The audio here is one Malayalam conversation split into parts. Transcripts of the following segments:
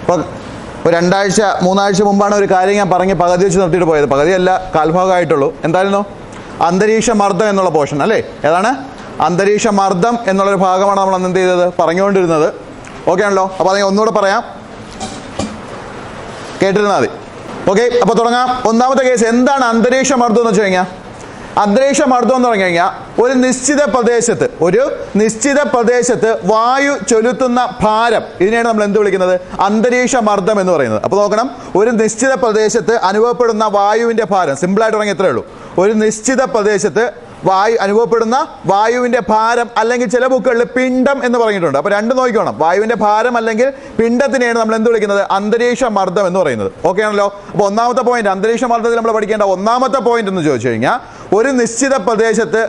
ഇപ്പോൾ ഒരു 2-3 ആഴ്ച മുമ്പാണ് ഒരു കാര്യം ഞാൻ പറഞ്ഞ് പകുതി വെച്ച് നിർത്തിയിട്ട് പോയത്. പകുതിയല്ല, കാൽഭാഗമായിട്ടുള്ളൂ. എന്തായിരുന്നു? അന്തരീക്ഷ മർദ്ദം എന്നുള്ള പോർഷൻ അല്ലേ? ഏതാണ്? അന്തരീക്ഷ മർദ്ദം എന്നുള്ളൊരു ഭാഗമാണ് നമ്മൾ അന്ന് എന്ത് ചെയ്തത്? പറഞ്ഞുകൊണ്ടിരുന്നത്. ഓക്കെ ആണല്ലോ? അപ്പോൾ അത് ഒന്നുകൂടെ പറയാം, കേട്ടിരുന്നാൽ മതി. ഓക്കെ, അപ്പോൾ തുടങ്ങാം. ഒന്നാമത്തെ കേസ്, എന്താണ് അന്തരീക്ഷ മർദ്ദം എന്ന് വെച്ച് കഴിഞ്ഞാൽ? അന്തരീക്ഷ മർദ്ദം എന്ന് പറഞ്ഞു കഴിഞ്ഞാൽ ഒരു നിശ്ചിത പ്രദേശത്ത് വായു ചൊലുത്തുന്ന ഭാരം, ഇതിനെയാണ് നമ്മൾ എന്ത് വിളിക്കുന്നത്? അന്തരീക്ഷ മർദ്ദം എന്ന് പറയുന്നത്. അപ്പോൾ നോക്കണം, ഒരു നിശ്ചിത പ്രദേശത്ത് അനുഭവപ്പെടുന്ന വായുവിൻ്റെ ഭാരം, സിമ്പിളായിട്ട് തുടങ്ങി ഇത്രയേ ഉള്ളൂ. ഒരു നിശ്ചിത പ്രദേശത്ത് അനുഭവപ്പെടുന്ന വായുവിൻ്റെ ഭാരം, അല്ലെങ്കിൽ ചില ബുക്കുകളിൽ പിണ്ഡം എന്ന് പറഞ്ഞിട്ടുണ്ട്. അപ്പോൾ രണ്ട് നോക്കിക്കോണം, വായുവിൻ്റെ ഭാരം അല്ലെങ്കിൽ പിണ്ഡത്തിനെയാണ് നമ്മൾ എന്ത് വിളിക്കുന്നത്? അന്തരീക്ഷ മർദ്ദം എന്ന് പറയുന്നത്. ഓക്കെ ആണല്ലോ? അപ്പോൾ ഒന്നാമത്തെ പോയിന്റ്, അന്തരീക്ഷ മർദ്ദത്തിൽ നമ്മൾ പഠിക്കേണ്ട ഒന്നാമത്തെ പോയിന്റ് എന്ന് ചോദിച്ചു കഴിഞ്ഞാൽ, ഒരു നിശ്ചിത പ്രദേശത്ത്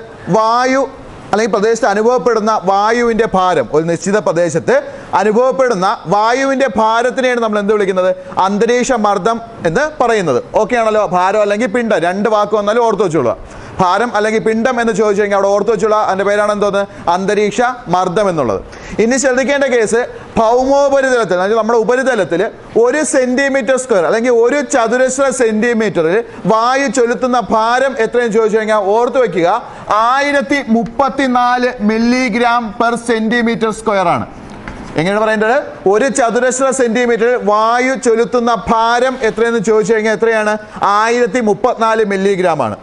അല്ലെങ്കിൽ പ്രദേശത്ത് അനുഭവപ്പെടുന്ന വായുവിൻ്റെ ഭാരം, ഒരു നിശ്ചിത പ്രദേശത്ത് അനുഭവപ്പെടുന്ന വായുവിൻ്റെ ഭാരത്തിനെയാണ് നമ്മൾ എന്ത് വിളിക്കുന്നത്? അന്തരീക്ഷ മർദ്ദം എന്ന് പറയുന്നത്. ഓക്കെ ആണല്ലോ? ഭാരം അല്ലെങ്കിൽ പിണ്ഡം, രണ്ട് വാക്ക് വന്നാലും ഓർത്ത് വെച്ചോളുക. ഭാരം അല്ലെങ്കിൽ പിണ്ഡം എന്ന് ചോദിച്ചു കഴിഞ്ഞാൽ അവിടെ ഓർത്ത് വെച്ചുള്ള അതിൻ്റെ പേരാണ് എന്തോന്ന്? അന്തരീക്ഷ മർദ്ദം എന്നുള്ളത്. ഇനി ശ്രദ്ധിക്കേണ്ട കേസ്, ഭൗമോപരിതലത്തിൽ, അതായത് നമ്മുടെ ഉപരിതലത്തിൽ 1 സെന്റിമീറ്റർ സ്ക്വയർ അല്ലെങ്കിൽ 1 ചതുരശ്ര സെന്റിമീറ്ററിൽ വായു ചൊലുത്തുന്ന ഭാരം എത്രയെന്ന് ചോദിച്ചു കഴിഞ്ഞാൽ ഓർത്ത് വയ്ക്കുക, 1034 മില്ലിഗ്രാം പെർ സെന്റിമീറ്റർ സ്ക്വയർ ആണ്. എങ്ങനെയാണ് പറയേണ്ടത്? 1 ചതുരശ്ര സെന്റിമീറ്ററിൽ വായു ചൊലുത്തുന്ന ഭാരം എത്രയെന്ന് ചോദിച്ചു കഴിഞ്ഞാൽ എത്രയാണ്? 1034 മില്ലിഗ്രാം ആണ്.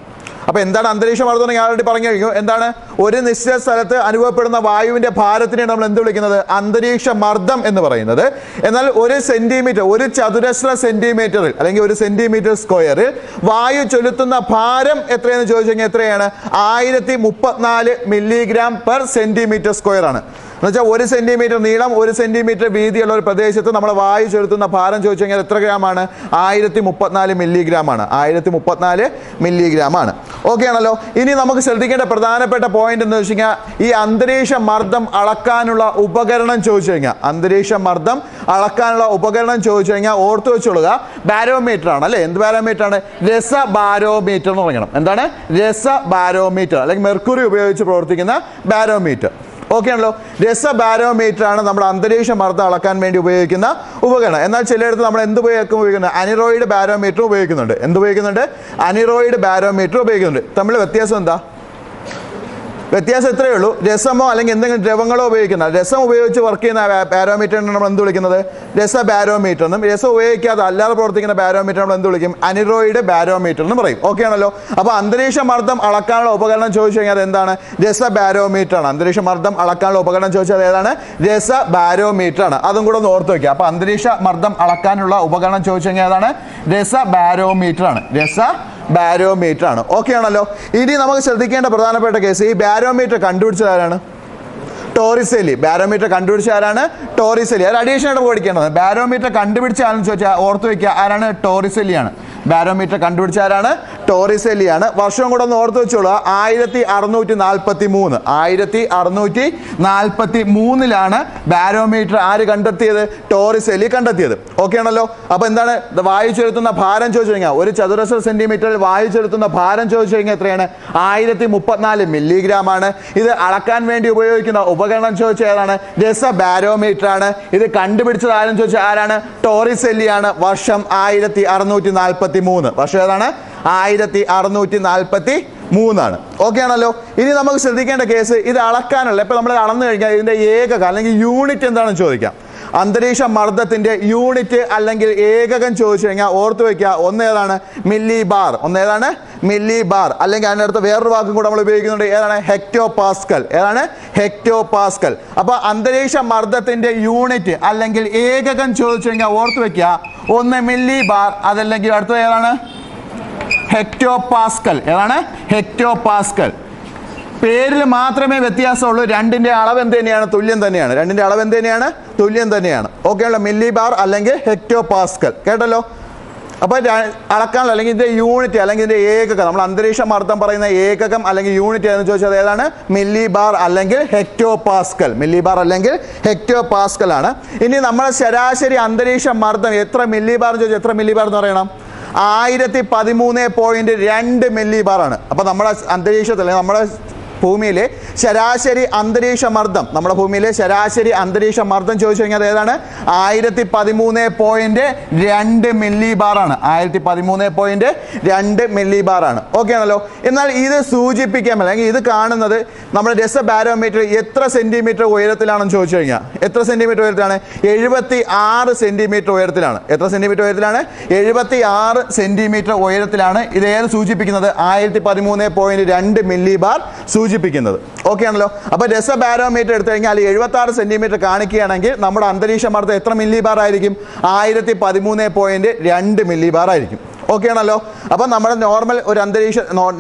അപ്പോൾ എന്താണ് അന്തരീക്ഷ മർദ്ദം? ഞാൻ ആൾറെഡി പറഞ്ഞു കഴിഞ്ഞു. എന്താണ്? ഒരു നിശ്ചിത സ്ഥലത്ത് അനുഭവപ്പെടുന്ന വായുവിൻ്റെ ഭാരത്തിനെയാണ് നമ്മൾ എന്ത് വിളിക്കുന്നത്? അന്തരീക്ഷ മർദ്ദം എന്ന് പറയുന്നത്. എന്നാൽ 1 സെന്റിമീറ്റർ, 1 ചതുരശ്ര സെന്റിമീറ്ററിൽ അല്ലെങ്കിൽ 1 സെന്റിമീറ്റർ സ്ക്വയറിൽ വായു ചൊലുത്തുന്ന ഭാരം എത്രയെന്ന് ചോദിച്ചു കഴിഞ്ഞാൽ എത്രയാണ്? 1034 മില്ലിഗ്രാം പെർ സെന്റിമീറ്റർ സ്ക്വയർ ആണ്. എന്നുവെച്ചാൽ 1 സെന്റിമീറ്റർ നീളം, 1 സെന്റിമീറ്റർ വീതിയുള്ള ഒരു പ്രദേശത്ത് നമ്മൾ വായു ചെലുത്തുന്ന ഭാരം ചോദിച്ചു കഴിഞ്ഞാൽ എത്ര ഗ്രാമാണ്? 1034 മില്ലിഗ്രാം ആണ്. 1034 മില്ലിഗ്രാം ആണ്. ഓക്കെ ആണല്ലോ? ഇനി നമുക്ക് ശ്രദ്ധിക്കേണ്ട പ്രധാനപ്പെട്ട പോയിന്റ് എന്ന് വെച്ച് കഴിഞ്ഞാൽ, ഈ അന്തരീക്ഷ മർദ്ദം അളക്കാനുള്ള ഉപകരണം ചോദിച്ചു കഴിഞ്ഞാൽ, അന്തരീക്ഷ മർദ്ദം അളക്കാനുള്ള ഉപകരണം ചോദിച്ചു കഴിഞ്ഞാൽ ഓർത്ത് വെച്ചോളുക, ബാരോമീറ്റർ ആണ് അല്ലേ? എന്ത് ബാരോമീറ്റർ ആണ്? രസബാരോമീറ്റർ എന്ന് പറയണം. എന്താണ്? രസബാരോമീറ്റർ അല്ലെങ്കിൽ മെർക്കുറി ഉപയോഗിച്ച് പ്രവർത്തിക്കുന്ന ബാരോമീറ്റർ. ഓക്കെ ആണല്ലോ? രസബാരോമീറ്റർ ആണ് നമ്മുടെ അന്തരീക്ഷ മർദ്ദം അളക്കാൻ വേണ്ടി ഉപയോഗിക്കുന്ന ഉപകരണം. എന്നാൽ ചിലയിടത്ത് നമ്മൾ എന്ത് ഉപയോഗിക്കുന്നത്? അനിറോയിഡ് ബാരോമീറ്റർ ഉപയോഗിക്കുന്നുണ്ട്. എന്തുപയോഗിക്കുന്നുണ്ട്? അനിറോയിഡ് ബാരോമീറ്റർ ഉപയോഗിക്കുന്നുണ്ട്. തമ്മിൽ വ്യത്യാസം എന്താ? വ്യത്യാസം എത്രയേ ഉള്ളൂ. രസമോ അല്ലെങ്കിൽ എന്തെങ്കിലും ദ്രവങ്ങളോ ഉപയോഗിക്കുന്ന, രസം ഉപയോഗിച്ച് വർക്ക് ചെയ്യുന്ന ബാരോമീറ്ററിനെ നമ്മൾ എന്ത് വിളിക്കുന്നത്? രസബാരോമീറ്റർ എന്നും, രസം ഉപയോഗിക്കാതെ അല്ലാതെ പ്രവർത്തിക്കുന്ന ബാരോമീറ്റർ നമ്മൾ എന്ത് വിളിക്കും? അനിറോയിഡ് ബാരോമീറ്റർ എന്ന് പറയും. ഓക്കെ ആണല്ലോ? അപ്പോൾ അന്തരീക്ഷ മർദ്ദം അളക്കാനുള്ള ഉപകരണം ചോദിച്ചു കഴിഞ്ഞാൽ എന്താണ്? രസബാരോമീറ്റർ ആണ്. അന്തരീക്ഷ മർദ്ദം അളക്കാനുള്ള ഉപകരണം ചോദിച്ചാൽ ഏതാണ്? രസബാരോമീറ്റർ ആണ്. അതും കൂടെ ഒന്ന് ഓർത്ത് വയ്ക്കുക. അപ്പോൾ അന്തരീക്ഷ മർദ്ദം അളക്കാനുള്ള ഉപകരണം ചോദിച്ചു കഴിഞ്ഞാൽ ഏതാണ്? രസബാരോമീറ്റർ ആണ്. ബാരോമീറ്റർ ആണ്. ഓക്കെ ആണല്ലോ? ഇനി നമുക്ക് ശ്രദ്ധിക്കേണ്ട പ്രധാനപ്പെട്ട കേസ്, ഈ ബാരോമീറ്റർ കണ്ടുപിടിച്ചത് ആരാണ്? ടോറിസെല്ലി. ബാരോമീറ്റർ കണ്ടുപിടിച്ച ആരാണ്? ടോറിസെല്ലി. അത് അഡീഷണൽ ആയിട്ട് പഠിക്കേണ്ടത്. ബാരോമീറ്റർ കണ്ടുപിടിച്ച ആരെന്ന് ചോദിച്ചാൽ ഓർത്ത് വയ്ക്കുക, ആരാണ്? ടോറിസെല്ലിയാണ്. ബാരോമീറ്റർ കണ്ടുപിടിച്ച ആരാണ്? ടോറിസെല്ലിയാണ്. വർഷം കൂടെ ഒന്ന് ഓർത്ത് വെച്ചോളൂ, 1643. 1643 ബാരോമീറ്റർ ആര് കണ്ടെത്തിയത്? ടോറിസെല്ലി കണ്ടെത്തിയത്. ഓക്കെ ആണല്ലോ? അപ്പോൾ എന്താണ്? വായു ചെലുത്തുന്ന ഭാരം ചോദിച്ചു കഴിഞ്ഞാൽ, 1 ചതുരശ്ര സെന്റിമീറ്ററിൽ വായു ചെലുത്തുന്ന ഭാരം ചോദിച്ചു കഴിഞ്ഞാൽ എത്രയാണ്? 1034 മില്ലിഗ്രാം ആണ്. ഇത് അളക്കാൻ വേണ്ടി ഉപയോഗിക്കുന്ന ഉപകരണം ചോദിച്ചാൽ ഏതാണ്? രസബാരോമീറ്റർ ആണ്. ഇത് കണ്ടുപിടിച്ചത് ആരെന്ന് ചോദിച്ചാൽ ആരാണ്? ടോറിസെല്ലിയാണ്. വർഷം 1643. വർഷം ഏതാണ്? 1643 ആണ്. ഓക്കെ ആണല്ലോ? ഇനി നമുക്ക് ശ്രദ്ധിക്കേണ്ട കേസ്, ഇത് അളക്കാനുള്ള, ഇപ്പം നമ്മൾ അളന്നു കഴിഞ്ഞാൽ ഇതിൻ്റെ ഏകകം അല്ലെങ്കിൽ യൂണിറ്റ് എന്താണെന്ന് ചോദിക്കാം. അന്തരീക്ഷ മർദ്ദത്തിൻ്റെ യൂണിറ്റ് അല്ലെങ്കിൽ ഏകകം ചോദിച്ചു കഴിഞ്ഞാൽ ഓർത്ത് വയ്ക്കുക, ഒന്നേതാണ്? Millibar. ഒന്നേതാണ്? Millibar. അല്ലെങ്കിൽ അതിനടുത്ത് വേറൊരു വാക്കും കൂടെ നമ്മൾ ഉപയോഗിക്കുന്നുണ്ട്. ഏതാണ്? Hectopascal. ഏതാണ്? Hectopascal. അപ്പോൾ അന്തരീക്ഷ മർദ്ദത്തിൻ്റെ യൂണിറ്റ് അല്ലെങ്കിൽ ഏകകം ചോദിച്ചു കഴിഞ്ഞാൽ ഓർത്ത് വയ്ക്കുക, ഒന്ന് മില്ലി ബാർ, അതല്ലെങ്കിൽ അടുത്തത് ഏതാണ്? Hectopascal. ഏതാണ്? Hectopascal. പേരിൽ മാത്രമേ വ്യത്യാസമുള്ളൂ. രണ്ടിൻ്റെ അളവ് എന്ത് തന്നെയാണ്? തുല്യം തന്നെയാണ്. രണ്ടിൻ്റെ അളവ് എന്ത് തന്നെയാണ്? തുല്യം തന്നെയാണ്. ഓക്കെ ആണല്ലോ? മില്ലി ബാർ അല്ലെങ്കിൽ ഹെക്ടോ പാസ്കൽ. കേട്ടല്ലോ? അപ്പോൾ അളക്കാനുള്ള അല്ലെങ്കിൽ ഇതിൻ്റെ യൂണിറ്റ് അല്ലെങ്കിൽ ഇതിൻ്റെ ഏകകം, നമ്മൾ അന്തരീക്ഷ മർദ്ദം പറയുന്ന ഏകകം അല്ലെങ്കിൽ യൂണിറ്റ് എന്ന് ചോദിച്ചാൽ ഏതാണ്? മില്ലി ബാർ അല്ലെങ്കിൽ ഹെക്ടോ പാസ്കൽ. മില്ലി ബാർ അല്ലെങ്കിൽ ഹെക്ടോ പാസ്കൽ ആണ്. ഇനി നമ്മുടെ ശരാശരി അന്തരീക്ഷ മർദ്ദം എത്ര മില്ലി ബാർ എന്ന് ചോദിച്ചാൽ എത്ര മില്ലി ബാർ എന്ന് പറയണം? 1013.2 മില്ലി ബാർ ആണ്. അപ്പോൾ നമ്മുടെ അന്തരീക്ഷത്തിൽ നമ്മുടെ ഭൂമിയിലെ ശരാശരി അന്തരീക്ഷ മർദ്ദം, നമ്മുടെ ഭൂമിയിലെ ശരാശരി അന്തരീക്ഷ മർദ്ദം ചോദിച്ചു കഴിഞ്ഞാൽ ഏതാണ്? 1013.2 മില്ലി ബാറാണ്. 1013.2 മില്ലി ബാറാണ്. ഓക്കെ ആണല്ലോ. എന്നാൽ ഇത് സൂചിപ്പിക്കാൻ അല്ലെങ്കിൽ ഇത് കാണുന്നത് നമ്മുടെ രസ ബാരോമീറ്റർ എത്ര സെന്റിമീറ്റർ ഉയരത്തിലാണെന്ന് ചോദിച്ചു കഴിഞ്ഞാൽ എത്ര സെന്റിമീറ്റർ ഉയരത്തിലാണ്? 76 സെന്റിമീറ്റർ ഉയരത്തിലാണ്. എത്ര സെന്റിമീറ്റർ ഉയരത്തിലാണ്? 76 സെന്റിമീറ്റർ ഉയരത്തിലാണ്. ഇത് ഏത് സൂചിപ്പിക്കുന്നത്? 1013.2 മില്ലി ബാർ സൂചിപ്പിക്കുന്നത്. ഓക്കെ ആണല്ലോ. അപ്പോൾ രസ ബാരോമീറ്റർ എടുത്തു കഴിഞ്ഞാൽ 76 സെന്റിമീറ്റർ കാണിക്കുകയാണെങ്കിൽ നമ്മുടെ അന്തരീക്ഷ മർദ്ദം എത്ര മില്ലി ബാർ ആയിരിക്കും? 1013.2 മില്ലി ബാർ ആയിരിക്കും. ഓക്കെ ആണല്ലോ. അപ്പം നമ്മുടെ ഒരു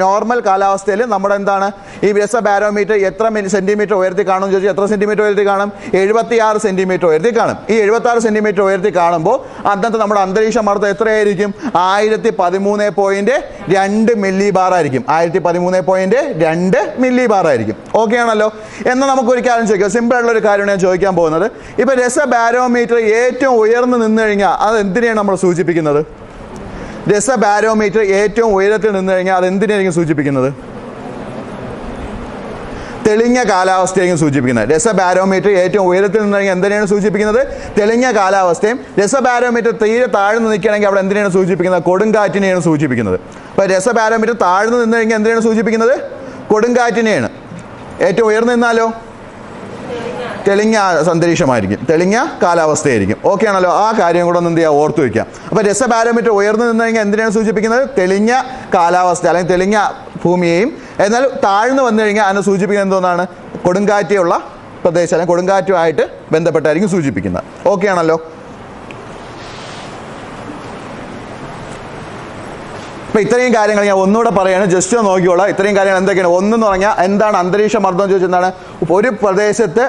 നോർമൽ കാലാവസ്ഥയിൽ നമ്മുടെ എന്താണ് ഈ രസ ബാരോമീറ്റർ എത്ര സെന്റിമീറ്റർ ഉയർത്തി കാണും ചോദിച്ചാൽ എത്ര സെന്റിമീറ്റർ ഉയർത്തി കാണും? 76 സെന്റിമീറ്റർ ഉയർത്തി കാണും. ഈ 76 സെന്റിമീറ്റർ ഉയർത്തി കാണുമ്പോൾ അന്നത്തെ നമ്മുടെ അന്തരീക്ഷ മർദ്ദം എത്രയായിരിക്കും? 1013.2 മില്ലി ബാർ ആയിരിക്കും. 1013.2 മില്ലി ബാർ ആയിരിക്കും. ഓക്കെ ആണല്ലോ. എന്നാൽ നമുക്ക് ഒരു കാര്യം ചോദിക്കാം. സിമ്പിൾ ആയിട്ടുള്ള ഒരു കാര്യമാണ് ഞാൻ ചോദിക്കാൻ പോകുന്നത്. ഇപ്പം രസ ബാരോമീറ്റർ ഏറ്റവും ഉയർന്നു നിന്ന് കഴിഞ്ഞാൽ അത് എന്തിനെയാണ് നമ്മൾ സൂചിപ്പിക്കുന്നത്? രസ ബാരോമീറ്റർ ഏറ്റവും ഉയരത്തിൽ നിന്ന് കഴിഞ്ഞാൽ അത് എന്തിനായിരിക്കും സൂചിപ്പിക്കുന്നത്? തെളിഞ്ഞ കാലാവസ്ഥയായിരിക്കും സൂചിപ്പിക്കുന്നത്. രസ ബാരോമീറ്റർ ഏറ്റവും ഉയരത്തിൽ നിന്ന് കഴിഞ്ഞാൽ എന്തിനാണ് സൂചിപ്പിക്കുന്നത്? തെളിഞ്ഞ കാലാവസ്ഥയും. രസ ബാരോമീറ്റർ തീരെ താഴ്ന്നു നിൽക്കുകയാണെങ്കിൽ അവിടെ എന്തിനാണ് സൂചിപ്പിക്കുന്നത്? കൊടുങ്കാറ്റിനെയാണ് സൂചിപ്പിക്കുന്നത്. അപ്പോൾ രസ ബാരോമീറ്റർ താഴ്ന്നു നിന്ന് കഴിഞ്ഞാൽ എന്തിനാണ് സൂചിപ്പിക്കുന്നത്? കൊടുങ്കാറ്റിനെയാണ്. ഏറ്റവും ഉയർന്നു നിന്നാലോ തെളിഞ്ഞ അന്തരീക്ഷമായിരിക്കും, തെളിഞ്ഞ കാലാവസ്ഥയായിരിക്കും. ഓക്കെ ആണല്ലോ. ആ കാര്യം കൂടെ ഒന്ന് എന്ത് ചെയ്യുക? ഓർത്തു വയ്ക്കാം. അപ്പോൾ രസ ബാരോമീറ്റർ ഉയർന്നു നിന്ന് കഴിഞ്ഞാൽ എന്തിനാണ് സൂചിപ്പിക്കുന്നത്? തെളിഞ്ഞ കാലാവസ്ഥ അല്ലെങ്കിൽ തെളിഞ്ഞ ഭൂമിയെയും. എന്നാൽ താഴ്ന്നു വന്നു കഴിഞ്ഞാൽ അതിനെ സൂചിപ്പിക്കുന്നത് എന്തോന്നാണ്? കൊടുങ്കാറ്റുള്ള പ്രദേശം അല്ലെങ്കിൽ കൊടുങ്കാറ്റുമായിട്ട് ബന്ധപ്പെട്ടായിരിക്കും സൂചിപ്പിക്കുന്നത്. ഓക്കെ ആണല്ലോ. അപ്പോൾ ഇത്രയും കാര്യങ്ങൾ ഞാൻ ഒന്നുകൂടെ പറയുകയാണ്, ജസ്റ്റ് നോക്കിയോളാം. ഇത്രയും കാര്യങ്ങൾ എന്തൊക്കെയാണ്? ഒന്നെന്ന് പറഞ്ഞാൽ എന്താണ് അന്തരീക്ഷ മർദ്ദം ചോദിച്ചാൽ എന്താണ്? ഒരു പ്രദേശത്ത്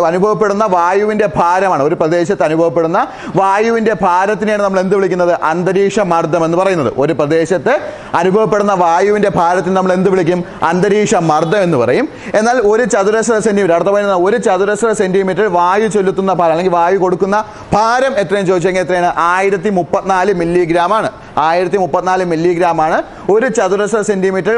അനുഭവപ്പെടുന്ന വായുവിൻ്റെ ഭാരമാണ്. ഒരു പ്രദേശത്ത് അനുഭവപ്പെടുന്ന വായുവിൻ്റെ ഭാരത്തിനെയാണ് നമ്മൾ എന്ത് വിളിക്കുന്നത്? അന്തരീക്ഷ മർദ്ദം എന്ന് പറയുന്നത്. ഒരു പ്രദേശത്ത് അനുഭവപ്പെടുന്ന വായുവിൻ്റെ ഭാരത്തിന് നമ്മൾ എന്ത് വിളിക്കും? അന്തരീക്ഷ മർദ്ദം എന്ന് പറയും. എന്നാൽ ഒരു ചതുരശ്ര സെന്റിമീറ്റർ, അടുത്ത പറയുന്ന ഒരു ചതുരശ്ര സെന്റിമീറ്റർ വായു ചൊല്ലുത്തുന്ന ഭാരം അല്ലെങ്കിൽ വായു കൊടുക്കുന്ന ഭാരം എത്രയെന്ന് ചോദിച്ചു കഴിഞ്ഞാൽ എത്രയാണ്? 1034 മില്ലിഗ്രാം ആണ്. 1034 മില്ലിഗ്രാം ആണ് ഒരു ചതുരശ്ര സെന്റിമീറ്റർ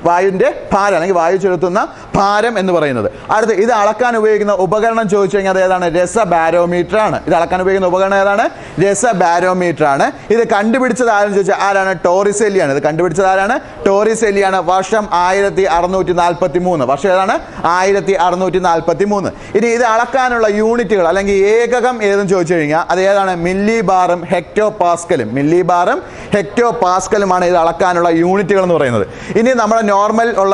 വായുവിൻ്റെ ഭാരം അല്ലെങ്കിൽ വായു ചെലുത്തുന്ന ഭാരം എന്ന് പറയുന്നത്. അടുത്ത് ഇത് അളക്കാൻ ഉപയോഗിക്കുന്ന ഉപകരണം ചോദിച്ചു കഴിഞ്ഞാൽ അത് ഏതാണ്? രസ ബാരോമീറ്റർ ആണ്. ഇത് അളക്കാൻ ഉപയോഗിക്കുന്ന ഉപകരണം ഏതാണ്? രസ ബാരോമീറ്റർ ആണ്. ഇത് കണ്ടുപിടിച്ചത് ആരെന്ന് ചോദിച്ചാൽ ആരാണ്? ടോറിസെല്ലിയാണ്. ഇത് കണ്ടുപിടിച്ചത് ആരാണ്? ടോറിസെല്ലിയാണ്. വർഷം 1643. വർഷം ഏതാണ്? 1643. ഇനി ഇത് അളക്കാനുള്ള യൂണിറ്റുകൾ അല്ലെങ്കിൽ ഏകകം ഏതെന്ന് ചോദിച്ചു കഴിഞ്ഞാൽ അത് ഏതാണ്? മില്ലി ബാറും ഹെക്ടോ പാസ്കലും. മില്ലി ബാറും ഹെക്ടോ പാസ്കലുമാണ് ഇത് അളക്കാനുള്ള യൂണിറ്റുകൾ എന്ന് പറയുന്നത്. ഇനി നമ്മുടെ നോർമൽ ഉള്ള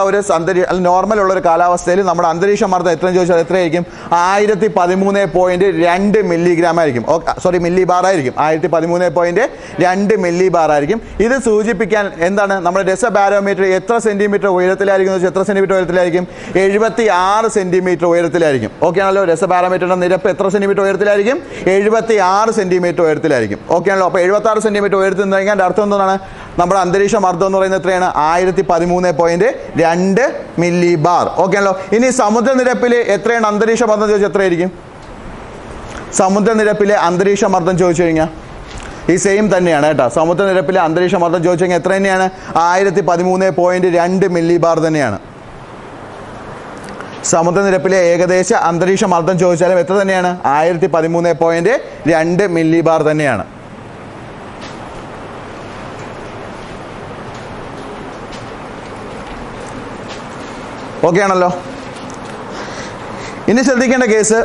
ഒരു കാലാവസ്ഥയിൽ നമ്മുടെ അന്തരീക്ഷ മർദ്ദം എത്രയെന്ന് ചോദിച്ചാൽ എത്രയായിരിക്കും? 1013.2 മില്ലിഗ്രാം ആയിരിക്കും. മില്ലി ബാർ ആയിരിക്കും. 1013.2 മില്ലി ബാർ ആയിരിക്കും. ഇത് സൂചിപ്പിക്കാൻ എന്താണ്? നമ്മുടെ രസ ബാരോമീറ്റർ എത്ര സെന്റിമീറ്റർ ഉയരത്തിലായിരിക്കും? എത്ര സെന്റിമീറ്റർ ഉയരത്തിലായിരിക്കും? 76 സെന്റിമീറ്റർ ഉയരത്തിലായിരിക്കും. ഓക്കെ ആണല്ലോ. രസ ബാരോമീറ്ററിന്റെ നിരപ്പ് എത്ര സെന്റിമീറ്റർ ഉയരത്തിലായിരിക്കും? 76 സെന്റിമീറ്റർ ഉയരത്തിലായിരിക്കും. ഓക്കെ ആണല്ലോ. അപ്പോൾ 76 സെന്റിമീറ്റർ ഉയരത്തിൽ നിന്ന് കഴിഞ്ഞാൽ അർത്ഥം എന്താണ്? നമ്മുടെ അന്തരീക്ഷ മർദ്ദം എന്ന് പറയുന്നത് എത്രയാണ്? 1013.2 മില്ലി ബാർ. ഓക്കെ ആണല്ലോ. ഇനി സമുദ്രനിരപ്പിൽ എത്രയാണ് അന്തരീക്ഷ മർദ്ദം ചോദിച്ചാൽ എത്രയായിരിക്കും? സമുദ്രനിരപ്പിലെ അന്തരീക്ഷ മർദ്ദം ചോദിച്ചു കഴിഞ്ഞാൽ ഈ സെയിം തന്നെയാണ് കേട്ടോ. സമുദ്രനിരപ്പിലെ അന്തരീക്ഷ മർദ്ദം ചോദിച്ചു കഴിഞ്ഞാൽ എത്ര തന്നെയാണ്? 1013.2 മില്ലി ബാർ തന്നെയാണ്. സമുദ്രനിരപ്പിലെ ഏകദേശ അന്തരീക്ഷ മർദ്ദം ചോദിച്ചാലും എത്ര തന്നെയാണ്? 1013.2 മില്ലി ബാർ തന്നെയാണ്. ഓക്കെ ആണല്ലോ. ഇനി ശ്രദ്ധിക്കേണ്ട കേസ്,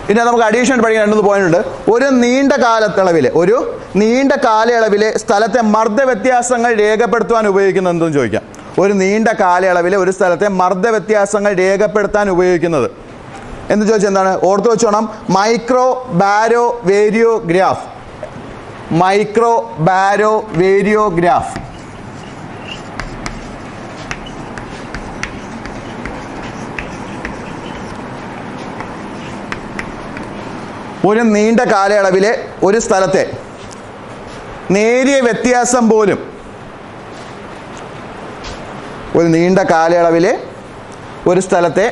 ഇനി നമുക്ക് അഡീഷൻ പഠിക്കാൻ 2 പോയിന്റ് ഉണ്ട്. ഒരു നീണ്ട കാലയളവിലെ സ്ഥലത്തെ മർദ്ദ വ്യത്യാസങ്ങൾ രേഖപ്പെടുത്തുവാൻ ഉപയോഗിക്കുന്നത് എന്തെന്ന് ചോദിക്കാം. ഒരു നീണ്ട കാലയളവിലെ ഒരു സ്ഥലത്തെ മർദ്ദ വ്യത്യാസങ്ങൾ രേഖപ്പെടുത്താൻ ഉപയോഗിക്കുന്നത് എന്ന് ചോദിച്ചാൽ എന്താണ്? ഓർത്ത് വെച്ചോണം. മൈക്രോ ബാരോ വേരിയോഗ്രാഫ്. മൈക്രോ ബാരോ വേരിയോഗ്രാഫ്. ഒരു നീണ്ട കാലയളവിലെ ഒരു സ്ഥലത്തെ നേരിയ വ്യത്യാസം പോലും ഒരു നീണ്ട കാലയളവിലെ ഒരു സ്ഥലത്തെ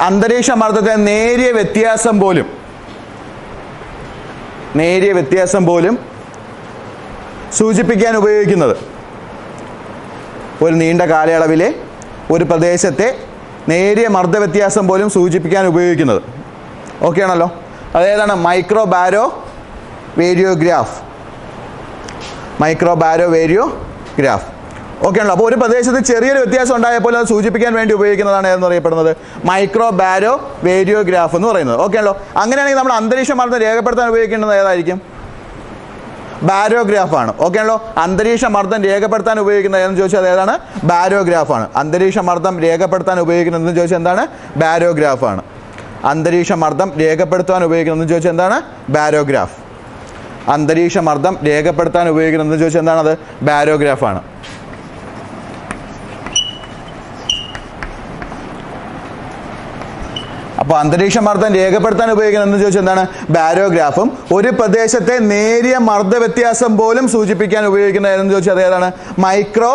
അന്തരീക്ഷ മർദ്ദത്തെ നേരിയ വ്യത്യാസം പോലും നേരിയ വ്യത്യാസം പോലും സൂചിപ്പിക്കാൻ ഉപയോഗിക്കുന്നത്. ഒരു നീണ്ട കാലയളവിലെ ഒരു പ്രദേശത്തെ നേരിയ മർദ്ദവ്യത്യാസം പോലും സൂചിപ്പിക്കാൻ ഉപയോഗിക്കുന്നത്. ഓക്കെ ആണല്ലോ. അതേതാണ്? മൈക്രോ ബാരോ വേരിയോഗ്രാഫ്. മൈക്രോ ബാരോ വേരിയോഗ്രാഫ്. ഓക്കെ ആണല്ലോ. അപ്പോൾ ഒരു പ്രദേശത്ത് ചെറിയൊരു വ്യത്യാസം ഉണ്ടായപ്പോൾ അത് സൂചിപ്പിക്കാൻ വേണ്ടി ഉപയോഗിക്കുന്നതാണ് എന്ന് പറയപ്പെടുന്നത് മൈക്രോ ബാരോ വേരിയോഗ്രാഫ് എന്ന് പറയുന്നത്. ഓക്കെ ആണല്ലോ. അങ്ങനെയാണെങ്കിൽ നമ്മൾ അന്തരീക്ഷ മർദ്ദം രേഖപ്പെടുത്താൻ ഉപയോഗിക്കേണ്ടത് ഏതായിരിക്കും? ബാരോഗ്രാഫാണ്. ഓക്കെ ആണല്ലോ. അന്തരീക്ഷ മർദ്ദം രേഖപ്പെടുത്താൻ ഉപയോഗിക്കുന്നത് എന്ന് ചോദിച്ചാൽ ഏതാണ്? ബാരോഗ്രാഫാണ്. അന്തരീക്ഷ മർദ്ദം രേഖപ്പെടുത്താൻ ഉപയോഗിക്കുന്നതെന്ന് ചോദിച്ചാൽ എന്താണ്? ബാരോഗ്രാഫാണ്. അന്തരീക്ഷ മർദ്ദം രേഖപ്പെടുത്താൻ ഉപയോഗിക്കുന്നതെന്ന് ചോദിച്ചാൽ എന്താണ്? ബാരോഗ്രാഫ്. അന്തരീക്ഷ മർദ്ദം രേഖപ്പെടുത്താൻ ഉപയോഗിക്കുന്നതെന്ന് ചോദിച്ചാൽ എന്താണത്? ബാരോഗ്രാഫാണ്. അപ്പോൾ അന്തരീക്ഷ മർദ്ദം രേഖപ്പെടുത്താൻ ഉപയോഗിക്കുന്നത് ചോദിച്ചാൽ എന്താണ്? ബാരോഗ്രാഫും. ഒരു പ്രദേശത്തെ നേരിയ മർദ്ദ വ്യത്യാസം പോലും സൂചിപ്പിക്കാൻ ഉപയോഗിക്കുന്നത് ഏതെന്ന് ചോദിച്ചാൽ ഏതാണ്? മൈക്രോ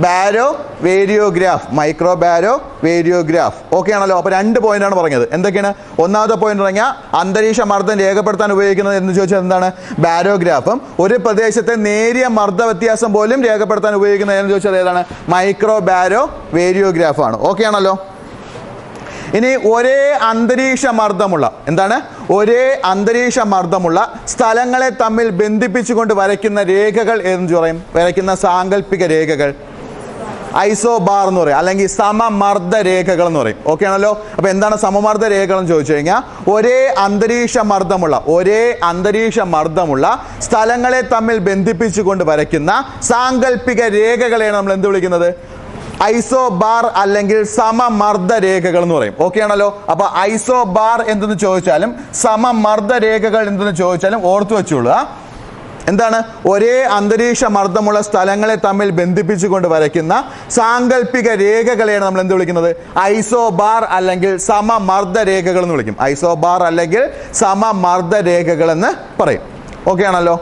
ബാരോ വേരിയോഗ്രാഫ്. മൈക്രോ ബാരോ വേരിയോഗ്രാഫ്. ഓക്കെ ആണല്ലോ. അപ്പോൾ 2 പോയിന്റാണ് പറഞ്ഞത്. എന്തൊക്കെയാണ്? ഒന്നാമത്തെ പോയിന്റ് പറഞ്ഞാൽ അന്തരീക്ഷ മർദ്ദം രേഖപ്പെടുത്താൻ ഉപയോഗിക്കുന്നത് എന്ന് ചോദിച്ചാൽ എന്താണ്? ബാരോഗ്രാഫും. ഒരു പ്രദേശത്തെ നേരിയ മർദ്ദ വ്യത്യാസം പോലും രേഖപ്പെടുത്താൻ ഉപയോഗിക്കുന്നത് എന്ന് ചോദിച്ചാൽ ഏതാണ്? മൈക്രോ ബാരോ വേരിയോഗ്രാഫാണ്. ഓക്കെ ആണല്ലോ. ഇനി ഒരേ അന്തരീക്ഷ മർദ്ദമുള്ള എന്താണ്? ഒരേ അന്തരീക്ഷ മർദ്ദമുള്ള സ്ഥലങ്ങളെ തമ്മിൽ ബന്ധിപ്പിച്ചുകൊണ്ട് വരയ്ക്കുന്ന രേഖകൾ എന്ന് പറയും? വരയ്ക്കുന്ന സാങ്കല്പിക രേഖകൾ ഐസോബാർ എന്ന് പറയും, അല്ലെങ്കിൽ സമമർദ്ദ രേഖകൾ എന്ന് പറയും. ഓക്കെ ആണല്ലോ. അപ്പോൾ എന്താണ് സമമർദ്ദ രേഖകൾ എന്ന് ചോദിച്ചു കഴിഞ്ഞാൽ ഒരേ അന്തരീക്ഷ മർദ്ദമുള്ള സ്ഥലങ്ങളെ തമ്മിൽ ബന്ധിപ്പിച്ചുകൊണ്ട് വരയ്ക്കുന്ന സാങ്കല്പിക രേഖകളെയാണ് നമ്മൾ എന്ത് വിളിക്കുന്നത്? ഐസോബാർ അല്ലെങ്കിൽ സമമർദ്ദ രേഖകൾ എന്ന് പറയും. ഓക്കെ ആണല്ലോ. അപ്പൊ ഐസോബാർ എന്തെന്ന് ചോദിച്ചാലും സമമർദ്ദ രേഖകൾ എന്തെന്ന് ചോദിച്ചാലും ഓർത്തു വെച്ചോളൂ. എന്താണ്? ഒരേ അന്തരീക്ഷ മർദ്ദമുള്ള സ്ഥലങ്ങളെ തമ്മിൽ ബന്ധിപ്പിച്ചുകൊണ്ട് വരയ്ക്കുന്ന സാങ്കല്പിക രേഖകളെയാണ് നമ്മൾ എന്ത് വിളിക്കുന്നത്? ഐസോബാർ അല്ലെങ്കിൽ സമമർദ്ദ രേഖകൾ എന്ന് വിളിക്കും. ഐസോബാർ അല്ലെങ്കിൽ സമമർദ്ദ രേഖകൾ എന്ന് പറയും. ഓക്കെ ആണല്ലോ.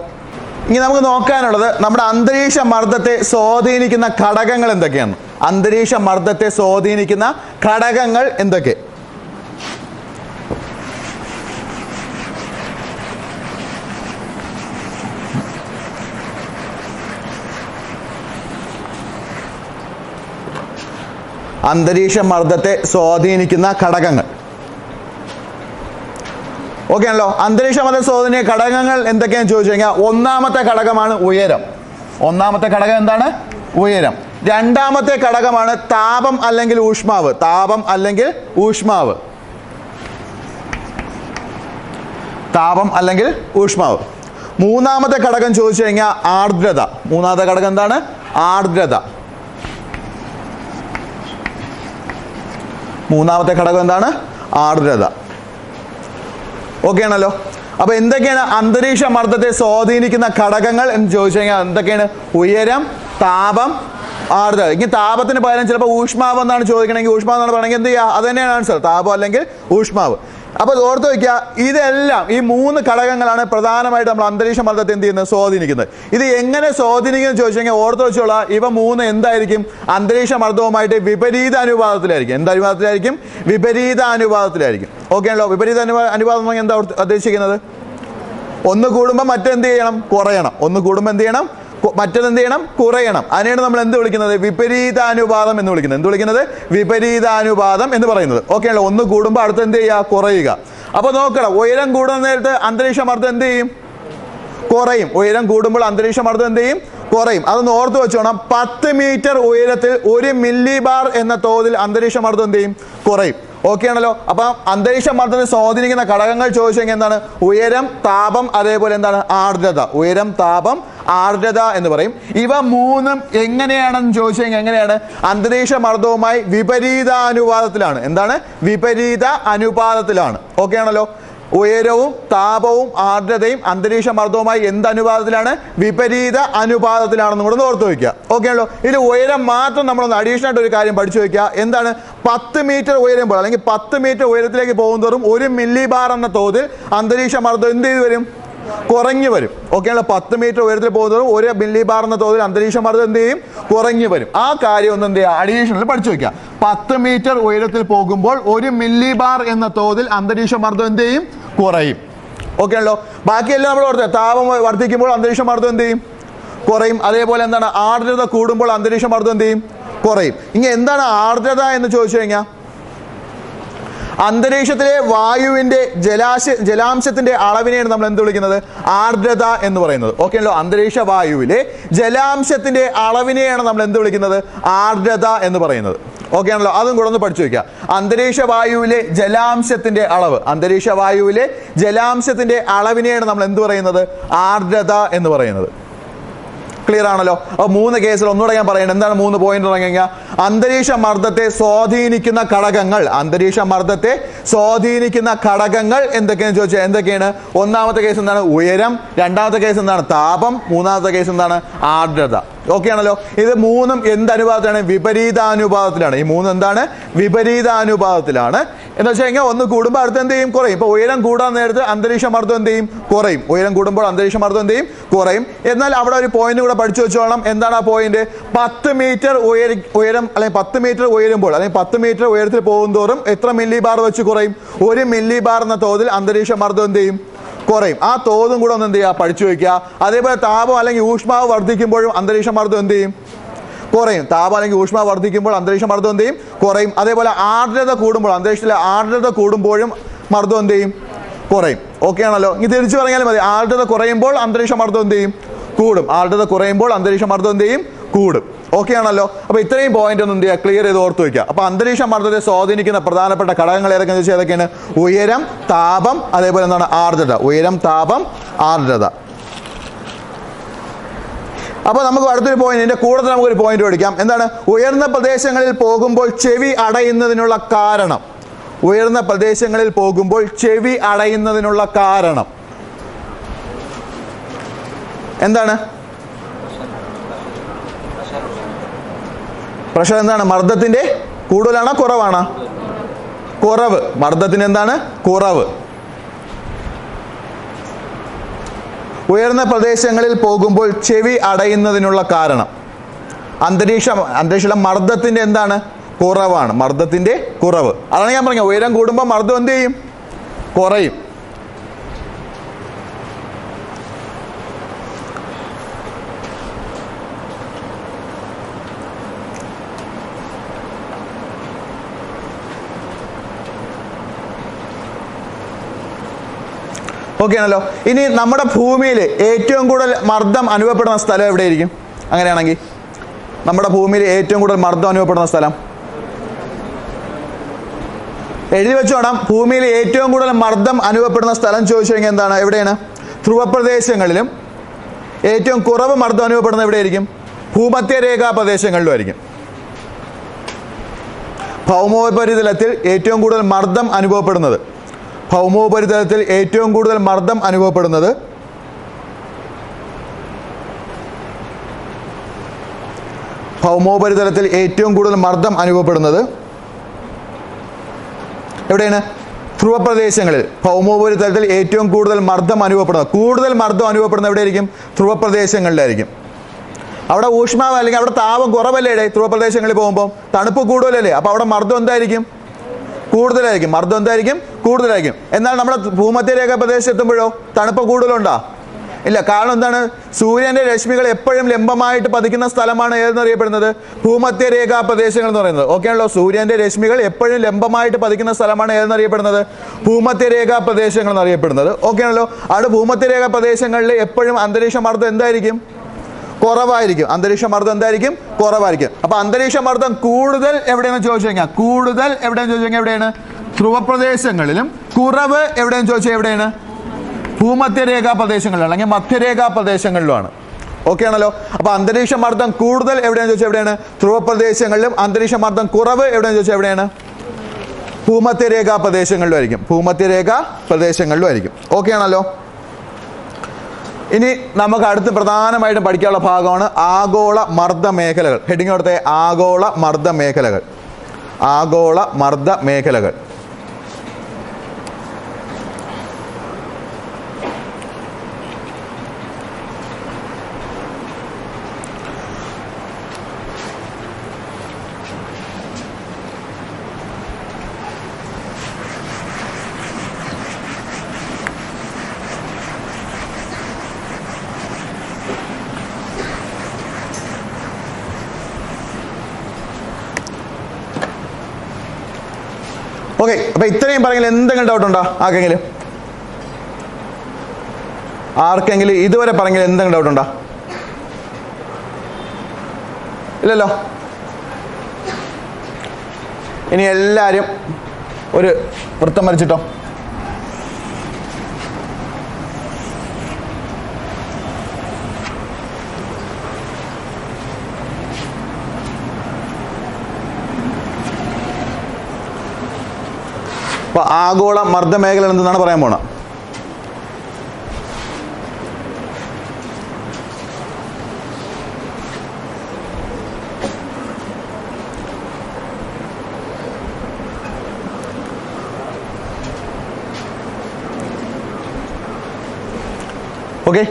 ഇനി നമുക്ക് നോക്കാനുള്ളത് നമ്മുടെ അന്തരീക്ഷ മർദ്ദത്തെ സ്വാധീനിക്കുന്ന ഘടകങ്ങൾ എന്തൊക്കെയാണ്? അന്തരീക്ഷ മർദ്ദത്തെ സ്വാധീനിക്കുന്ന ഘടകങ്ങൾ എന്തൊക്കെ? അന്തരീക്ഷ മർദ്ദത്തെ സ്വാധീനിക്കുന്ന ഘടകങ്ങൾ. ഓക്കെ ആണല്ലോ. അന്തരീക്ഷ മർദ്ദ സ്വാധീന ഘടകങ്ങൾ എന്തൊക്കെയാണെന്ന് ചോദിച്ചു കഴിഞ്ഞാൽ ഒന്നാമത്തെ ഘടകമാണ് ഉയരം. ഒന്നാമത്തെ ഘടകം എന്താണ്? ഉയരം. രണ്ടാമത്തെ ഘടകമാണ് താപം അല്ലെങ്കിൽ ഊഷ്മാവ്. താപം അല്ലെങ്കിൽ ഊഷ്മാവ്. താപം അല്ലെങ്കിൽ ഊഷ്മാവ്. മൂന്നാമത്തെ ഘടകം ചോദിച്ചു കഴിഞ്ഞാൽ ആർദ്രത. മൂന്നാമത്തെ ഘടകം എന്താണ്? ആർദ്രത. മൂന്നാമത്തെ ഘടകം എന്താണ്? ആർദ്രത. ഓക്കെ ആണല്ലോ. അപ്പൊ എന്തൊക്കെയാണ് അന്തരീക്ഷ മർദ്ദത്തെ സ്വാധീനിക്കുന്ന ഘടകങ്ങൾ എന്ന് ചോദിച്ചു കഴിഞ്ഞാൽ എന്തൊക്കെയാണ്? ഉയരം, താപം, ആർദ്രത. ഇനി താപത്തിന് പകരം ചിലപ്പോൾ ഊഷ്മാവ് എന്നാണ് ചോദിക്കണമെങ്കിൽ, ഊഷ്മാവ് എന്നാണ് പറയണമെങ്കിൽ എന്ത് ചെയ്യുക? അത് തന്നെയാണ് ആൻസർ. താപം അല്ലെങ്കിൽ ഊഷ്മാവ്. അപ്പോൾ ഓർത്ത് വയ്ക്കുക, ഇതെല്ലാം ഈ 3 ഘടകങ്ങളാണ് പ്രധാനമായിട്ട് നമ്മൾ അന്തരീക്ഷ മർദ്ദത്തെ എന്ത് ചെയ്യുന്നത്? സ്വാധീനിക്കുന്നത്. ഇത് എങ്ങനെ സ്വാധീനിക്കുന്നത് ചോദിച്ചു കഴിഞ്ഞാൽ ഓർത്ത് വെച്ചോളാം, ഇവ 3 എന്തായിരിക്കും? അന്തരീക്ഷ മർദ്ദവുമായിട്ട് വിപരീത അനുപാതത്തിലായിരിക്കും. എന്ത് അനുപാതത്തിലായിരിക്കും? വിപരീത അനുപാതത്തിലായിരിക്കും. ഓക്കെ ആണല്ലോ. വിപരീത അനുപാതം എന്താ ഉദ്ദേശിക്കുന്നത്? ഒന്ന് കൂടുമ്പോൾ മറ്റെന്ത് ചെയ്യണം? കുറയണം. ഒന്ന് കൂടുമ്പോൾ എന്ത് ചെയ്യണം? മറ്റെന്ത് ചെയ്യണം? കുറയണം. അതിനെയാണ് നമ്മൾ എന്ത് വിളിക്കുന്നത്? വിപരീതാനുപാതം എന്ന് വിളിക്കുന്നത്. എന്ത് വിളിക്കുന്നത്? വിപരീതാനുപാതം എന്ന് പറയുന്നത്. ഓക്കെ ആണല്ലോ. ഒന്ന് കൂടുമ്പോൾ അടുത്ത് എന്ത് ചെയ്യുക? കുറയുക. അപ്പോൾ നോക്കണം, ഉയരം കൂടുന്ന നേരത്ത് അന്തരീക്ഷ മർദ്ദം എന്ത് ചെയ്യും? കുറയും. ഉയരം കൂടുമ്പോൾ അന്തരീക്ഷ മർദ്ദം എന്ത് ചെയ്യും? കുറയും. അതൊന്ന് ഓർത്ത് വെച്ചോണം. 10 മീറ്റർ ഉയരത്തിൽ 1 മില്ലി ബാർ എന്ന തോതിൽ അന്തരീക്ഷ മർദ്ദം എന്ത് ചെയ്യും? കുറയും. ഓക്കെ ആണല്ലോ. അപ്പം അന്തരീക്ഷ മർദ്ദത്തെ സ്വാധീനിക്കുന്ന ഘടകങ്ങൾ ചോദിച്ചെങ്കിൽ എന്താണ്? ഉയരം, താപം, അതേപോലെ എന്താണ്? ആർദ്രത. ഉയരം, താപം, ആർദ്രത എന്ന് പറയും. ഇവ 3ഉം എങ്ങനെയാണെന്ന് ചോദിച്ചു കഴിഞ്ഞാൽ എങ്ങനെയാണ്? അന്തരീക്ഷ മർദ്ദവുമായി വിപരീതാനുപാതത്തിലാണ്. എന്താണ്? വിപരീത അനുപാതത്തിലാണ്. ഓക്കെ ആണല്ലോ. ഉയരവും താപവും ആർദ്രതയും അന്തരീക്ഷ മർദ്ദവുമായി എന്ത് അനുപാതത്തിലാണ്? വിപരീത അനുപാതത്തിലാണെന്ന് കൂടെ ഓർത്ത് വയ്ക്കുക. ഓക്കെ ആണല്ലോ. ഇതിൽ ഉയരം മാത്രം നമ്മളൊന്ന് അഡീഷണൽ ആയിട്ട് ഒരു കാര്യം പഠിച്ചു വയ്ക്കുക. എന്താണ്? 10 മീറ്റർ ഉയരുമ്പോൾ അല്ലെങ്കിൽ 10 മീറ്റർ ഉയരത്തിലേക്ക് പോകുന്നതോറും 1 മില്ലി ബാർ എന്ന തോതിൽ അന്തരീക്ഷ മർദ്ദം എന്ത് ചെയ്ത് വരും? കുറഞ്ഞു വരും. ഓക്കെ ആണല്ലോ. 10 മീറ്റർ ഉയരത്തിൽ പോകുന്നതോറും 1 മില്ലി ബാർ എന്ന തോതിൽ അന്തരീക്ഷ മർദ്ദം എന്ത് ചെയ്യും? കുറഞ്ഞു വരും. ആ കാര്യം ഒന്ന് എന്ത് ചെയ്യുക? അഡീഷണൽ പഠിച്ചു വയ്ക്കുക. 10 മീറ്റർ ഉയരത്തിൽ പോകുമ്പോൾ 1 മില്ലി ബാർ എന്ന തോതിൽ അന്തരീക്ഷ മർദ്ദം എന്ത് ചെയ്യും? കുറയും. ഓക്കെ ആണല്ലോ. ബാക്കിയെല്ലാം നമ്മൾ ഓർത്ത് താപം വർദ്ധിക്കുമ്പോൾ അന്തരീക്ഷ മർദ്ദം എന്ത് ചെയ്യും? കുറയും. അതേപോലെ എന്താണ് ആർദ്രത കൂടുമ്പോൾ അന്തരീക്ഷ മർദ്ദം എന്ത് ചെയ്യും? കുറയും. ഇനി എന്താണ് ആർദ്രത എന്ന് ചോദിച്ചു കഴിഞ്ഞാൽ അന്തരീക്ഷത്തിലെ വായുവിന്റെ ജലാംശത്തിന്റെ അളവിനെയാണ് നമ്മൾ എന്ത് വിളിക്കുന്നത്? ആർദ്രത എന്ന് പറയുന്നത്. ഓക്കെ ആണല്ലോ. അന്തരീക്ഷ വായുവിലെ ജലാംശത്തിന്റെ അളവിനെയാണ് നമ്മൾ എന്ത് വിളിക്കുന്നത്? ആർദ്രത എന്ന് പറയുന്നത്. ഓക്കെ ആണല്ലോ. അതും കൂടെ ഒന്ന് പഠിച്ചു വെക്കുക. അന്തരീക്ഷ വായുവിലെ ജലാംശത്തിന്റെ അളവ്, അന്തരീക്ഷ വായുവിലെ ജലാംശത്തിന്റെ അളവിനെയാണ് നമ്മൾ എന്ത് പറയുന്നത്? ആർദ്രത എന്ന് പറയുന്നത്. ക്ലിയർ ആണല്ലോ. അപ്പോൾ 3 കേസിൽ ഒന്നുകൂടെ ഞാൻ പറയുന്നത് എന്താണ് 3 പോയിന്റ് തുടങ്ങിയ അന്തരീക്ഷ മർദ്ദത്തെ സ്വാധീനിക്കുന്ന ഘടകങ്ങൾ. അന്തരീക്ഷ മർദ്ദത്തെ സ്വാധീനിക്കുന്ന ഘടകങ്ങൾ എന്തൊക്കെയാണെന്ന് ചോദിച്ചാൽ എന്തൊക്കെയാണ്? ഒന്നാമത്തെ കേസ് എന്താണ്? ഉയരം. രണ്ടാമത്തെ കേസ് എന്താണ്? താപം. മൂന്നാമത്തെ കേസ് എന്താണ്? ആർദ്രത. ഓക്കെ ആണല്ലോ. ഇത് 3ഉം എന്ത് അനുപാതത്തിലാണ്? വിപരീതാനുപാതത്തിലാണ്. ഈ 3 എന്താണ്? വിപരീതാനുപാതത്തിലാണ്. എന്ന് വെച്ച് കഴിഞ്ഞാൽ ഒന്ന് കൂടുമ്പോൾ അടുത്ത് എന്ത് ചെയ്യും? കുറയും. ഇപ്പോൾ ഉയരം കൂടാൻ നേരത്ത് അന്തരീക്ഷ മർദ്ദം എന്ത് ചെയ്യും? കുറയും. ഉയരം കൂടുമ്പോൾ അന്തരീക്ഷ മർദ്ദം എന്ത് ചെയ്യും? കുറയും. എന്നാൽ അവിടെ ഒരു പോയിന്റ് കൂടെ പഠിച്ചു വെച്ചോളാം. എന്താണ് ആ പോയിന്റ്? 10 മീറ്റർ ഉയരം അല്ലെങ്കിൽ 10 മീറ്റർ ഉയരുമ്പോൾ അല്ലെങ്കിൽ 10 മീറ്റർ ഉയരത്തിൽ പോകും തോറും എത്ര മില്ലി ബാർ വെച്ച് കുറയും? 1 മില്ലി ബാർ എന്ന തോതിൽ അന്തരീക്ഷ മർദ്ദം എന്ത് ചെയ്യും? കുറയും. ആ തോതും കൂടെ ഒന്ന് എന്ത് ചെയ്യുക? പഠിച്ചു വയ്ക്കുക. അതേപോലെ താപം അല്ലെങ്കിൽ ഊഷ്മാവ് വർദ്ധിക്കുമ്പോഴും അന്തരീക്ഷ മർദ്ദം എന്ത് ചെയ്യും? കുറയും. താപം അല്ലെങ്കിൽ ഊഷ്മാവ് വർദ്ധിക്കുമ്പോൾ അന്തരീക്ഷ മർദ്ദം എന്ത് ചെയ്യും? കുറയും. അതേപോലെ ആർദ്രത കൂടുമ്പോൾ അന്തരീക്ഷത്തിലെ ആർദ്രത കൂടുമ്പോഴും മർദ്ദം എന്ത് ചെയ്യും? കുറയും. ഓക്കെ ആണല്ലോ. ഇനി തിരിച്ചു പറഞ്ഞാലും മതി. ആർദ്രത കുറയുമ്പോൾ അന്തരീക്ഷ മർദ്ദം എന്ത് ചെയ്യും? കൂടും. ആർദ്രത കുറയുമ്പോൾ അന്തരീക്ഷ മർദ്ദം എന്ത് ചെയ്യും? കൂടും. ഓക്കെ ആണല്ലോ. അപ്പോൾ ഇത്രയും പോയിന്റ് ഒന്ന് എന്ത് ചെയ്യുക? ക്ലിയർ ചെയ്ത് ഓർത്ത് വയ്ക്കുക. അപ്പോൾ അന്തരീക്ഷ മർദ്ദത്തെ സ്വാധീനിക്കുന്ന പ്രധാനപ്പെട്ട ഘടകങ്ങൾ ഏതൊക്കെയാണെന്ന് വെച്ചാൽ ഏതൊക്കെയാണ്? ഉയരം, താപം, അതേപോലെ എന്താണ്? ആർദ്രത. ഉയരം, താപം, ആർദ്രത. അപ്പോൾ നമുക്ക് അടുത്തൊരു പോയിന്റ്, ഇതിന്റെ കൂടുതൽ നമുക്കൊരു പോയിന്റ് പഠിക്കാം. എന്താണ്? ഉയർന്ന പ്രദേശങ്ങളിൽ പോകുമ്പോൾ ചെവി അടയുന്നതിനുള്ള കാരണം. ഉയർന്ന പ്രദേശങ്ങളിൽ പോകുമ്പോൾ ചെവി അടയുന്നതിനുള്ള കാരണം എന്താണ്? പ്രഷർ എന്താണ്? മർദ്ദത്തിന്റെ കൂടുതലാണോ കുറവാണോ? കുറവ്. മർദ്ദത്തിന് എന്താണ്? കുറവ്. ഉയർന്ന പ്രദേശങ്ങളിൽ പോകുമ്പോൾ ചെവി അടയുന്നതിനുള്ള കാരണം അന്തരീക്ഷ മർദ്ദത്തിന്റെ എന്താണ്? കുറവാണ്. മർദ്ദത്തിന്റെ കുറവ്. അതാണ് ഞാൻ പറഞ്ഞത്. ഉയരം കൂടുമ്പോൾ മർദ്ദം എന്ത് ചെയ്യും? കുറയും. ഓക്കെ ആണല്ലോ. ഇനി നമ്മുടെ ഭൂമിയിൽ ഏറ്റവും കൂടുതൽ മർദ്ദം അനുഭവപ്പെടുന്ന സ്ഥലം എവിടെയായിരിക്കും? അങ്ങനെയാണെങ്കിൽ നമ്മുടെ ഭൂമിയിൽ ഏറ്റവും കൂടുതൽ മർദ്ദം അനുഭവപ്പെടുന്ന സ്ഥലം എഴുതി വെച്ചോണം. ഭൂമിയിൽ ഏറ്റവും കൂടുതൽ മർദ്ദം അനുഭവപ്പെടുന്ന സ്ഥലം ചോദിച്ചു കഴിഞ്ഞാൽ എന്താണ്? എവിടെയാണ്? ധ്രുവപ്രദേശങ്ങളിലും ഏറ്റവും കുറവ് മർദ്ദം അനുഭവപ്പെടുന്ന എവിടെയായിരിക്കും? ഭൂമധ്യരേഖാ പ്രദേശങ്ങളിലും ആയിരിക്കും. ഭൗമോപരിതലത്തിൽ ഏറ്റവും കൂടുതൽ മർദ്ദം അനുഭവപ്പെടുന്നത് ഭൗമോപരിതലത്തിൽ ഏറ്റവും കൂടുതൽ മർദ്ദം അനുഭവപ്പെടുന്നത് ഭൗമോപരിതലത്തിൽ ഏറ്റവും കൂടുതൽ മർദ്ദം അനുഭവപ്പെടുന്നത് എവിടെയാണ്? ധ്രുവപ്രദേശങ്ങളിൽ. ഭൗമോപരിതലത്തിൽ ഏറ്റവും കൂടുതൽ മർദ്ദം അനുഭവപ്പെടുന്നത് എവിടെയായിരിക്കും? ധ്രുവപ്രദേശങ്ങളിലായിരിക്കും. അവിടെ ഊഷ്മാവ് അല്ലെങ്കിൽ അവിടെ താപം കുറവല്ലേ? ധ്രുവപ്രദേശങ്ങളിൽ പോകുമ്പോൾ തണുപ്പ് കൂടുതലല്ലേ? അപ്പോൾ അവിടെ മർദ്ദം എന്തായിരിക്കും? കൂടുതലായിരിക്കും. മർദ്ദം എന്തായിരിക്കും? കൂടുതലായിരിക്കും. എന്നാൽ നമ്മുടെ ഭൂമധ്യരേഖ പ്രദേശത്ത് എത്തുമ്പോഴോ തണുപ്പ് കൂടുതലുണ്ടോ? ഇല്ല. കാരണം എന്താണ്? സൂര്യന്റെ രശ്മികൾ എപ്പോഴും ലംബമായിട്ട് പതിക്കുന്ന സ്ഥലമാണ് ഏതെന്നറിയപ്പെടുന്നത്? ഭൂമധ്യരേഖാ പ്രദേശങ്ങൾ എന്ന് പറയുന്നത്. ഓക്കെ ആണല്ലോ. സൂര്യന്റെ രശ്മികൾ എപ്പോഴും ലംബമായിട്ട് പതിക്കുന്ന സ്ഥലമാണ് ഏതെന്നറിയപ്പെടുന്നത്? ഭൂമധ്യരേഖാ പ്രദേശങ്ങൾ എന്നറിയപ്പെടുന്നത്. ഓക്കെ ആണല്ലോ. അവിടെ ഭൂമധ്യരേഖാ പ്രദേശങ്ങളിൽ എപ്പോഴും അന്തരീക്ഷ മർദ്ദം എന്തായിരിക്കും? കുറവായിരിക്കും. അന്തരീക്ഷ മർദ്ദം എന്തായിരിക്കും? കുറവായിരിക്കും. അപ്പൊ അന്തരീക്ഷ മർദ്ദം കൂടുതൽ എവിടെയെന്ന് ചോദിച്ചു കഴിഞ്ഞാൽ എവിടെയാണ്? ധ്രുവപ്രദേശങ്ങളിലും. കുറവ് എവിടെയെന്ന് ചോദിച്ചാൽ എവിടെയാണ്? ഭൂമധ്യരേഖാ പ്രദേശങ്ങളിലാണ് അല്ലെങ്കിൽ മധ്യരേഖാ പ്രദേശങ്ങളിലുമാണ്. ഓക്കെ ആണല്ലോ. അപ്പൊ അന്തരീക്ഷ മർദ്ദം കൂടുതൽ എവിടെയാണെന്ന് ചോദിച്ചാൽ എവിടെയാണ്? ധ്രുവപ്രദേശങ്ങളിലും. അന്തരീക്ഷ മർദ്ദം കുറവ് എവിടെയെന്ന് ചോദിച്ചാൽ എവിടെയാണ്? ഭൂമധ്യരേഖാ പ്രദേശങ്ങളിലും ആയിരിക്കും. ഓക്കെ ആണല്ലോ. ഇനി നമുക്ക് അടുത്ത് പ്രധാനമായിട്ടും പഠിക്കാനുള്ള ഭാഗമാണ് ആഗോള മർദ്ദ മേഖലകൾ. ഹെഡിങ് കൊടുത്തേ ആഗോള മർദ്ദ മേഖലകൾ. ഓക്കെ, അപ്പൊ ഇത്രയും പറഞ്ഞെങ്കിൽ എന്തെങ്കിലും ഡൗട്ട് ഉണ്ടോ ആർക്കെങ്കിലും? ആർക്കെങ്കിലും ഇതുവരെ പറഞ്ഞെങ്കിൽ എന്തെങ്കിലും ഡൗട്ട് ഉണ്ടോ? ഇല്ലല്ലോ. ഇനി എല്ലാവരും ഒരു വൃത്തം വരച്ചിട്ടോ. അപ്പൊ ആഗോള മർദ്ദമേഖല എന്തെന്നാണ് പറയാൻ പോണത്? ഓക്കെ,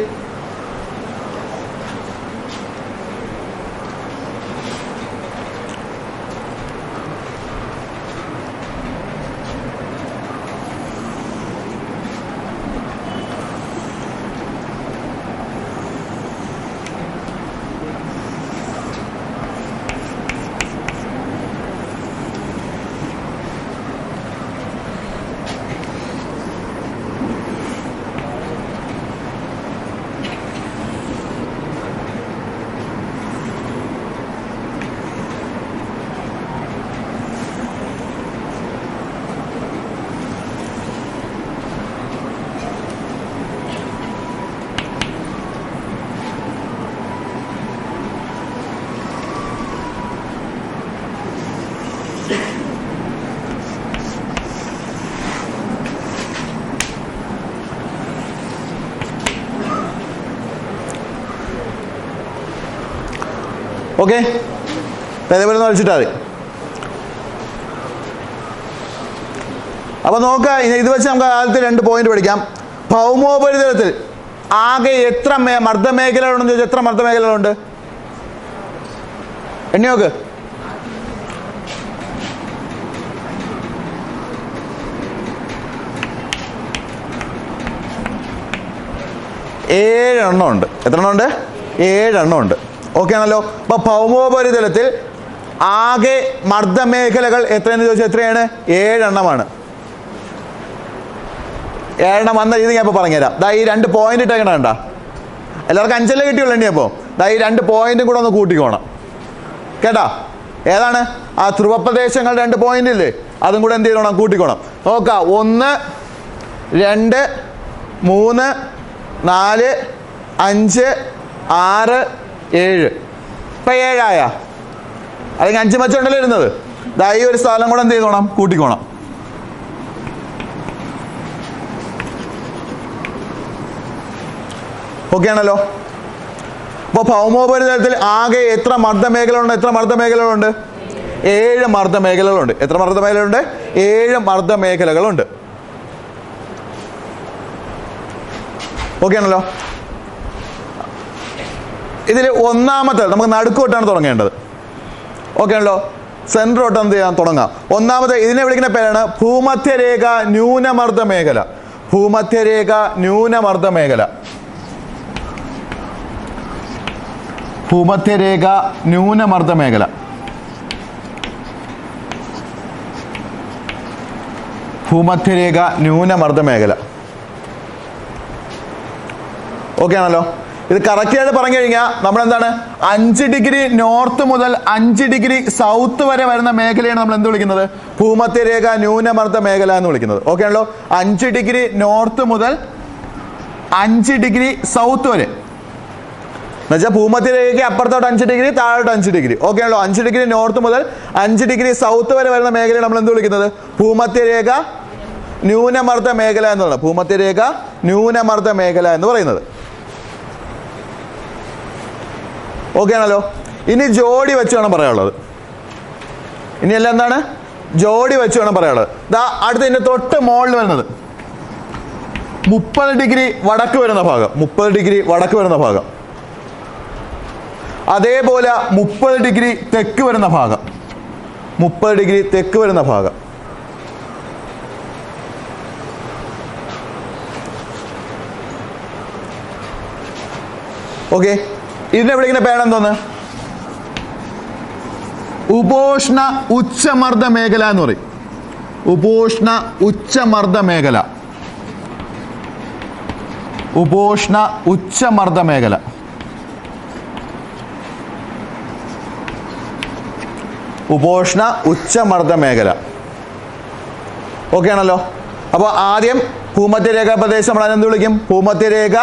ഓക്കെ, അതേപോലെ ഒന്ന് വലിച്ചിട്ടാ മതി. അപ്പൊ നോക്ക, ഇത് വെച്ച് നമുക്ക് ആദ്യത്തെ 2 പോയിന്റ് പഠിക്കാം. ഭൗമോപരിതലത്തിൽ ആകെ എത്ര മർദ്ദമേഖലകളുണ്ടെന്ന് ചോദിച്ചാൽ എത്ര മർദ്ദമേഖലകളുണ്ട്? എണ്ണി നോക്ക്. ഏഴെണ്ണം ഉണ്ട്. എത്ര എണ്ണം ഉണ്ട്? 7 എണ്ണം ഉണ്ട്. ഓക്കെ ആണല്ലോ. അപ്പൊ ഭൗമോപരിതലത്തിൽ ആകെ മർദ്ദമേഖലകൾ എത്രയെന്ന് ചോദിച്ചാൽ എത്രയാണ്? 7 എണ്ണമാണ്. 7 എണ്ണം വന്ന രീതി ഞാൻ ഇപ്പോൾ പറഞ്ഞുതരാം. ദാ ഈ 2 പോയിന്റ് ഇട്ടേക്കണ കണ്ട, എല്ലാവർക്കും 5 കിട്ടിയുള്ളൂ എണ്ണി. അപ്പോൾ ദാ ഈ 2 പോയിന്റും കൂടെ ഒന്ന് കൂട്ടിക്കോണം കേട്ടാ. ഏതാണ്? ആ ധ്രുവപ്രദേശങ്ങൾ 2 പോയിന്റ് ഇല്ലേ, അതും കൂടെ എന്ത് ചെയ്യണം? കൂട്ടിക്കോണം. നോക്കാം, 1 2 3 4 5 6 7. ഇപ്പം 7 ആയ, അല്ലെങ്കിൽ 5 മച്ചുണ്ടല്ലോ ഇരുന്നത്. ദാ ഈ ഒരു സ്ഥലം കൂടെ എന്ത് ചെയ്തോണം? കൂട്ടിക്കോണം. ഓക്കെ ആണല്ലോ. അപ്പോൾ ഭൗമോപരിതലത്തിൽ ആകെ എത്ര മർദ്ദമേഖലകളുണ്ട്? എത്ര മർദ്ദമേഖലകളുണ്ട്? 7 മർദ്ദമേഖലകളുണ്ട്. എത്ര മർദ്ദമേഖലകളുണ്ട്? 7 മർദ്ദമേഖലകളുണ്ട്. ഓക്കെ ആണല്ലോ. ഇതിൽ ഒന്നാമത്തെ നമുക്ക് നടുക്കോട്ടാണ് തുടങ്ങേണ്ടത്. ഓക്കെ ആണല്ലോ. സെൻറ്റർ തൊട്ട് എന്ത് ചെയ്യാൻ തുടങ്ങാം. ഒന്നാമത്തെ ഇതിനെ വിളിക്കുന്ന പേരാണ് ഭൂമധ്യരേഖ ന്യൂനമർദ്ദ മേഖല. ഭൂമധ്യരേഖ ന്യൂനമർദ്ദ മേഖല. ഭൂമധ്യരേഖ ന്യൂനമർദ്ദ മേഖല. ഭൂമധ്യരേഖ ന്യൂനമർദ്ദ മേഖല. ഓക്കെ ആണല്ലോ. ഇത് കറക്റ്റായിട്ട് പറഞ്ഞു കഴിഞ്ഞാൽ നമ്മളെന്താണ്, 5 ഡിഗ്രി നോർത്ത് മുതൽ 5 ഡിഗ്രി സൗത്ത് വരെ വരുന്ന മേഖലയാണ് നമ്മൾ എന്ത് വിളിക്കുന്നത്? ഭൂമധ്യരേഖ ന്യൂനമർദ്ദ മേഖല എന്ന് വിളിക്കുന്നത്. ഓക്കെ ആണല്ലോ. 5 ഡിഗ്രി നോർത്ത് മുതൽ 5 ഡിഗ്രി സൗത്ത് വരെ എന്നുവെച്ചാൽ ഭൂമധ്യരേഖയ്ക്ക് അപ്പുറത്തോട്ട് 5 ഡിഗ്രി, താഴോട്ട് 5 ഡിഗ്രി. ഓക്കെ ആണല്ലോ. 5 ഡിഗ്രി നോർത്ത് മുതൽ 5 ഡിഗ്രി സൗത്ത് വരെ വരുന്ന മേഖലയാണ് നമ്മൾ എന്ത് വിളിക്കുന്നത്? ഭൂമധ്യരേഖ ന്യൂനമർദ്ദ മേഖല എന്നുള്ളത്. ഭൂമധ്യരേഖ ന്യൂനമർദ്ദ മേഖല എന്ന് പറയുന്നത്. ഓക്കെ ആണല്ലോ. ഇനി ജോഡി വെച്ച് വേണം പറയാനുള്ളത്. ഇനിയെല്ലാം എന്താണ്? ജോഡി വെച്ച് വേണം പറയാനുള്ളത്. ദാ അടുത്തതിൻ്റെ തൊട്ട് മുകളിൽ വരുന്നത് 30 ഡിഗ്രി വടക്ക് വരുന്ന ഭാഗം. 30 ഡിഗ്രി വടക്ക് വരുന്ന ഭാഗം. അതേപോലെ 30 ഡിഗ്രി തെക്ക് വരുന്ന ഭാഗം. 30 ഡിഗ്രി തെക്ക് വരുന്ന ഭാഗം. ഓക്കെ. ഇതിനെ വിളിക്കുന്ന പേരെന്തോന്ന്? ഉപോഷ്ണ ഉച്ചമർദ്ദ മേഖല എന്ന് പറയും. ഉപോഷ്ണ ഉച്ചമർദ്ദ മേഖല. ഉപോഷ്ണ ഉച്ചമർദ്ദ മേഖല. ഉപോഷ്ണ ഉച്ചമർദ്ദ മേഖല. ഓക്കെ ആണല്ലോ. അപ്പോൾ ആദ്യം ഭൂമധ്യരേഖ പ്രദേശം നമ്മൾ എന്ത് വിളിക്കും? ഭൂമധ്യരേഖ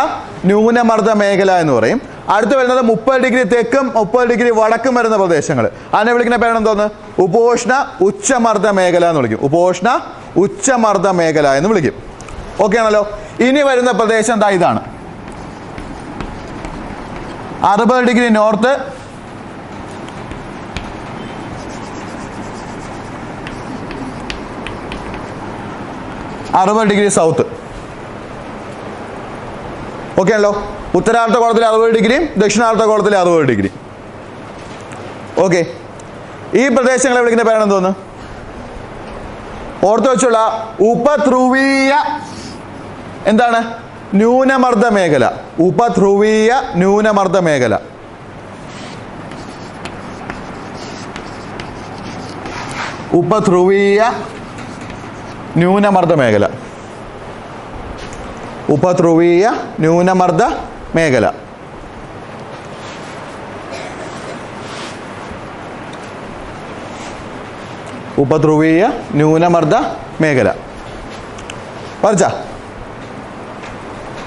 ന്യൂനമർദ്ദ മേഖല എന്ന് പറയും. അടുത്ത് വരുന്നത് 30 ഡിഗ്രി തെക്കും 30 ഡിഗ്രി വടക്കും വരുന്ന പ്രദേശങ്ങൾ. അതിനെ വിളിക്കുന്ന പേരെന്തോന്ന്? ഉപോഷ്ണ ഉച്ചമർദ്ദ മേഖല എന്ന് വിളിക്കും. ഉപോഷ്ണ ഉച്ചമർദ്ദ മേഖല എന്ന് വിളിക്കും. ഓക്കെ ആണല്ലോ. ഇനി വരുന്ന പ്രദേശം എന്താ? ഇതാണ് 60 degree north, 60 degree south. Okay ആണല്ലോ. ഉത്തരാർദ്ധഗോളത്തിൽ 60 ഡിഗ്രിയും ദക്ഷിണാർദ്ധഗോളത്തിൽ 60 ഡിഗ്രി. ഓക്കെ. ഈ പ്രദേശങ്ങളെ വിളിക്കുന്ന പേരാണ് എന്തോന്ന്? ഓർത്ത് വെച്ചുള്ള ഉപധ്രുവീയ എന്താണ്? ന്യൂനമർദ്ദ മേഖല. ഉപധ്രുവീയ ന്യൂനമർദ്ദ മേഖല. ഉപധ്രുവീയ ന്യൂനമർദ്ദ മേഖല. ഉപധ്രുവീയ ന്യൂനമർദ്ദ മേഖല. ഉപധ്രുവീയ ന്യൂനമർദ്ദ മേഖല.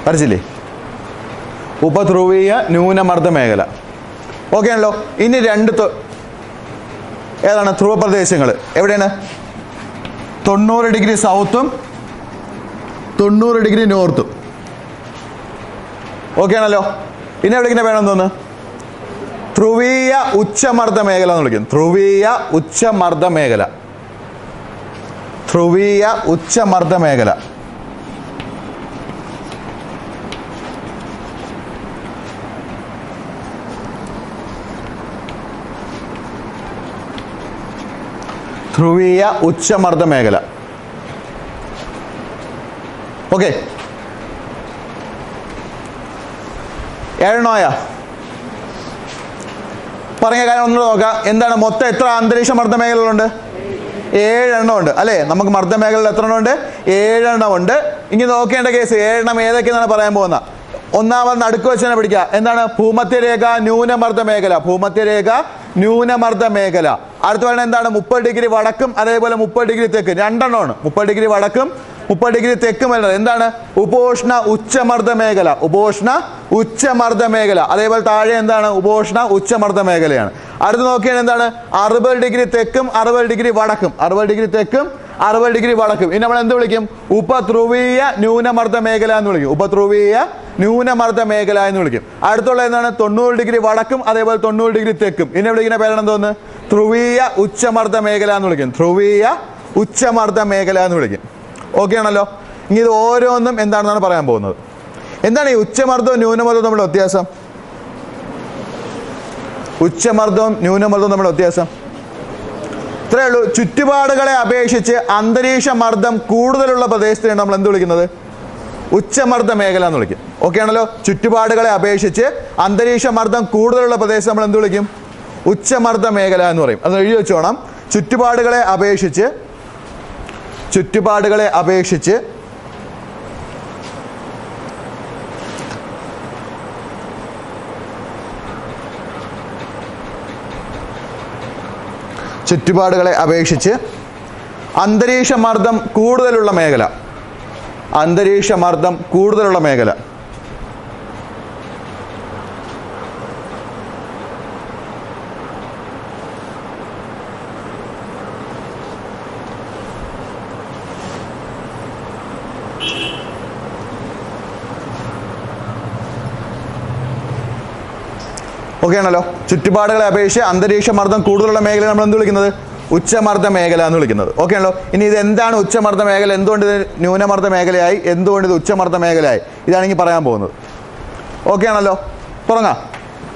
വരച്ചില്ലേ? ഉപധ്രുവീയ ന്യൂനമർദ്ദ മേഖല. ഓക്കെ ആണല്ലോ. ഇനി ഏതാണ് ധ്രുവപ്രദേശങ്ങൾ? എവിടെയാണ്? 90 ഡിഗ്രി സൗത്തും 90 ഡിഗ്രി നോർത്തും. ഓക്കെ ആണല്ലോ. ഇനി വിളിക്കുന്ന പേരാണ് എന്തോന്ന്? ധ്രുവീയ ഉച്ചമർദ്ദ മേഖല എന്ന് വിളിക്കും. ധ്രുവീയ ഉച്ചമർദ്ദ മേഖല. ധ്രുവീയ ഉച്ചമർദ്ദ മേഖല. ധ്രുവീയ ഉച്ചമർദ്ദ മേഖല. ഓക്കെ. ഏഴെണ്ണമായ പറഞ്ഞ കാര്യം ഒന്നുകൂടെ നോക്കാം. എന്താണ് മൊത്തം എത്ര അന്തരീക്ഷ മർദ്ദ മേഖലകളുണ്ട്? 7 എണ്ണം ഉണ്ട് അല്ലേ? നമുക്ക് മർദ്ദ മേഖലകൾ എത്ര എണ്ണം ഉണ്ട്? 7 എണ്ണം ഉണ്ട്. ഇനി നോക്കേണ്ട കേസ് 7 എണ്ണം ഏതൊക്കെയെന്നാണ് പറയാൻ പോകുന്നത്. ഒന്നാമത് നടുക്ക് വെച്ച് തന്നെ പിടിക്കുക. എന്താണ്? ഭൂമധ്യരേഖ ന്യൂനമർദ്ദ മേഖല. ഭൂമധ്യരേഖ ന്യൂനമർദ്ദ മേഖല. അടുത്ത പറയുന്നത് എന്താണ്? 30 ഡിഗ്രി വടക്കും അതേപോലെ 30 ഡിഗ്രി തെക്കും. 2 എണ്ണമാണ്. 30 ഡിഗ്രി വടക്കും 30 ഡിഗ്രി തെക്കും വരുന്നത് എന്താണ്? ഉപോഷ്ണ ഉച്ചമർദ്ദ മേഖല. ഉപോഷ്ണ ഉച്ചമർദ്ദ മേഖല. അതേപോലെ താഴെ എന്താണ്? ഉപോഷ്ണ ഉച്ചമർദ്ദ മേഖലയാണ്. അടുത്ത് നോക്കിയാൽ എന്താണ്? 60 ഡിഗ്രി തെക്കും 60 ഡിഗ്രി വടക്കും. 60 ഡിഗ്രി തെക്കും 60 ഡിഗ്രി വടക്കും. ഇനി നമ്മൾ എന്ത് വിളിക്കും? ഉപധ്രുവീയ ന്യൂനമർദ്ദ മേഖല എന്ന് വിളിക്കും. ഉപധ്രുവീയ ന്യൂനമർദ്ദ മേഖല എന്ന് വിളിക്കും. അടുത്തുള്ള എന്താണ്? 90 ഡിഗ്രി വടക്കും അതേപോലെ 90 ഡിഗ്രി തെക്കും. ഇനി വിളിക്കുന്ന പേരാണ് എന്തോന്ന്? ധ്രുവീയ ഉച്ചമർദ്ദ മേഖല എന്ന് വിളിക്കും. ധ്രുവീയ ഉച്ചമർദ്ദ മേഖല എന്ന് വിളിക്കും. ഓക്കെ ആണല്ലോ. ഇനി ഇത് ഓരോന്നും എന്താണെന്നാണ് പറയാൻ പോകുന്നത്. എന്താണ് ഈ ഉച്ചമർദ്ദവും ന്യൂനമർദ്ദവും തമ്മിലുള്ള വ്യത്യാസം? ഉച്ചമർദ്ദവും ന്യൂനമർദ്ദവും തമ്മിലുള്ള വ്യത്യാസം ഇത്രയേ ഉള്ളൂ. ചുറ്റുപാടുകളെ അപേക്ഷിച്ച് അന്തരീക്ഷ മർദ്ദം കൂടുതലുള്ള പ്രദേശത്തിനാണ് നമ്മൾ എന്ത് വിളിക്കുന്നത്? ഉച്ചമർദ്ദ മേഖല എന്ന് വിളിക്കും. ഓക്കെ ആണല്ലോ. ചുറ്റുപാടുകളെ അപേക്ഷിച്ച് അന്തരീക്ഷ മർദ്ദം കൂടുതലുള്ള പ്രദേശം നമ്മൾ എന്ത് വിളിക്കും? ഉച്ചമർദ്ദ മേഖല എന്ന് പറയും. അത് എഴുതി വെച്ചോണം. ചുറ്റുപാടുകളെ അപേക്ഷിച്ച് ചുറ്റുപാടുകളെ അപേക്ഷിച്ച് ചുറ്റുപാടുകളെ അപേക്ഷിച്ച് അന്തരീക്ഷ മർദ്ദം കൂടുതലുള്ള മേഖല. അന്തരീക്ഷ മർദ്ദം കൂടുതലുള്ള മേഖല. ഓക്കെ ആണല്ലോ. ചുറ്റുപാടുകളെ അപേക്ഷിച്ച് അന്തരീക്ഷ മർദ്ദം കൂടുതലുള്ള മേഖല നമ്മൾ എന്ത് വിളിക്കുന്നത്? ഉച്ചമർദ്ദ മേഖല എന്ന് വിളിക്കുന്നത്. ഓക്കെ ആണല്ലോ. ഇനി ഇത് എന്താണ് ഉച്ചമർദ്ദ മേഖല? എന്തുകൊണ്ട് ഇത് ന്യൂനമർദ്ദ മേഖലയായി? എന്തുകൊണ്ട് ഇത് ഉച്ചമർദ്ദ മേഖലയായി? ഇതാണെങ്കിൽ പറയാൻ പോകുന്നത്. ഓക്കെ ആണല്ലോ. തുടങ്ങാം.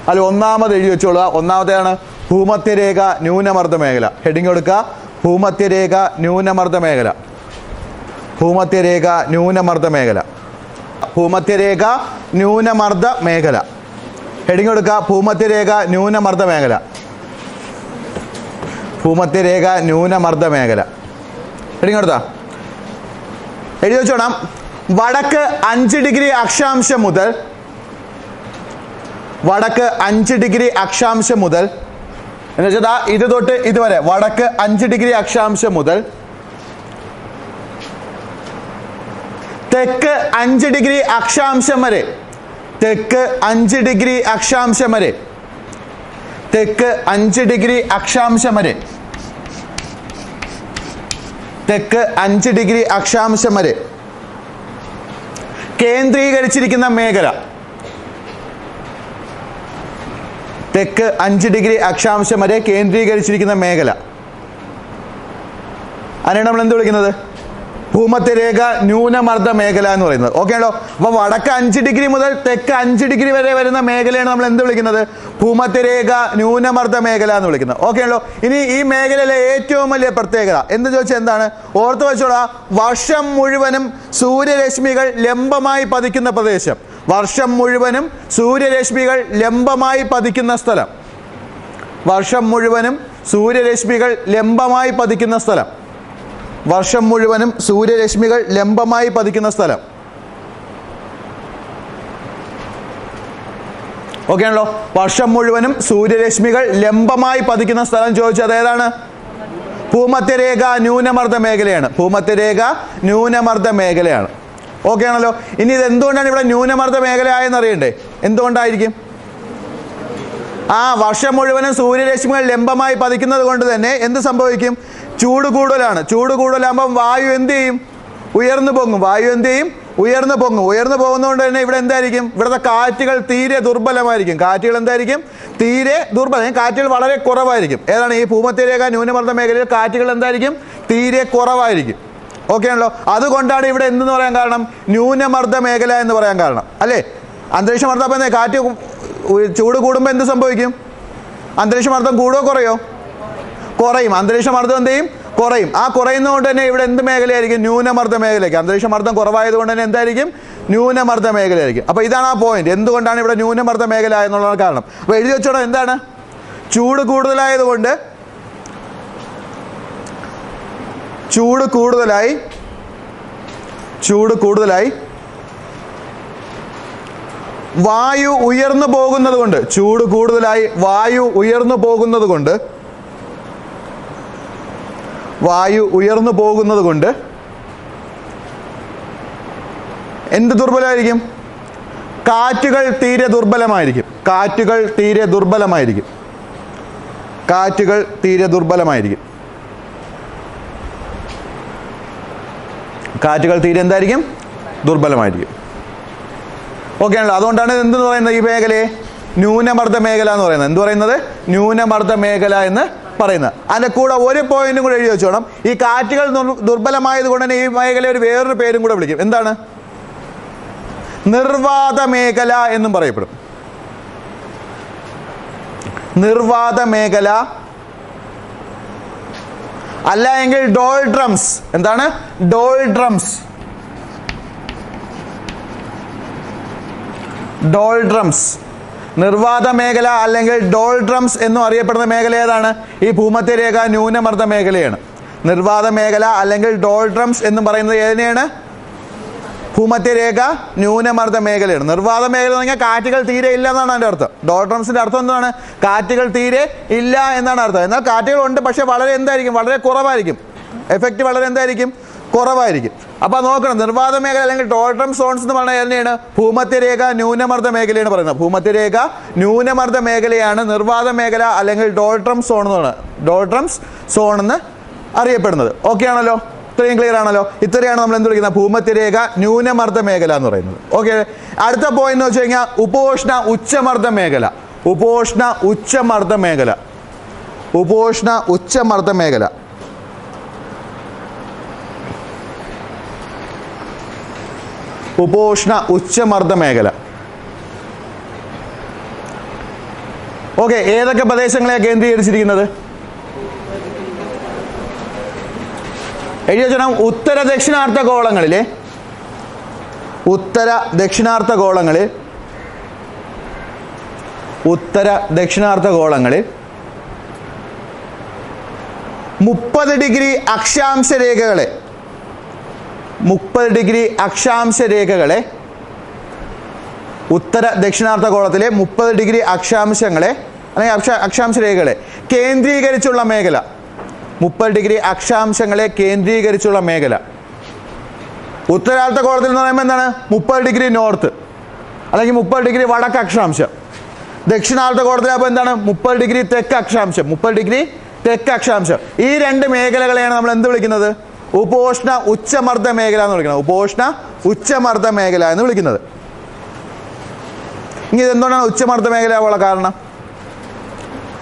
അതിൽ ഒന്നാമത് എഴുതി വെച്ചോളുക. ഒന്നാമത്തെയാണ് ഭൂമധ്യരേഖ ന്യൂനമർദ്ദ മേഖല. ഹെഡിങ് കൊടുക്കുക. ഭൂമധ്യരേഖ ന്യൂനമർദ്ദ മേഖല. ഭൂമധ്യരേഖ ന്യൂനമർദ്ദ മേഖല. ഭൂമധ്യരേഖ ന്യൂനമർദ്ദ മേഖല. ഹെഡിങ് കൊടുക്കുക. ഭൂമധ്യരേഖ ന്യൂനമർദ്ദ മേഖല. ഭൂമധ്യരേഖ ന്യൂനമർദ്ദ മേഖല. എടുത്താ എഴുതി വെച്ചോണം. വടക്ക് 5 ഡിഗ്രി അക്ഷാംശം മുതൽ എന്ന് വെച്ചാൽ ഇത് തൊട്ട് ഇതുവരെ വടക്ക് 5 ഡിഗ്രി അക്ഷാംശം മുതൽ തെക്ക് 5 ഡിഗ്രി അക്ഷാംശം വരെ തെക്ക് 5 ഡിഗ്രി അക്ഷാംശം വരെ തെക്ക് 5 ഡിഗ്രി അക്ഷാംശം വരെ തെക്ക് 5 ഡിഗ്രി അക്ഷാംശം വരെ കേന്ദ്രീകരിച്ചിരിക്കുന്ന മേഖല. തെക്ക് 5 ഡിഗ്രി അക്ഷാംശം വരെ കേന്ദ്രീകരിച്ചിരിക്കുന്ന മേഖല അതിനാണ് നമ്മൾ എന്ത് വിളിക്കുന്നത്? ഭൂമധ്യരേഖ ന്യൂനമർദ്ദ മേഖല എന്ന് പറയുന്നത്. ഓക്കെ ആണല്ലോ. അപ്പൊ വടക്ക് 5 ഡിഗ്രി മുതൽ തെക്ക് 5 ഡിഗ്രി വരെ വരുന്ന മേഖലയാണ് നമ്മൾ എന്ത് വിളിക്കുന്നത്? ഭൂമധ്യരേഖ ന്യൂനമർദ്ദ മേഖല എന്ന് വിളിക്കുന്നത്. ഓക്കെ ആണല്ലോ. ഇനി ഈ മേഖലയിലെ ഏറ്റവും വലിയ പ്രത്യേകത എന്ന് ചോദിച്ചാൽ എന്താണ്? ഓർത്ത് വെച്ചോളാം. വർഷം മുഴുവനും സൂര്യരശ്മികൾ ലംബമായി പതിക്കുന്ന പ്രദേശം. വർഷം മുഴുവനും സൂര്യരശ്മികൾ ലംബമായി പതിക്കുന്ന സ്ഥലം. വർഷം മുഴുവനും സൂര്യരശ്മികൾ ലംബമായി പതിക്കുന്ന സ്ഥലം. വർഷം മുഴുവനും സൂര്യരശ്മികൾ ലംബമായി പതിക്കുന്ന സ്ഥലം. ഓക്കെ ആണല്ലോ. വർഷം മുഴുവനും സൂര്യരശ്മികൾ ലംബമായി പതിക്കുന്ന സ്ഥലം ചോദിച്ചത് ഏതാണ്? ഭൂമധ്യരേഖ ന്യൂനമർദ്ദ മേഖലയാണ്. ഭൂമധ്യരേഖ ന്യൂനമർദ്ദ മേഖലയാണ്. ഓക്കെ ആണല്ലോ. ഇനി ഇത് എന്തുകൊണ്ടാണ് ഇവിടെ ന്യൂനമർദ്ദ മേഖല ആയെന്ന് അറിയണ്ടേ? എന്തുകൊണ്ടായിരിക്കും? വർഷം മുഴുവനും സൂര്യരശ്മികൾ ലംബമായി പതിക്കുന്നത് കൊണ്ട് തന്നെ എന്ത് സംഭവിക്കും? ചൂട് കൂടുതലാണ്. ചൂട് കൂടുതലാകുമ്പം വായു എന്ത് ചെയ്യും? ഉയർന്നു പൊങ്ങും. വായു എന്ത് ചെയ്യും? ഉയർന്നു പൊങ്ങും. ഉയർന്നു പോകുന്നതുകൊണ്ട് തന്നെ ഇവിടെ എന്തായിരിക്കും? ഇവിടുത്തെ കാറ്റുകൾ തീരെ ദുർബലമായിരിക്കും. കാറ്റുകൾ എന്തായിരിക്കും? തീരെ ദുർബലം. കാറ്റുകൾ വളരെ കുറവായിരിക്കും. ഏതാണ്? ഈ ഭൂമധ്യരേഖ ന്യൂനമർദ്ദ മേഖലയിൽ കാറ്റുകൾ എന്തായിരിക്കും? തീരെ കുറവായിരിക്കും. ഓക്കെ ആണല്ലോ. അതുകൊണ്ടാണ് ഇവിടെ എന്തെന്ന് പറയാൻ കാരണം? ന്യൂനമർദ്ദ മേഖല എന്ന് പറയാൻ കാരണം അല്ലേ? അന്തരീക്ഷ മർദ്ദം അപ്പം കാറ്റ് ചൂട് കൂടുമ്പോൾ എന്ത് സംഭവിക്കും? അന്തരീക്ഷ മർദ്ദം കൂടുകയോ കുറയോ? കുറയും. അന്തരീക്ഷ മർദ്ദം എന്ത് ചെയ്യും? കുറയും. കുറയുന്നതുകൊണ്ട് തന്നെ ഇവിടെ എന്ത് മേഖലയായിരിക്കും? ന്യൂനമർദ്ദ മേഖലയ്ക്ക്. അന്തരീക്ഷ മർദ്ദം കുറവായതുകൊണ്ട് തന്നെ എന്തായിരിക്കും? ന്യൂനമർദ്ദ മേഖലയായിരിക്കും. അപ്പോൾ ഇതാണ് ആ പോയിന്റ്. എന്തുകൊണ്ടാണ് ഇവിടെ ന്യൂനമർദ്ദ മേഖല എന്നുള്ളതാണ് കാരണം. അപ്പോൾ എഴുതി വെച്ചോളാം. എന്താണ്? ചൂട് കൂടുതലായതുകൊണ്ട് ചൂട് കൂടുതലായി വായു ഉയർന്നു പോകുന്നത് കൊണ്ട് ചൂട് കൂടുതലായി വായു ഉയർന്നു പോകുന്നത് കൊണ്ട് എന്ത് ദുർബലമായിരിക്കും? കാറ്റുകൾ തീരെ ദുർബലമായിരിക്കും. കാറ്റുകൾ തീരെ എന്തായിരിക്കും? ദുർബലമായിരിക്കും. ഓക്കെ ആണല്ലോ. അതുകൊണ്ടാണ് എന്തെന്ന് പറയുന്നത്? ഈ മേഖലയെ ന്യൂനമർദ്ദ മേഖല എന്ന് പറയുന്നത്. എന്ത് പറയുന്നത്? ന്യൂനമർദ്ദ മേഖല എന്ന് പറയുന്നത്. അതിൻ്റെ കൂടെ ഒരു പോയിന്റും കൂടെ എഴുതി വെച്ചോണം. ഈ കാറ്റുകൾ ദുർബലമായത് കൊണ്ട് തന്നെ ഈ മേഖല വേറൊരു പേരും കൂടെ വിളിക്കും. എന്താണ്? നിർവാത മേഖല എന്നും പറയപ്പെടും. നിർവാത മേഖല അല്ല എങ്കിൽ ഡോൾഡ്രംസ്. എന്താണ്? ഡോൾഡ്രംസ്. നിർവാത മേഖല അല്ലെങ്കിൽ ഡോൾഡ്രംസ് എന്നും അറിയപ്പെടുന്ന മേഖല ഏതാണ്? ഈ ഭൂമധ്യരേഖ ന്യൂനമർദ്ദ മേഖലയാണ്. നിർവാത മേഖല അല്ലെങ്കിൽ ഡോൾഡ്രംസ് എന്ന് പറയുന്നത് ഏതിനെയാണ്? ഭൂമധ്യരേഖ ന്യൂനമർദ്ദ മേഖലയാണ്. നിർവാത മേഖല എന്ന് പറഞ്ഞാൽ കാറ്റുകൾ തീരെ ഇല്ല എന്നാണ് അതിൻ്റെ അർത്ഥം. ഡോൾഡ്രംസിൻ്റെ അർത്ഥം എന്താണ്? കാറ്റുകൾ തീരെ ഇല്ല എന്നാണ് അർത്ഥം. എന്നാൽ കാറ്റുകൾ ഉണ്ട്, പക്ഷേ വളരെ എന്തായിരിക്കും? വളരെ കുറവായിരിക്കും. എഫക്റ്റ് വളരെ എന്തായിരിക്കും? കുറവായിരിക്കും. അപ്പോൾ നോക്കണം. നിർവാത മേഖല അല്ലെങ്കിൽ ഡോൾഡ്രം സോൺസ് എന്ന് പറഞ്ഞാൽ ഏതിനെയാണ്? ഭൂമധ്യരേഖ ന്യൂനമർദ്ദ മേഖലയാണ് പറയുന്നത്. ഭൂമധ്യരേഖ ന്യൂനമർദ്ദ മേഖലയാണ് നിർവാത മേഖല അല്ലെങ്കിൽ ഡോൾഡ്രംസ് സോൺ എന്ന് അറിയപ്പെടുന്നത്. ഓക്കെ ആണല്ലോ? ഇത്രയും ക്ലിയർ ആണല്ലോ? ഇത്രയാണ് നമ്മൾ എന്ത് വിളിക്കുന്നത്? ഭൂമധ്യരേഖ ന്യൂനമർദ്ദ മേഖല എന്ന് പറയുന്നത്. ഓക്കെ. അടുത്ത പോയിന്റ് എന്ന് വെച്ച് കഴിഞ്ഞാൽ ഉപോഷ്ണ ഉച്ചമർദ്ദ മേഖല. ഉപോഷ്ണ ഉച്ചമർദ്ദ മേഖല. ഓക്കെ. ഏതൊക്കെ പ്രദേശങ്ങളെയാണ് കേന്ദ്രീകരിച്ചിരിക്കുന്നത്? എഴുതി വെച്ചാൽ ഉത്തര ദക്ഷിണാർദ്ധ ഗോളങ്ങളിൽ 30 ഡിഗ്രി അക്ഷാംശ രേഖകളെ 30 ഡിഗ്രി അക്ഷാംശ രേഖകളെ ഉത്തര ദക്ഷിണാർദ്ധഗോളത്തിലെ 30 ഡിഗ്രി അക്ഷാംശങ്ങളെ അല്ലെങ്കിൽ അക്ഷാംശ രേഖകളെ കേന്ദ്രീകരിച്ചുള്ള മേഖല, 30 ഡിഗ്രി അക്ഷാംശങ്ങളെ കേന്ദ്രീകരിച്ചുള്ള മേഖല. ഉത്തരാർദ്ധഗോളത്തിൽ എന്ന് പറയുമ്പോൾ എന്താണ്? 30 ഡിഗ്രി നോർത്ത് അല്ലെങ്കിൽ 30 ഡിഗ്രി വടക്ക് അക്ഷാംശം. ദക്ഷിണാർദ്ധഗോളത്തിലാകുമ്പോൾ എന്താണ്? 30 ഡിഗ്രി തെക്ക് അക്ഷാംശം, 30 ഡിഗ്രി തെക്ക് അക്ഷാംശം. ഈ രണ്ട് മേഖലകളെയാണ് നമ്മൾ എന്ത് വിളിക്കുന്നത്? ഉപോഷ്ണ ഉച്ചമർദ്ദ മേഖല എന്ന് വിളിക്കുന്നത്. ഉപോഷ്ണ ഉച്ചമർദ്ദ മേഖല എന്ന് വിളിക്കുന്നത്. ഇനി ഇതെന്തുകൊണ്ടാണ് ഉച്ചമർദ്ദ മേഖല ആവാനുള്ള കാരണം?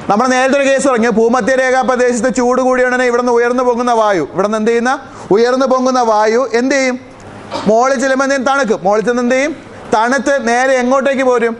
നമ്മൾ നേരത്തെ ഒരു കേസ് പറഞ്ഞു, ഭൂമധ്യരേഖാ പ്രദേശത്ത് ചൂട് കൂടിയുടനെ ഇവിടെ നിന്ന് ഉയർന്നു പൊങ്ങുന്ന വായു, ഇവിടെ നിന്ന് എന്ത് ചെയ്യുന്ന ഉയർന്നു പൊങ്ങുന്ന വായു എന്ത് ചെയ്യും? മോളിൽ ചെല്ലുമ്പോൾ എന്തെങ്കിലും തണുക്കും. മോളിൽ ചെന്ന് എന്ത് ചെയ്യും? തണുത്ത് നേരെ എങ്ങോട്ടേക്ക് പോരും?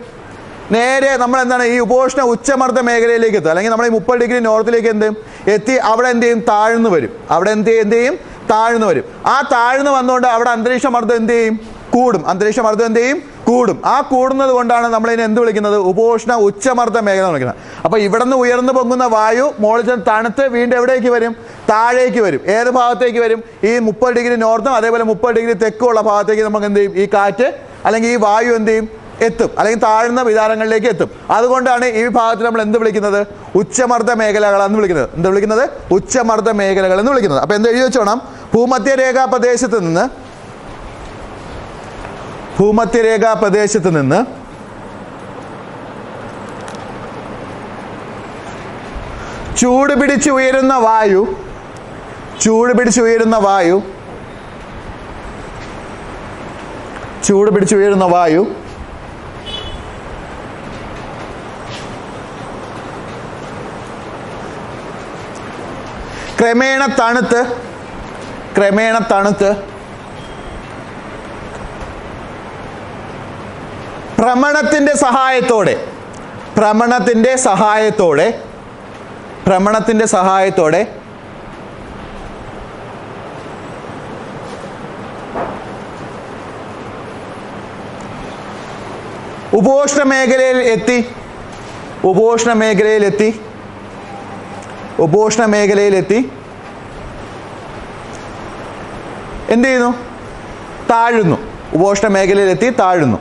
നേരെ നമ്മൾ എന്താണ് ഈ ഉപോഷ്ണ ഉച്ചമർദ്ദ മേഖലയിലേക്ക് എത്തും. അല്ലെങ്കിൽ നമ്മൾ ഈ 30 ഡിഗ്രി നോർത്തിലേക്ക് എന്ത് എത്തി അവിടെ എന്ത് ചെയ്യും? താഴ്ന്നു വരും. അവിടെ എന്ത് ചെയ്യും? താഴ്ന്നു വരും. ആ താഴ്ന്നു വന്നുകൊണ്ട് അവിടെ അന്തരീക്ഷ മർദ്ദം എന്ത് ചെയ്യും? കൂടും. അന്തരീക്ഷ മർദ്ദം എന്ത് ചെയ്യും? കൂടും. ആ കൂടുന്നത് കൊണ്ടാണ് നമ്മളിതിനെ എന്ത് വിളിക്കുന്നത്? ഉപോഷ്ണ ഉച്ചമർദ്ദ മേഖല എന്ന് വിളിക്കുന്നത്. അപ്പോൾ ഇവിടെ നിന്ന് ഉയർന്നു പൊങ്ങുന്ന വായു മോളിൽ ചെന്ന് തണുത്ത് വീണ്ടും എവിടേക്ക് വരും? താഴേക്ക് വരും. ഏത് ഭാഗത്തേക്ക് വരും? ഈ 30 ഡിഗ്രി നോർത്തും അതേപോലെ 30 ഡിഗ്രി തെക്കുമുള്ള ഭാഗത്തേക്ക് നമുക്ക് എന്ത് ചെയ്യും? ഈ കാറ്റ് അല്ലെങ്കിൽ ഈ വായു എന്ത് ചെയ്യും? എത്തും. അല്ലെങ്കിൽ താഴ്ന്ന വിതാനങ്ങളിലേക്ക് എത്തും. അതുകൊണ്ടാണ് ഈ ഭാഗത്ത് നമ്മൾ എന്ത് വിളിക്കുന്നത്? ഉച്ചമർദ്ദ മേഖലകളെന്ന് വിളിക്കുന്നത്. എന്ത് വിളിക്കുന്നത്? ഉച്ചമർദ്ദ മേഖലകൾ എന്ന് വിളിക്കുന്നത്. അപ്പോൾ എന്ത് എഴുതി വെച്ചോണം? ഭൂമധ്യരേഖാ പ്രദേശത്ത് നിന്ന് ചൂട് പിടിച്ച് ഉയരുന്ന വായു ക്രമേണ തണുത്ത് ഭ്രമണത്തിന്റെ സഹായത്തോടെ ഉപോഷ്ണ മേഖലയിലെത്തി എന്ത് ചെയ്യുന്നു? താഴുന്നു. ഉപോഷ്ണ മേഖലയിലെത്തി താഴുന്നു.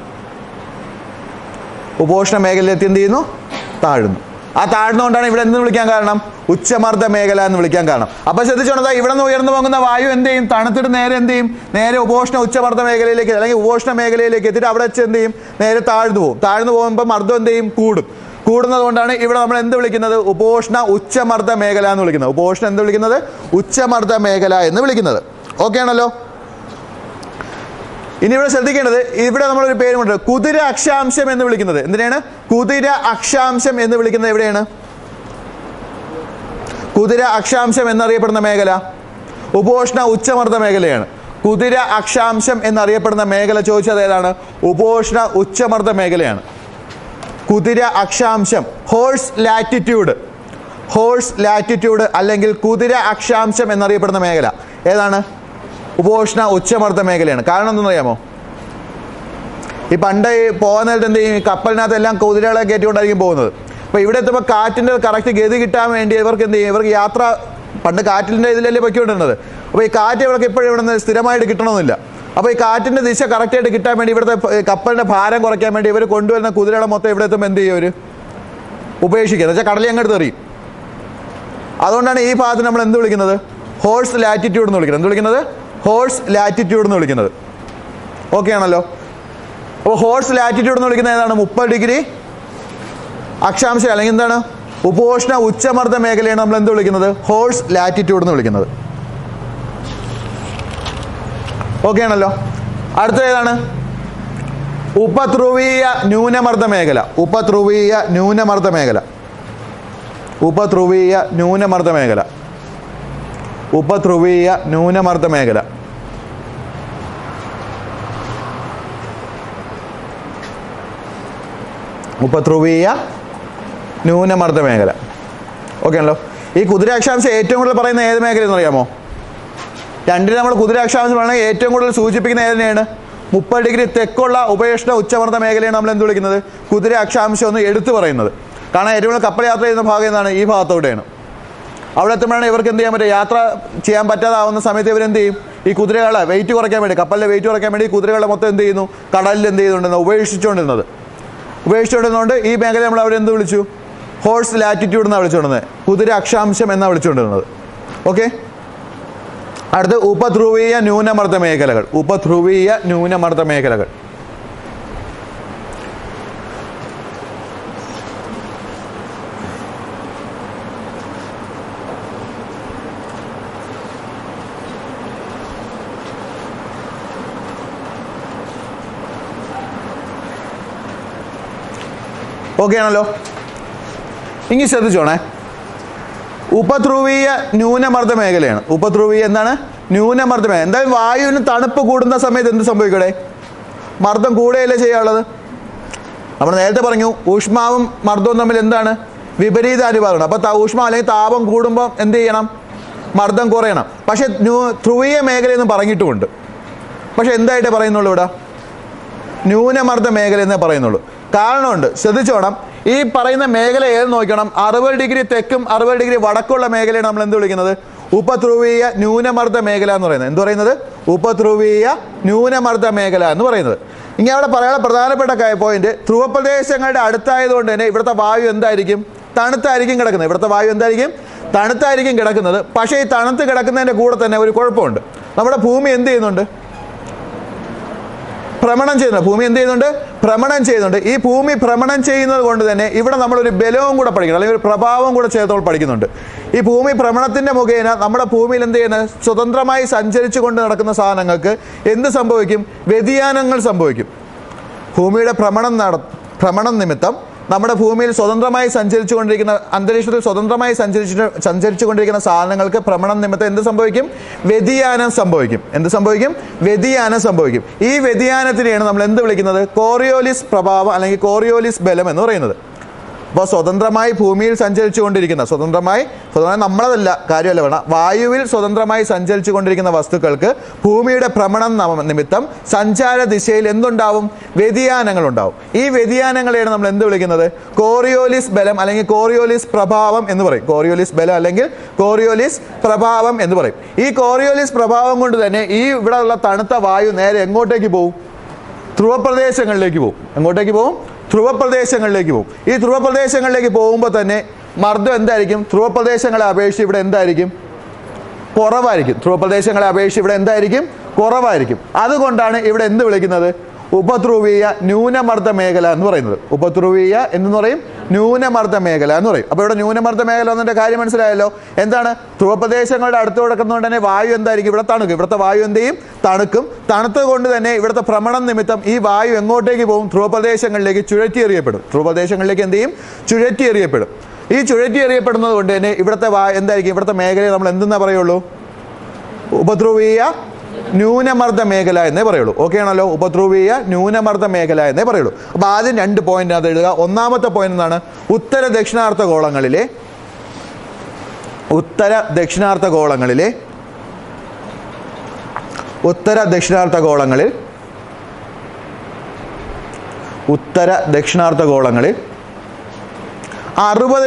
എന്ത് ചെയ്യുന്നു? താഴുന്നു. ആ താഴ്ന്നുകൊണ്ടാണ് ഇവിടെ എന്ത് വിളിക്കാൻ കാരണം? ഉച്ചമർദ്ദ മേഖല എന്ന് വിളിക്കാൻ കാരണം. അപ്പോൾ ശ്രദ്ധിച്ചോണ്ടാ, ഇവിടെ നിന്ന് ഉയർന്നു പോകുന്ന വായു എന്ത് ചെയ്യും? തണുത്തിട്ട് നേരെ എന്ത് ചെയ്യും? നേരെ ഉപോഷ്ണ ഉച്ചമർദ്ദ മേഖലയിലേക്ക് അല്ലെങ്കിൽ ഉപോഷ്ണ മേഖലയിലേക്ക് എത്തിയിട്ട് അവിടെ വെച്ച് എന്ത് ചെയ്യും? നേരെ താഴ്ന്നു പോകും. താഴ്ന്നു പോകുമ്പോൾ മർദ്ദം എന്ത് ചെയ്യും? കൂടുന്നത് കൊണ്ടാണ് ഇവിടെ നമ്മൾ എന്ത് വിളിക്കുന്നത്? ഉപോഷ്ണ ഉച്ചമർദ്ദ മേഖല എന്ന് വിളിക്കുന്നത്. ഉപോഷ്ണ എന്ത് വിളിക്കുന്നത്? ഉച്ചമർദ്ദ മേഖല എന്ന് വിളിക്കുന്നത്. ഓക്കെ ആണല്ലോ? ഇനി ഇവിടെ ശ്രദ്ധിക്കേണ്ടത്, ഇവിടെ നമ്മളൊരു പേരുമുണ്ട്, കുതിര അക്ഷാംശം എന്ന് വിളിക്കുന്നത്. എന്തിനാണ് കുതിര അക്ഷാംശം എന്ന് വിളിക്കുന്നത്? എവിടെയാണ് കുതിര അക്ഷാംശം എന്നറിയപ്പെടുന്ന മേഖല? ഉപോഷ്ണ ഉച്ചമർദ്ദ മേഖലയാണ്. കുതിര അക്ഷാംശം എന്നറിയപ്പെടുന്ന മേഖല ചോദിച്ചത് ഏതാണ്? ഉപോഷ്ണ ഉച്ചമർദ്ദ മേഖലയാണ്. കുതിര അക്ഷാംശം, ഹോഴ്സ് ലാറ്റിറ്റ്യൂഡ് അല്ലെങ്കിൽ കുതിര അക്ഷാംശം എന്നറിയപ്പെടുന്ന മേഖല ഏതാണ്? ഉപോഷ്ണ ഉച്ചമർദ്ദ മേഖലയാണ്. കാരണം എന്തെന്നറിയാമോ? ഈ പണ്ട് പോകുന്നതിൽ എന്ത് ചെയ്യും? കപ്പലിനകത്ത് എല്ലാം കുതിരകളെ കയറ്റിക്കൊണ്ടായിരിക്കും പോകുന്നത്. അപ്പോൾ ഇവിടെ എത്തുമ്പോൾ കാറ്റിൻ്റെ കറക്റ്റ് ഗതി കിട്ടാൻ വേണ്ടി ഇവർക്ക് എന്ത് ചെയ്യും? ഇവർക്ക് യാത്ര പണ്ട് കാറ്റിൻ്റെ ഇതിലല്ലേ പൊയ്ക്കൊണ്ടിരുന്നത്. അപ്പോൾ ഈ കാറ്റ് ഇവർക്ക് എപ്പോഴും ഇവിടെ നിന്ന് സ്ഥിരമായിട്ട് കിട്ടണമെന്നില്ല. അപ്പോൾ ഈ കാറ്റിൻ്റെ ദിശ കറക്റ്റായിട്ട് കിട്ടാൻ വേണ്ടി ഇവിടുത്തെ കപ്പലിൻ്റെ ഭാരം കുറയ്ക്കാൻ വേണ്ടി ഇവർ കൊണ്ടുവരുന്ന കുതിരകളെ മൊത്തം ഇവിടെ എത്തുമ്പോൾ എന്ത് ചെയ്യും? അവർ ഉപേക്ഷിക്കുക. എന്ന് വെച്ചാൽ കടലിൽ അങ്ങോട്ട് എറിയും. അതുകൊണ്ടാണ് ഈ ഭാഗത്ത് നമ്മൾ എന്ത് വിളിക്കുന്നത്? ഹോഴ്സ് ലാറ്റിറ്റ്യൂഡ് എന്ന് വിളിക്കുന്നത്. എന്ത് വിളിക്കുന്നത്? ഹോഴ്സ് ലാറ്റിറ്റ്യൂഡ് എന്ന് വിളിക്കുന്നത്. ഓക്കെ ആണല്ലോ? അപ്പോൾ ഹോഴ്സ് ലാറ്റിറ്റ്യൂഡ് എന്ന് വിളിക്കുന്നത് ഏതാണ്? 30 ഡിഗ്രി അക്ഷാംശം അല്ലെങ്കിൽ എന്താണ്? ഉപോഷ്ണ ഉച്ചമർദ്ദ മേഖലയാണ് നമ്മൾ എന്ത് വിളിക്കുന്നത്? ഹോഴ്സ് ലാറ്റിറ്റ്യൂഡ് എന്ന് വിളിക്കുന്നത്. ഓക്കെ ആണല്ലോ? അടുത്ത ഏതാണ്? ഉപധ്രുവീയ ന്യൂനമർദ്ദ മേഖല. ഉപധ്രുവീയ ന്യൂനമർദ്ദ മേഖല. ഓക്കെ ആണല്ലോ? ഈ കുതിര അക്ഷാംശം ഏറ്റവും കൂടുതൽ പറയുന്ന ഏത് മേഖലയെന്ന് അറിയാമോ? രണ്ടിന് നമ്മൾ കുതിര അക്ഷാംശം വേണമെങ്കിൽ ഏറ്റവും കൂടുതൽ സൂചിപ്പിക്കുന്ന ഏതിനെയാണ്? 30 ഡിഗ്രി തെക്കുള്ള ഉപോഷ്ണ ഉച്ചമർദ്ദ മേഖലയാണ് നമ്മൾ എന്ത് വിളിക്കുന്നത്? കുതിര അക്ഷാംശം എന്ന് എടുത്തു പറയുന്നത്. കാരണം ഏറ്റവും കൂടുതൽ കപ്പൽ യാത്ര ചെയ്യുന്ന ഭാഗം എന്താണ്? ഈ ഭാഗത്തോടെയാണ്. അവിടെ എത്തുമ്പോഴാണ് ഇവർക്ക് എന്ത് ചെയ്യാൻ പറ്റുക, യാത്ര ചെയ്യാൻ പറ്റാതാവുന്ന സമയത്ത് ഇവരെന്ത് ചെയ്യും, ഈ കുതിരകളെ വെയിറ്റ് കുറയ്ക്കാൻ വേണ്ടി, കപ്പലിലെ വെയിറ്റ് കുറയ്ക്കാൻ വേണ്ടി കുതിരകളെ മൊത്തം എന്ത് ചെയ്യുന്നു, കടലിൽ എന്ത് ചെയ്തുകൊണ്ടിരുന്നത്, ഉപേക്ഷിച്ചുകൊണ്ടിരുന്നുകൊണ്ട് ഈ മേഖല നമ്മൾ അവരെന്ത് വിളിച്ചു, ഹോഴ്സ് ലാറ്റിറ്റ്യൂഡ് എന്നാണ് വിളിച്ചുകൊണ്ടിരുന്നത്, കുതിര അക്ഷാംശം എന്നാണ് വിളിച്ചുകൊണ്ടിരുന്നത്. ഓക്കെ, അടുത്ത് ഉപധ്രുവീയ ന്യൂനമർദ്ദ മേഖലകൾ. ഉപധ്രുവീയ ന്യൂനമർദ്ദ മേഖലകൾ. ഓക്കെ ആണല്ലോ. ഇനി ശ്രദ്ധിച്ചോണേ, ഉപധ്രുവീയ ന്യൂനമർദ്ദ മേഖലയാണ്. ഉപധ്രുവീയ എന്താണ്, ന്യൂനമർദ്ദ മേഖല. എന്തായാലും വായുവിന് തണുപ്പ് കൂടുന്ന സമയത്ത് എന്ത് സംഭവിക്കട്ടെ, മർദ്ദം കൂടുകയല്ലേ ചെയ്യാനുള്ളത്. നമ്മൾ നേരത്തെ പറഞ്ഞു ഊഷ്മാവും മർദ്ദവും തമ്മിൽ എന്താണ്, വിപരീത അനുപാതമാണ്. അപ്പോൾ ഊഷ്മം അല്ലെങ്കിൽ താപം കൂടുമ്പോൾ എന്ത് ചെയ്യണം, മർദ്ദം കുറയണം. പക്ഷെ ധ്രുവീയ മേഖല എന്ന് പറഞ്ഞിട്ടുമുണ്ട്. പക്ഷെ എന്തായിട്ട് പറയുന്നുള്ളൂ ഇവിടെ, ന്യൂനമർദ്ദ മേഖല എന്നേ പറയുന്നുള്ളൂ. കാരണമുണ്ട്, ശ്രദ്ധിച്ചോണം. ഈ പറയുന്ന മേഖല ഏത് നോക്കണം, 60 ഡിഗ്രി തെക്കും 60 ഡിഗ്രി വടക്കുള്ള മേഖലയാണ് നമ്മൾ എന്ത് വിളിക്കുന്നത്, ഉപധ്രുവീയ ന്യൂനമർദ്ദ മേഖല എന്ന് പറയുന്നത്. എന്ത് പറയുന്നത്, ഉപധ്രുവീയ ന്യൂനമർദ്ദ മേഖല എന്ന് പറയുന്നത്. ഇനി അവിടെ പറയാനുള്ള പ്രധാനപ്പെട്ട പോയിന്റ്, ധ്രുവപ്രദേശങ്ങളുടെ അടുത്തായതുകൊണ്ട് തന്നെ ഇവിടുത്തെ വായു എന്തായിരിക്കും, തണുത്തായിരിക്കും കിടക്കുന്നത്. ഇവിടുത്തെ വായു എന്തായിരിക്കും, തണുത്തായിരിക്കും കിടക്കുന്നത്. പക്ഷേ ഈ തണുത്ത് കിടക്കുന്നതിൻ്റെ കൂടെ തന്നെ ഒരു കുഴപ്പമുണ്ട്. നമ്മുടെ ഭൂമി എന്ത് ചെയ്യുന്നുണ്ട്, ഭ്രമണം ചെയ്യുന്നുണ്ട്. ഭൂമി എന്ത് ചെയ്യുന്നുണ്ട്, ഭ്രമണം ചെയ്യുന്നുണ്ട്. ഈ ഭൂമി ഭ്രമണം ചെയ്യുന്നത് കൊണ്ട് തന്നെ ഇവിടെ നമ്മളൊരു ബലവും കൂടെ പഠിക്കണം, അല്ലെങ്കിൽ ഒരു പ്രഭാവം കൂടെ ചേർത്ത് പഠിക്കുന്നുണ്ട്. ഈ ഭൂമി ഭ്രമണത്തിൻ്റെ മുഖേന നമ്മുടെ ഭൂമിയിൽ എന്ത് ചെയ്യുന്നത്, സ്വതന്ത്രമായി സഞ്ചരിച്ചു കൊണ്ട് നടക്കുന്ന സാധനങ്ങൾക്ക് എന്ത് സംഭവിക്കും, വ്യതിയാനങ്ങൾ സംഭവിക്കും. ഭൂമിയുടെ ഭ്രമണം നിമിത്തം നമ്മുടെ ഭൂമിയിൽ സ്വതന്ത്രമായി സഞ്ചരിച്ചു കൊണ്ടിരിക്കുന്ന, അന്തരീക്ഷത്തിൽ സ്വതന്ത്രമായി സഞ്ചരിച്ചു കൊണ്ടിരിക്കുന്ന സാധനങ്ങൾക്ക് ഭ്രമണം നിമിത്തം എന്ത് സംഭവിക്കും, വ്യതിയാനം സംഭവിക്കും. എന്ത് സംഭവിക്കും, വ്യതിയാനം സംഭവിക്കും. ഈ വ്യതിയാനത്തിനെയാണ് നമ്മൾ എന്ത് വിളിക്കുന്നത്, കോറിയോലിസ് പ്രഭാവം അല്ലെങ്കിൽ കോറിയോലിസ് ബലം എന്ന് പറയുന്നത്. അപ്പോൾ സ്വതന്ത്രമായി ഭൂമിയിൽ സഞ്ചരിച്ചു കൊണ്ടിരിക്കുന്ന, സ്വതന്ത്രമായി നമ്മളതല്ല കാര്യമല്ല വേണം, വായുവിൽ സ്വതന്ത്രമായി സഞ്ചരിച്ചു കൊണ്ടിരിക്കുന്ന വസ്തുക്കൾക്ക് ഭൂമിയുടെ ഭ്രമണം നിമിത്തം സഞ്ചാര ദിശയിൽ എന്തുണ്ടാവും, വ്യതിയാനങ്ങൾ ഉണ്ടാവും. ഈ വ്യതിയാനങ്ങളെയാണ് നമ്മൾ എന്ത് വിളിക്കുന്നത്, കോറിയോലിസ് ബലം അല്ലെങ്കിൽ കോറിയോലിസ് പ്രഭാവം എന്ന് പറയും. കോറിയോലിസ് ബലം അല്ലെങ്കിൽ കോറിയോലിസ് പ്രഭാവം എന്ന് പറയും. ഈ കോറിയോലിസ് പ്രഭാവം കൊണ്ട് തന്നെ ഈ ഇവിടെ ഉള്ള തണുത്ത വായു നേരെ എങ്ങോട്ടേക്ക് പോകും, ധ്രുവപ്രദേശങ്ങളിലേക്ക് പോകും. എങ്ങോട്ടേക്ക് പോകും, ധ്രുവപ്രദേശങ്ങളിലേക്ക് പോകും. ഈ ധ്രുവപ്രദേശങ്ങളിലേക്ക് പോകുമ്പോൾ തന്നെ മർദ്ദം എന്തായിരിക്കും, ധ്രുവപ്രദേശങ്ങളെ അപേക്ഷിച്ച് ഇവിടെ എന്തായിരിക്കും, കുറവായിരിക്കും. ധ്രുവപ്രദേശങ്ങളെ അപേക്ഷിച്ച് ഇവിടെ എന്തായിരിക്കും, കുറവായിരിക്കും. അതുകൊണ്ടാണ് ഇവിടെ എന്ത് വിളിക്കുന്നത്, ഉപധ്രുവീയ ന്യൂനമർദ്ദ മേഖല എന്ന് പറയുന്നത്. ഉപധ്രുവീയ എന്ന് പറയും, ന്യൂനമർദ്ദ മേഖല എന്ന് പറയും. അപ്പോൾ ഇവിടെ ന്യൂനമർദ്ദ മേഖല എന്നതിൻ്റെ കാര്യം മനസ്സിലായല്ലോ. എന്താണ്, ധ്രുവപ്രദേശങ്ങളുടെ അടുത്ത് കിടക്കുന്നതുകൊണ്ട് തന്നെ വായു എന്തായിരിക്കും, ഇവിടെ തണുക്കും. ഇവിടുത്തെ വായു എന്ത് ചെയ്യും, തണുക്കും. തണുത്തത് കൊണ്ട് തന്നെ ഇവിടുത്തെ ഭ്രമണം നിമിത്തം ഈ വായു എങ്ങോട്ടേക്ക് പോകും, ധ്രുവപ്രദേശങ്ങളിലേക്ക് ചുഴറ്റിയെറിയപ്പെടും. ധ്രുവപ്രദേശങ്ങളിലേക്ക് എന്ത് ചെയ്യും, ചുഴറ്റിയെറിയപ്പെടും. ഈ ചുഴറ്റിയെറിയപ്പെടുന്നത് കൊണ്ട് തന്നെ ഇവിടുത്തെ എന്തായിരിക്കും, ഇവിടുത്തെ മേഖലയെ നമ്മൾ എന്തെന്നാ പറയുള്ളൂ, ഉപധ്രുവീയ ന്യൂനമർദ്ദ മേഖല എന്നേ പറയുള്ളൂ. ഓക്കെ ആണല്ലോ, ഉപധ്രുവീയ ന്യൂനമർദ്ദ മേഖല എന്നേ പറയുള്ളൂ. അപ്പോൾ ആദ്യം 2 പോയിന്റിനകത്ത് എഴുതുക. ഒന്നാമത്തെ പോയിന്റ് എന്താണ്, ഉത്തര ദക്ഷിണാർദ്ധ ഗോളങ്ങളിലെ 60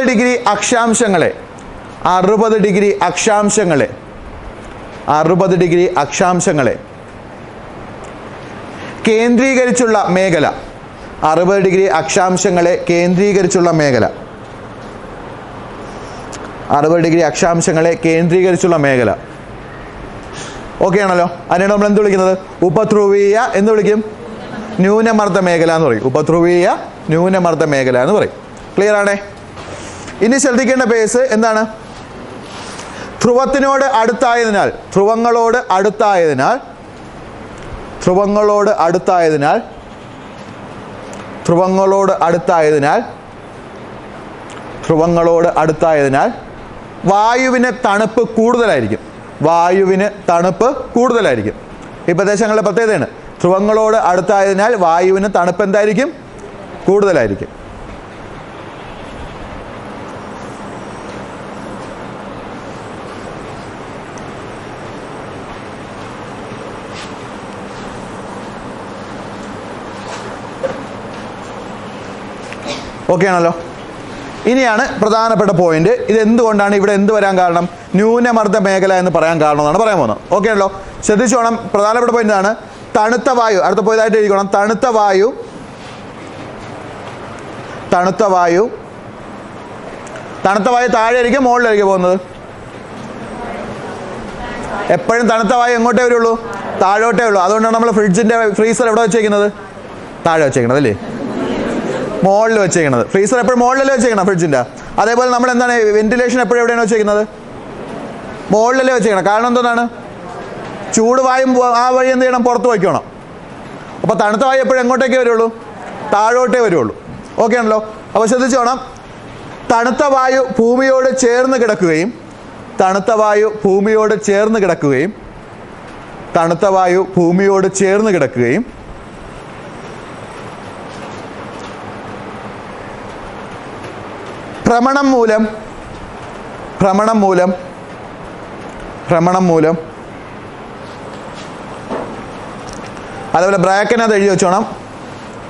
ഡിഗ്രി അക്ഷാംശങ്ങളെ കേന്ദ്രീകരിച്ചുള്ള മേഖല. 60 ഡിഗ്രി അക്ഷാംശങ്ങളെ കേന്ദ്രീകരിച്ചുള്ള മേഖല. 60 ഡിഗ്രി അക്ഷാംശങ്ങളെ കേന്ദ്രീകരിച്ചുള്ള മേഖല. ഓക്കെ ആണല്ലോ. അതിനാണ് നമ്മൾ എന്ത് വിളിക്കുന്നത്, ഉപധ്രുവീയ എന്ന് വിളിക്കും, ന്യൂനമർദ്ദ മേഖല എന്ന് പറയും. ഉപധ്രുവീയ ന്യൂനമർദ്ദ മേഖല എന്ന് പറയും. ക്ലിയർ ആണേ. ഇനി ശ്രദ്ധിക്കേണ്ട പേസ് എന്താണ്, ധ്രുവങ്ങളോട് അടുത്തായതിനാൽ വായുവിന് തണുപ്പ് കൂടുതലായിരിക്കും. ഈ പ്രദേശങ്ങളുടെ പ്രത്യേകതയാണ്, ധ്രുവങ്ങളോട് അടുത്തായതിനാൽ വായുവിന് തണുപ്പ് എന്തായിരിക്കും, കൂടുതലായിരിക്കും. ഓക്കെ ആണല്ലോ. ഇനിയാണ് പ്രധാനപ്പെട്ട പോയിന്റ്. ഇത് എന്തുകൊണ്ടാണ് ഇവിടെ എന്ത് വരാൻ കാരണം? ന്യൂനമർദ്ദ മേഖല എന്ന് പറയാൻ കാരണം എന്നാണ് പറയാൻ പോകുന്നത്. ഓക്കെ ആണല്ലോ, ശ്രദ്ധിച്ചോണം. പ്രധാനപ്പെട്ട പോയിന്റ് ആണ് തണുത്ത വായു. അടുത്ത പോയതായിട്ട് എഴുതിക്കോണം. തണുത്ത വായു താഴെ ആയിരിക്കും മുകളിലായിരിക്കും പോകുന്നത്? എപ്പോഴും തണുത്ത വായു എങ്ങോട്ടേ വരുള്ളൂ? താഴോട്ടേ ഉള്ളൂ. അതുകൊണ്ടാണ് നമ്മൾ ഫ്രീസർ എവിടെ വെച്ചേക്കുന്നത്? താഴെ വെച്ചേക്കണത് അല്ലേ? മുകളിൽ വെച്ചേക്കണത്. ഫ്രീസർ എപ്പോഴും മുകളിലല്ലേ വെച്ചേക്കണം ഫ്രിഡ്ജിൻ്റെ. അതേപോലെ നമ്മൾ എന്താണ് വെന്റിലേഷൻ എപ്പോഴും എവിടെയാണ് വെച്ചേക്കുന്നത്? മുകളിലല്ലേ വെച്ചേക്കണം. കാരണം എന്താണ്? ചൂട് വായും ആ വഴി എന്ത് ചെയ്യണം? പുറത്ത് വയ്ക്കണം. അപ്പോൾ തണുത്ത വായു എപ്പോഴും എങ്ങോട്ടേക്കേ വരുള്ളൂ? താഴോട്ടേ വരുള്ളൂ. ഓക്കെ ആണല്ലോ. അപ്പോൾ ശ്രദ്ധിച്ചോണം. തണുത്ത വായു ഭൂമിയോട് ചേർന്ന് കിടക്കുകയും ഭ്രമണം മൂലം അതേപോലെ ബ്രാക്കറ്റിനകത്ത് എഴുതി വെച്ചോണം.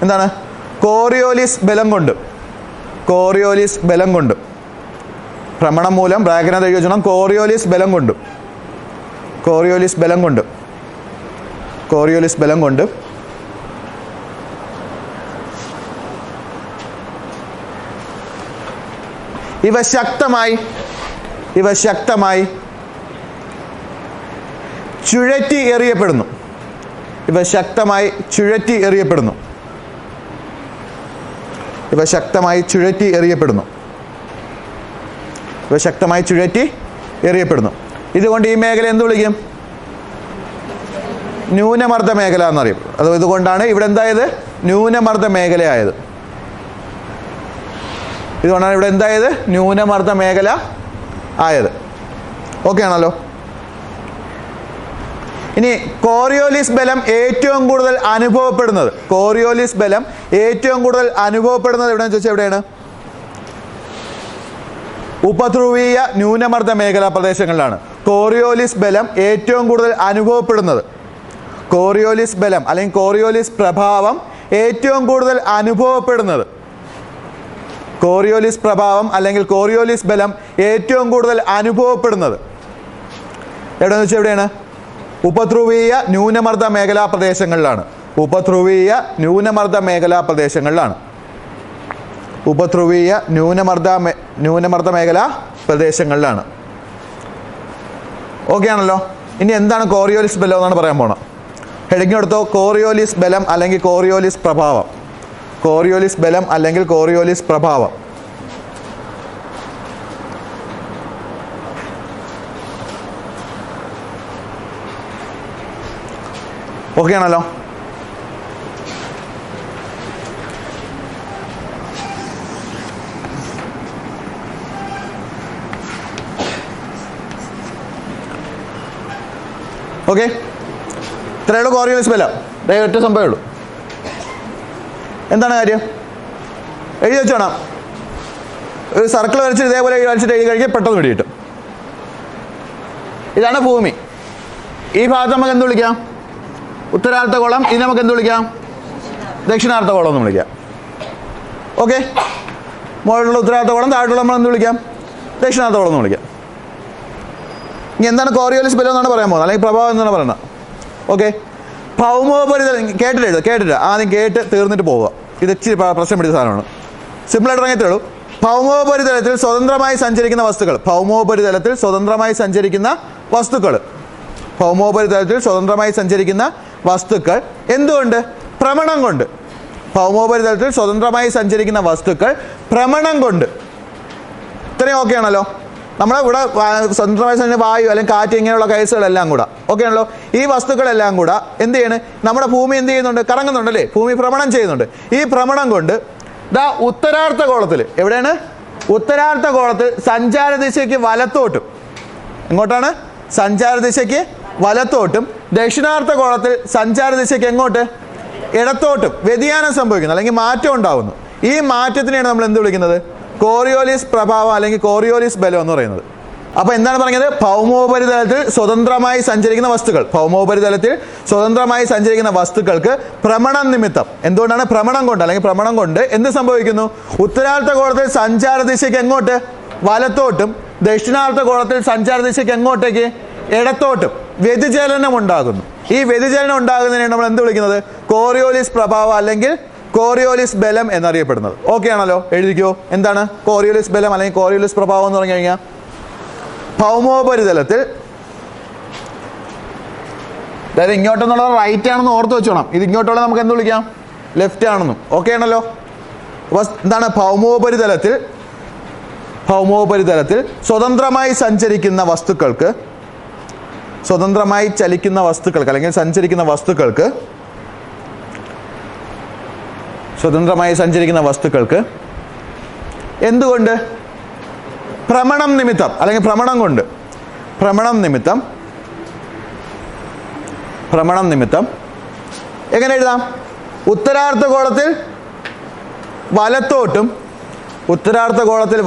എന്താണ്? കോറിയോലിസ് ബലം കൊണ്ട് ഭ്രമണം മൂലം ബ്രാക്കറ്റിനകത്ത് എഴുതി വെച്ചോണം. കോറിയോലിസ് ബലം കൊണ്ട് ഇവ ശക്തമായി ചുഴറ്റി എറിയപ്പെടുന്നു. ഇതുകൊണ്ട് ഈ മേഖല എന്ത് വിളിക്കും? ന്യൂനമർദ്ദ മേഖല എന്നറിയും. അത് ഇതുകൊണ്ടാണ് ഇവിടെ എന്തായത്? ന്യൂനമർദ്ദ മേഖലയായത്. ഓക്കെ ആണല്ലോ. ഇനി കോറിയോലിസ് ബലം ഏറ്റവും കൂടുതൽ അനുഭവപ്പെടുന്നത് എവിടെയാണെന്ന് ചോദിച്ചാൽ എവിടെയാണ്? ഉപധ്രുവീയ ന്യൂനമർദ്ദ മേഖലാ പ്രദേശങ്ങളിലാണ് കോറിയോലിസ് ബലം ഏറ്റവും കൂടുതൽ അനുഭവപ്പെടുന്നത്. കോറിയോലിസ് ബലം അല്ലെങ്കിൽ കോറിയോലിസ് പ്രഭാവം ഏറ്റവും കൂടുതൽ അനുഭവപ്പെടുന്നത്. കോറിയോലിസ് പ്രഭാവം അല്ലെങ്കിൽ കോറിയോലിസ് ബലം ഏറ്റവും കൂടുതൽ അനുഭവപ്പെടുന്നത് എവിടെയെന്ന് വെച്ചാൽ എവിടെയാണ്? ഉപധ്രുവീയ ന്യൂനമർദ്ദ മേഖലാ പ്രദേശങ്ങളിലാണ്. ഉപധ്രുവീയ ന്യൂനമർദ്ദ മേഖലാ പ്രദേശങ്ങളിലാണ്. ഓക്കെ ആണല്ലോ. ഇനി എന്താണ് കോറിയോലിസ് ബലം എന്നാണ് പറയാൻ പോണത്. ഹെഡിങ് എടുത്തോ. കോറിയോലിസ് ബലം അല്ലെങ്കിൽ കോറിയോലിസ് പ്രഭാവം. ഓക്കെ ആണല്ലോ. ഓക്കെ, ഇത്രയുള്ളൂ കോറിയോലിസ് ബലം. ഒറ്റ സംഭവമേ ഉള്ളൂ. എന്താണ് കാര്യം? എഴുതി വെച്ചോണം. ഒരു സർക്കിൾ വരച്ചിട്ട് ഇതേപോലെ വരച്ചിട്ട് എഴുതി കഴിഞ്ഞാൽ പെട്ടെന്ന് പിടി കിട്ടും. ഇതാണ് ഭൂമി. ഈ ഭാഗത്ത് നമുക്ക് എന്ത് വിളിക്കാം? ഉത്തരാർദ്ധഗോളം. ഇത് നമുക്ക് എന്ത് വിളിക്കാം? ദക്ഷിണാർദ്ധഗോളം എന്ന് വിളിക്കാം. ഓക്കെ, മുകളിലുള്ള ഉത്തരാർദ്ധഗോളം, താഴെയുള്ള നമ്മൾ എന്ത് വിളിക്കാം? ദക്ഷിണാർദ്ധഗോളം എന്ന് വിളിക്കാം. ഇനി എന്താണ് കോറിയോലിസ് ബലം എന്നാണ് പറയാൻ പോകുന്നത്, അല്ലെങ്കിൽ പ്രഭാവം എന്നാണ് പറയുന്നത്. ഓക്കെ, ഭൗമോപരിതലം കേട്ടിട്ട് ആദ്യം കേട്ട് തീർന്നിട്ട് പോവുക. ഇത് ഇച്ചിരി പ്രശ്നം പിടിച്ച സാധനമാണ്. സിമ്പിളായിട്ട് ഇറങ്ങിയത്തേ ഉള്ളൂ. ഭൗമോപരിതലത്തിൽ സ്വതന്ത്രമായി സഞ്ചരിക്കുന്ന വസ്തുക്കൾ എന്തുകൊണ്ട്? ഭ്രമണം കൊണ്ട്. ഭൗമോപരിതലത്തിൽ സ്വതന്ത്രമായി സഞ്ചരിക്കുന്ന വസ്തുക്കൾ ഭ്രമണം കൊണ്ട്. ഇത്രയും ഓക്കെ ആണല്ലോ. നമ്മളെ ഇവിടെ സ്വതന്ത്രമായി സഞ്ചരിക്കുന്ന വായു അല്ലെങ്കിൽ കാറ്റ് ഇങ്ങനെയുള്ള കേസുകളെല്ലാം കൂടെ ഓക്കെ ആണല്ലോ. ഈ വസ്തുക്കളെല്ലാം കൂടെ എന്ത് ചെയ്യണം? നമ്മുടെ ഭൂമി എന്ത് ചെയ്യുന്നുണ്ട്? കറങ്ങുന്നുണ്ടല്ലേ? ഭൂമി ഭ്രമണം ചെയ്യുന്നുണ്ട്. ഈ ഭ്രമണം കൊണ്ട് ഉത്തരാർദ്ധഗോളത്തിൽ എവിടെയാണ്? ഉത്തരാർദ്ധഗോളത്തിൽ സഞ്ചാരദിശയ്ക്ക് വലത്തോട്ടും. എങ്ങോട്ടാണ്? സഞ്ചാരദിശയ്ക്ക് വലത്തോട്ടും. ദക്ഷിണാർദ്ധഗോളത്തിൽ സഞ്ചാരദിശയ്ക്ക് എങ്ങോട്ട്? ഇടത്തോട്ടും വ്യതിയാനം സംഭവിക്കുന്നു, അല്ലെങ്കിൽ മാറ്റം ഉണ്ടാകുന്നു. ഈ മാറ്റത്തിനെയാണ് നമ്മൾ എന്ത് വിളിക്കുന്നത്? കോറിയോലിസ് പ്രഭാവം അല്ലെങ്കിൽ കോറിയോലിസ് ബലം എന്ന് പറയുന്നത്. അപ്പൊ എന്താണ് പറഞ്ഞത്? ഭൗമോപരിതലത്തിൽ സ്വതന്ത്രമായി സഞ്ചരിക്കുന്ന വസ്തുക്കൾ, ഭൗമോപരിതലത്തിൽ സ്വതന്ത്രമായി സഞ്ചരിക്കുന്ന വസ്തുക്കൾക്ക് ഭ്രമണം നിമിത്തം, എന്തുകൊണ്ടാണ്? ഭ്രമണം കൊണ്ട് അല്ലെങ്കിൽ ഭ്രമണം കൊണ്ട് എന്ത് സംഭവിക്കുന്നു? ഉത്തരാർദ്ധഗോളത്തിൽ സഞ്ചാര ദിശയ്ക്ക് എങ്ങോട്ട്? വലത്തോട്ടും. ദക്ഷിണാർദ്ധഗോളത്തിൽ സഞ്ചാര ദിശയ്ക്ക് എങ്ങോട്ടേക്ക്? ഇടത്തോട്ടും വ്യതിചലനം ഉണ്ടാകുന്നു. ഈ വ്യതിചലനം ഉണ്ടാകുന്നതിനെ നമ്മൾ എന്ത് വിളിക്കുന്നത്? കോറിയോലിസ് പ്രഭാവം അല്ലെങ്കിൽ കോറിയോലിസ് ബലം എന്നറിയപ്പെടുന്നത്. ഓക്കെ ആണല്ലോ? എഴുതിക്കോ. എന്താണ് കോറിയോലിസ് ബലം അല്ലെങ്കിൽ കോറിയോലിസ് പ്രഭാവം എന്ന് പറഞ്ഞു കഴിഞ്ഞാൽ? ഭൗമോപരിതലത്തിൽ, അതായത് ഇങ്ങോട്ടെന്നുള്ളത് റൈറ്റ് ആണെന്ന് ഓർത്ത് വെച്ചോണം. ഇത് ഇങ്ങോട്ടുള്ള നമുക്ക് എന്ത് വിളിക്കാം? ലെഫ്റ്റ് ആണെന്നും. ഓക്കെ ആണല്ലോ? അപ്പോൾ എന്താണ്? ഭൗമോപരിതലത്തിൽ സ്വതന്ത്രമായി സഞ്ചരിക്കുന്ന വസ്തുക്കൾക്ക്, സ്വതന്ത്രമായി ചലിക്കുന്ന വസ്തുക്കൾക്ക് അല്ലെങ്കിൽ സഞ്ചരിക്കുന്ന വസ്തുക്കൾക്ക്, സ്വതന്ത്രമായി സഞ്ചരിക്കുന്ന വസ്തുക്കൾക്ക് എന്തുകൊണ്ട്? ഭ്രമണം നിമിത്തം അല്ലെങ്കിൽ ഭ്രമണം കൊണ്ട്. ഭ്രമണം നിമിത്തം എങ്ങനെ എഴുതാം? ഉത്തരാർദ്ധഗോളത്തിൽ വലത്തോട്ടും, ഉത്തരാർദ്ധഗോളത്തിൽ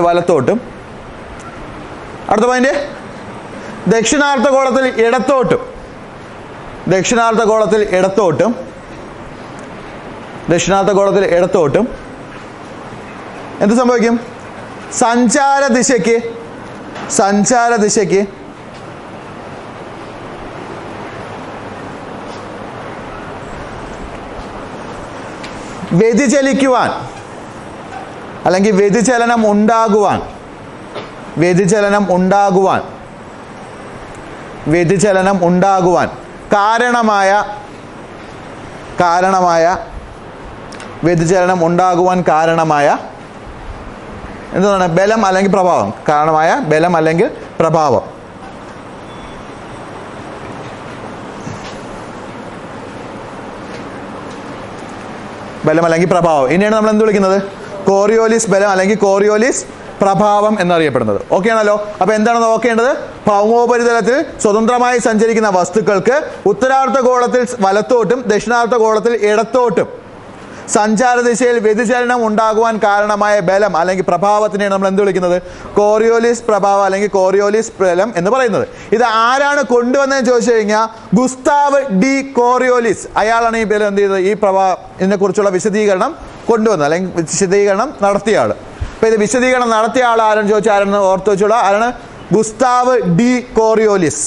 വലത്തോട്ടും. അടുത്ത പോയിന്റ്, ദക്ഷിണാർദ്ധഗോളത്തിൽ ഇടത്തോട്ടും. എന്ത് സംഭവിക്കും? സഞ്ചാര ദിശയ്ക്ക് വ്യതിചലിക്കുവാൻ അല്ലെങ്കിൽ വ്യതിചലനം ഉണ്ടാകുവാൻ കാരണമായ വ്യതിചലനം ഉണ്ടാകുവാൻ കാരണമായ എന്താണ്? ബലം അല്ലെങ്കിൽ പ്രഭാവം. കാരണമായ ബലം അല്ലെങ്കിൽ പ്രഭാവം. ബലം അല്ലെങ്കിൽ പ്രഭാവം. ഇനിയാണ് നമ്മൾ എന്ത് വിളിക്കുന്നത്? കോറിയോലിസ് ബലം അല്ലെങ്കിൽ കോറിയോലിസ് പ്രഭാവം എന്നറിയപ്പെടുന്നത്. ഓക്കെ ആണല്ലോ? അപ്പൊ എന്താണ് നോക്കേണ്ടത്? ഭൗമോപരിതലത്തിൽ സ്വതന്ത്രമായി സഞ്ചരിക്കുന്ന വസ്തുക്കൾക്ക് ഉത്തരാർദ്ധഗോളത്തിൽ വലത്തോട്ടും ദക്ഷിണാർദ്ധഗോളത്തിൽ ഇടത്തോട്ടും സഞ്ചാര ദിശയിൽ വ്യതിചലനം ഉണ്ടാകുവാൻ കാരണമായ ബലം അല്ലെങ്കിൽ പ്രഭാവത്തിനെയാണ് നമ്മൾ എന്ത് വിളിക്കുന്നത്? കോറിയോലിസ് പ്രഭാവം അല്ലെങ്കിൽ കോറിയോലിസ് ബലം എന്ന് പറയുന്നത്. ഇത് ആരാണ് കൊണ്ടുവന്നതെന്ന് ചോദിച്ചു കഴിഞ്ഞാൽ ഗുസ്താവ് ഡി കോറിയോലിസ്. അയാളാണ് ഈ ബലം എന്ത് ചെയ്തത്? ഈ ഇതിനെ കുറിച്ചുള്ള വിശദീകരണം കൊണ്ടുവന്നത് അല്ലെങ്കിൽ വിശദീകരണം നടത്തിയ ആള്. അപ്പൊ ഇത് വിശദീകരണം നടത്തിയ ആൾ ആരെന്ന് ചോദിച്ചാൽ ആരെന്ന് ഓർത്ത് വെച്ചോളൂ. ആരാണ്? Gustave de Coriolis.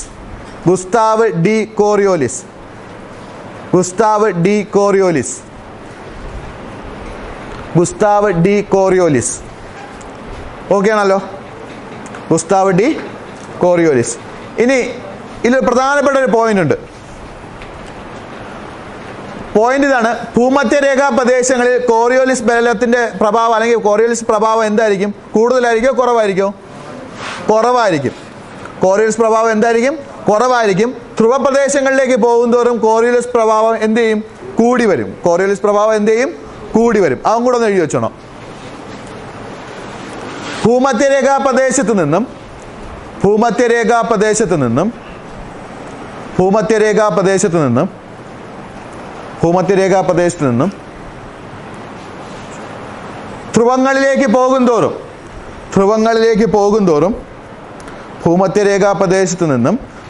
ഓക്കെ ആണല്ലോ? Gustave de Coriolis. ഇനി ഇതിൽ പ്രധാനപ്പെട്ട ഒരു പോയിന്റ് ഉണ്ട്. പോയിന്റ് ഇതാണ്: ഭൂമധ്യരേഖാ പ്രദേശങ്ങളിൽ കോറിയോലിസ് ബലത്തിന്റെ പ്രഭാവം അല്ലെങ്കിൽ കോറിയോലിസ് പ്രഭാവം എന്തായിരിക്കും? കൂടുതലായിരിക്കോ കുറവായിരിക്കോ? കുറവായിരിക്കും. കോറിയോലിസ് പ്രഭാവം എന്തായിരിക്കും? കുറവായിരിക്കും. ധ്രുവ പ്രദേശങ്ങളിലേക്ക് പോകുന്തോറും കോറിയോലിസ് പ്രഭാവം എന്ത് ചെയ്യും? കൂടി വരും. കൂടി വരും. അതും കൂടെ ഒന്ന് എഴുതി വെച്ചോണം. ഭൂമധ്യരേഖാ പ്രദേശത്ത് നിന്നും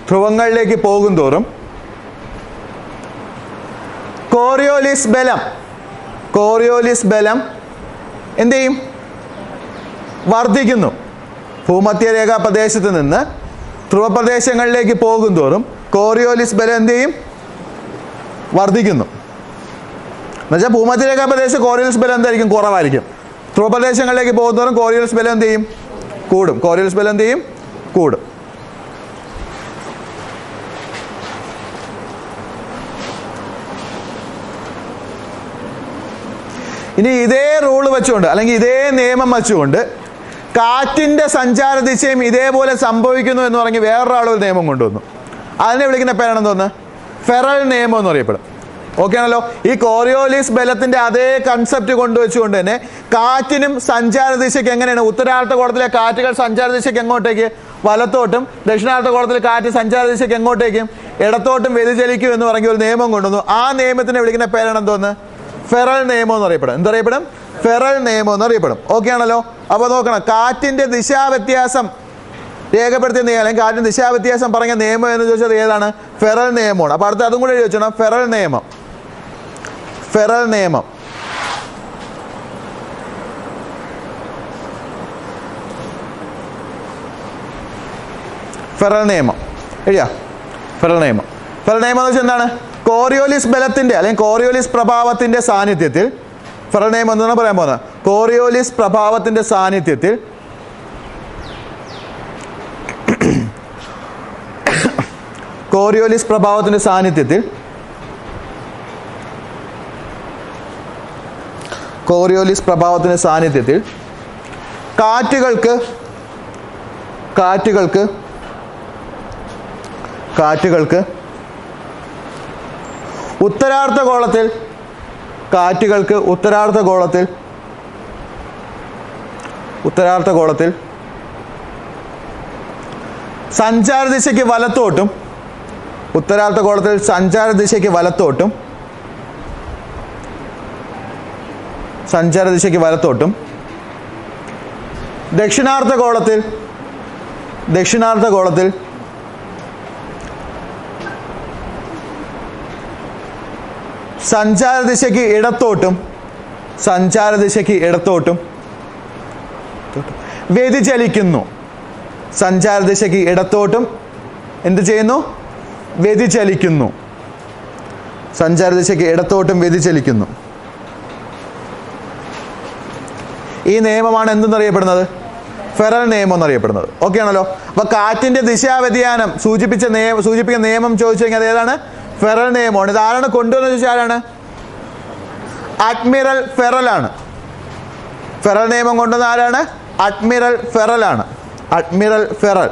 ധ്രുവങ്ങളിലേക്ക് പോകുന്തോറും കോറിയോലിസ് ബലം എന്ത് ചെയ്യും? വർദ്ധിക്കുന്നു. ഭൂമധ്യരേഖാ പ്രദേശത്ത് നിന്ന് ധ്രുവപ്രദേശങ്ങളിലേക്ക് പോകുന്തോറും കോറിയോലിസ് ബലം എന്ത് ചെയ്യും? വർദ്ധിക്കുന്നു. എന്നുവെച്ചാൽ ഭൂമധ്യരേഖാ പ്രദേശത്ത് കോറിയോലിസ് ബലം എന്തായിരിക്കും? കുറവായിരിക്കും. ധ്രുവപ്രദേശങ്ങളിലേക്ക് പോകുന്നതോറും കോറിയോലിസ് ബലം എന്ത് ചെയ്യും? കൂടും. ഇനി ഇതേ റൂള് വെച്ചുകൊണ്ട് അല്ലെങ്കിൽ ഇതേ നിയമം വെച്ചുകൊണ്ട് കാറ്റിന്റെ സഞ്ചാര ദിശയും ഇതേപോലെ സംഭവിക്കുന്നു എന്ന് പറഞ്ഞ് വേറൊരാളൊരു നിയമം കൊണ്ടുവന്നു. അതിനെ വിളിക്കുന്ന പേരാണെന്ന് തോന്നുന്നു ഫെറൽ നിയമം എന്ന് അറിയപ്പെടും. ഓക്കെ ആണല്ലോ? ഈ കോറിയോലിസ് ബലത്തിന്റെ അതേ കൺസെപ്റ്റ് കൊണ്ടുവച്ചുകൊണ്ട് തന്നെ കാറ്റിനും സഞ്ചാര ദിശയ്ക്ക് എങ്ങനെയാണ്? ഉത്തരാർദ്ധഗോളത്തിലെ കാറ്റുകൾ സഞ്ചാര ദിശയ്ക്ക് എങ്ങോട്ടേക്ക്? വലത്തോട്ടും. ദക്ഷിണാർദ്ധഗോളത്തിലെ കാറ്റ് സഞ്ചാര ദിശയ്ക്ക് എങ്ങോട്ടേക്കും? ഇടത്തോട്ടും വ്യതിചലിക്കും എന്ന് പറഞ്ഞ ഒരു നിയമം കൊണ്ടുവന്നു. ആ നിയമത്തിനെ വിളിക്കുന്ന പേരാണെന്ന് തോന്നുന്നു ഫെറൽ നിയമം എന്നറിയപ്പെടും. എന്തറിയപ്പെടും? ഫെറൽ നിയമം എന്നറിയപ്പെടും. ഓക്കെ ആണല്ലോ. അപ്പോൾ നോക്കണം, കാറ്റിൻ്റെ ദിശാവ്യത്യാസം രേഖപ്പെടുത്തിയ നിയമം അല്ലെങ്കിൽ കാറ്റിൻ്റെ ദിശാവ്യത്യാസം പറഞ്ഞ നിയമം എന്ന് ചോദിച്ചത് ഏതാണ്? ഫെറൽ നിയമമാണ്. അപ്പോൾ അടുത്ത് അതും കൂടെ എഴുതി വെച്ചോണം, ഫെറൽ നിയമം. ഫെറൽ നിയമം. ഫെറൽ നിയമം എഴുതിയാ? ഫെറൽ നിയമം. ഫെറൽ നിയമം എന്ന് വെച്ചാൽ എന്താണ്? കോറിയോലിസ് ബലത്തിൻ്റെ അല്ലെങ്കിൽ കോറിയോലിസ് പ്രഭാവത്തിൻ്റെ സാന്നിധ്യത്തിൽ, ഫെറൽ നിയമം എന്താണ് പറയാൻ പോകുന്നത്? കോറിയോലിസ് പ്രഭാവത്തിൻ്റെ സാന്നിധ്യത്തിൽ കോറിയോലിസ് പ്രഭാവത്തിൻ്റെ സാന്നിധ്യത്തിൽ കോറിയോലിസ് പ്രഭാവത്തിൻ്റെ സാന്നിധ്യത്തിൽ കാറ്റുകൾക്ക് ഉത്തരാർദ്ധഗോളത്തിൽ സഞ്ചാരദിശയ്ക്ക് വലത്തോട്ടും ദക്ഷിണാർദ്ധഗോളത്തിൽ സഞ്ചാരദിശയ്ക്ക് ഇടത്തോട്ടും വ്യതിചലിക്കുന്നു. സഞ്ചാരദിശയ്ക്ക് ഇടത്തോട്ടും എന്ത് ചെയ്യുന്നു? വ്യതിചലിക്കുന്നു. സഞ്ചാരദിശയ്ക്ക് ഇടത്തോട്ടും വ്യതിചലിക്കുന്നു. ഈ നിയമമാണ് എന്തെന്നറിയപ്പെടുന്നത്? ഫെറൽ നിയമം എന്നറിയപ്പെടുന്നത്. ഓക്കെ ആണല്ലോ. അപ്പോൾ കാറ്റിൻ്റെ ദിശാവ്യതിയാനം സൂചിപ്പിക്കുന്ന നിയമം ചോദിച്ചു കഴിഞ്ഞാൽ അത് ഏതാണ്? ഫെറൽ നിയമമാണ്. ഇത് ആരാണ് കൊണ്ടുവന്നത് ചോദിച്ചാൽ ആരാണ്? അഡ്മിറൽ ഫെറലാണ്. ഫെറൽ നിയമം കൊണ്ടുവന്ന ആരാണ്? അഡ്മിറൽ ഫെറലാണ്. അഡ്മിറൽ ഫെറൽ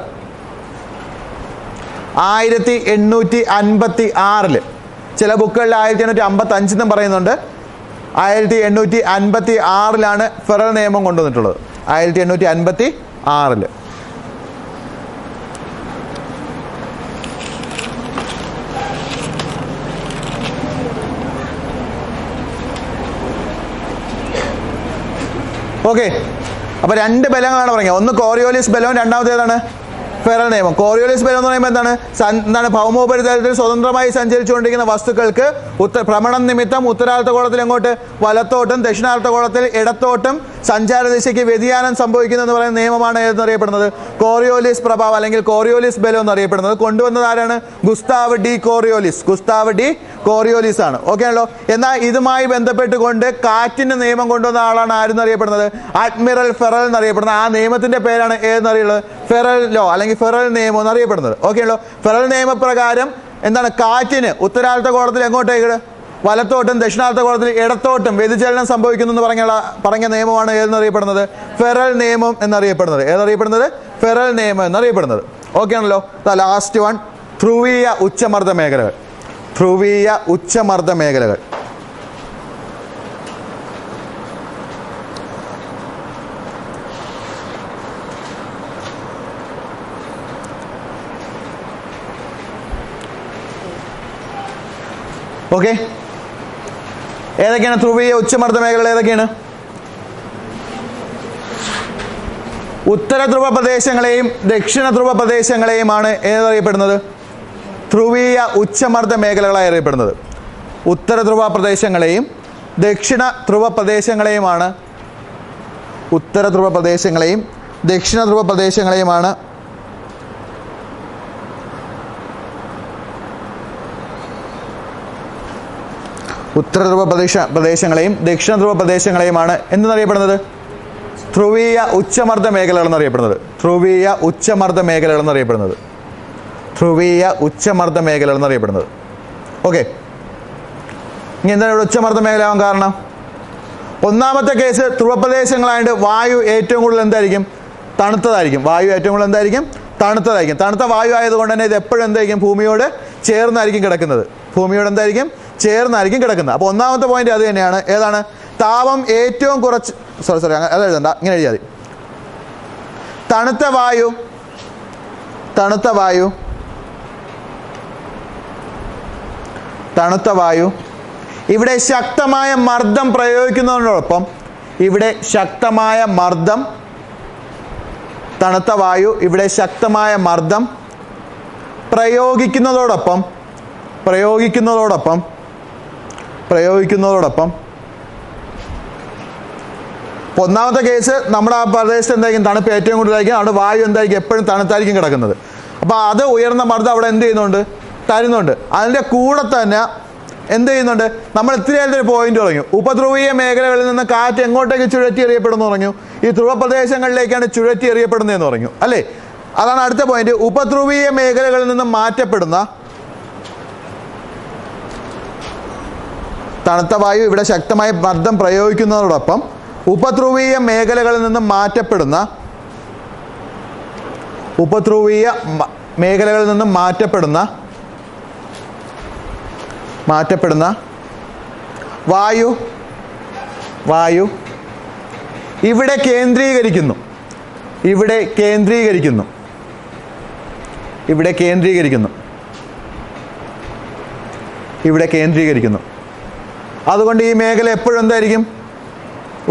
1856 ചില ബുക്കുകളിൽ 1855 എന്നും പറയുന്നുണ്ട്. 1856 ഫെറൽ നിയമം കൊണ്ടുവന്നിട്ടുള്ളത്. 1856. ഓക്കെ. അപ്പോൾ രണ്ട് ബലങ്ങളാണ് പറയുന്നത്. ഒന്ന് കോറിയോലിസ് ബലവും രണ്ടാമത്തേതാണ് ഫെറൽ നിയമം. കോറിയോലിസ് ബലം എന്ന് പറയുമ്പോൾ എന്താണ്? ഭൗമോപരിതലത്തിൽ സ്വതന്ത്രമായി സഞ്ചരിച്ചുകൊണ്ടിരിക്കുന്ന വസ്തുക്കൾക്ക് ഭ്രമണം നിമിത്തം ഉത്തരാർദ്ധഗോളത്തിൽ എങ്ങോട്ട്? വലത്തോട്ടും ദക്ഷിണാർദ്ധഗോളത്തിൽ ഇടത്തോട്ടും സഞ്ചാരദിശയ്ക്ക് വ്യതിയാനം സംഭവിക്കുന്നു എന്ന് പറയുന്ന നിയമമാണ് ഏതെന്നറിയപ്പെടുന്നത്? കോറിയോലിസ് പ്രഭാവം അല്ലെങ്കിൽ കോറിയോലിസ് ബലം എന്നറിയപ്പെടുന്നത്. കൊണ്ടുവന്നത് ആരാണ്? ഗുസ്താവ് ഡി കോറിയോലിസ് ആണ്. ഓക്കെ ആണല്ലോ. എന്നാൽ ഇതുമായി ബന്ധപ്പെട്ടുകൊണ്ട് കാറ്റിൻ്റെ നിയമം കൊണ്ടുവന്ന ആളാണ് ആരെന്നറിയപ്പെടുന്നത്? അഡ്മിറൽ ഫെറൽ എന്നറിയപ്പെടുന്നത്. ആ നിയമത്തിൻ്റെ പേരാണ് ഏതെന്നറിയുള്ളത്? ഫെറൽ ലോ അല്ലെങ്കിൽ ഫെറൽ നിയമം എന്നറിയപ്പെടുന്നത്. ഓക്കെ ആണല്ലോ. ഫെറൽ നിയമപ്രകാരം എന്താണ്? കാറ്റിന് ഉത്തരാർദ്ധഗോളത്തിൽ എങ്ങോട്ടേക്ക്? വലത്തോട്ടും ദക്ഷിണാർദ്ധഗോളത്തിൽ ഇടത്തോട്ടും വ്യതിചലനം സംഭവിക്കുന്നു എന്ന് പറഞ്ഞ നിയമമാണ് ഏതെന്നറിയപ്പെടുന്നത്? ഫെറൽ നിയമം എന്നറിയപ്പെടുന്നത്. ഏതറിയപ്പെടുന്നത്? ഫെറൽ നിയമം എന്നറിയപ്പെടുന്നത്. ഓക്കെ ആണല്ലോ. ലാസ്റ്റ് വൺ, ധ്രുവീയ ഉച്ചമർദ്ദ മേഖലകൾ. ഓക്കെ. ഏതൊക്കെയാണ് ധ്രുവീയ ഉച്ചമർദ്ദ മേഖലകൾ? ഏതൊക്കെയാണ്? ഉത്തര ധ്രുവ പ്രദേശങ്ങളെയും ദക്ഷിണ ധ്രുവ പ്രദേശങ്ങളെയുമാണ് ഏതറിയപ്പെടുന്നത്? ധ്രുവീയ ഉച്ചമർദ്ദ മേഖലകളായി അറിയപ്പെടുന്നത്. ഉത്തര ധ്രുവ പ്രദേശങ്ങളെയും ദക്ഷിണ ധ്രുവ പ്രദേശങ്ങളെയുമാണ് ഉത്തര ധ്രുവ പ്രദേശങ്ങളെയും ദക്ഷിണ ധ്രുവ പ്രദേശങ്ങളെയുമാണ് ഉത്തര ധ്രുവ പ്രദേശങ്ങളെയും ദക്ഷിണ ധ്രുവ പ്രദേശങ്ങളെയുമാണ് എന്തെന്നറിയപ്പെടുന്നത്? ധ്രുവീയ ഉച്ചമർദ്ദ മേഖലകൾ എന്നറിയപ്പെടുന്നത്. ധ്രുവീയ ഉച്ചമർദ്ദ മേഖലകൾ എന്നറിയപ്പെടുന്നത്. ഓക്കെ. ഇനി എന്താണ് ഇവിടെ ഉച്ചമർദ്ദ മേഖലയാവാൻ കാരണം? ഒന്നാമത്തെ കേസ്, ധ്രുവപ്രദേശങ്ങളായിട്ട് വായു ഏറ്റവും കൂടുതൽ എന്തായിരിക്കും? തണുത്തതായിരിക്കും. തണുത്ത വായു ആയതുകൊണ്ട് തന്നെ ഇത് എപ്പോഴും എന്തായിരിക്കും? ഭൂമിയോട് ചേർന്നായിരിക്കും കിടക്കുന്നത്. അപ്പോൾ ഒന്നാമത്തെ പോയിന്റ് അത് തന്നെയാണ്. ഏതാണ്? താപം ഏറ്റവും കുറച്ച് അത് എഴുതണ്ട, ഇങ്ങനെ എഴുതിയാൽ മതി. തണുത്ത വായു ഇവിടെ ശക്തമായ മർദ്ദം പ്രയോഗിക്കുന്നതിനോടൊപ്പം ഇവിടെ ശക്തമായ മർദ്ദം, തണുത്ത വായു ഇവിടെ ശക്തമായ മർദ്ദം പ്രയോഗിക്കുന്നതോടൊപ്പം ഒന്നാമത്തെ കേസ് നമ്മുടെ ആ പ്രദേശത്ത് എന്തായിരിക്കും തണുപ്പ് ഏറ്റവും കൂടുതലായിരിക്കും, അവിടെ വായു എന്തായിരിക്കും എപ്പോഴും തണുത്തായിരിക്കും കിടക്കുന്നത്. അപ്പോൾ അത് ഉയർന്ന മർദ്ദം അവിടെ എന്ത് ചെയ്യുന്നുണ്ട്, തരുന്നുണ്ട്. അതിൻ്റെ കൂടെ തന്നെ എന്ത് ചെയ്യുന്നുണ്ട്, നമ്മൾ ഇത്തിരിയായിട്ട് ഒരു പോയിന്റ് പറഞ്ഞു, ഉപധ്രുവീയ മേഖലകളിൽ നിന്ന് കാറ്റ് എങ്ങോട്ടേക്ക് ചുഴറ്റി എറിയപ്പെടുന്നു പറഞ്ഞു, ഈ ധ്രുവ പ്രദേശങ്ങളിലേക്കാണ് ചുഴറ്റി എറിയപ്പെടുന്നതെന്ന് പറഞ്ഞു അല്ലേ. അതാണ് അടുത്ത പോയിന്റ്. ഉപധ്രുവീയ മേഖലകളിൽ നിന്ന് മാറ്റപ്പെടുന്ന തണുത്ത വായു ഇവിടെ ശക്തമായ മർദ്ദം പ്രയോഗിക്കുന്നതോടൊപ്പം ഉപധ്രുവീയ മേഖലകളിൽ നിന്ന് മാറ്റപ്പെടുന്ന വായു ഇവിടെ കേന്ദ്രീകരിക്കുന്നു. അതുകൊണ്ട് ഈ മേഖല എപ്പോഴും എന്തായിരിക്കും,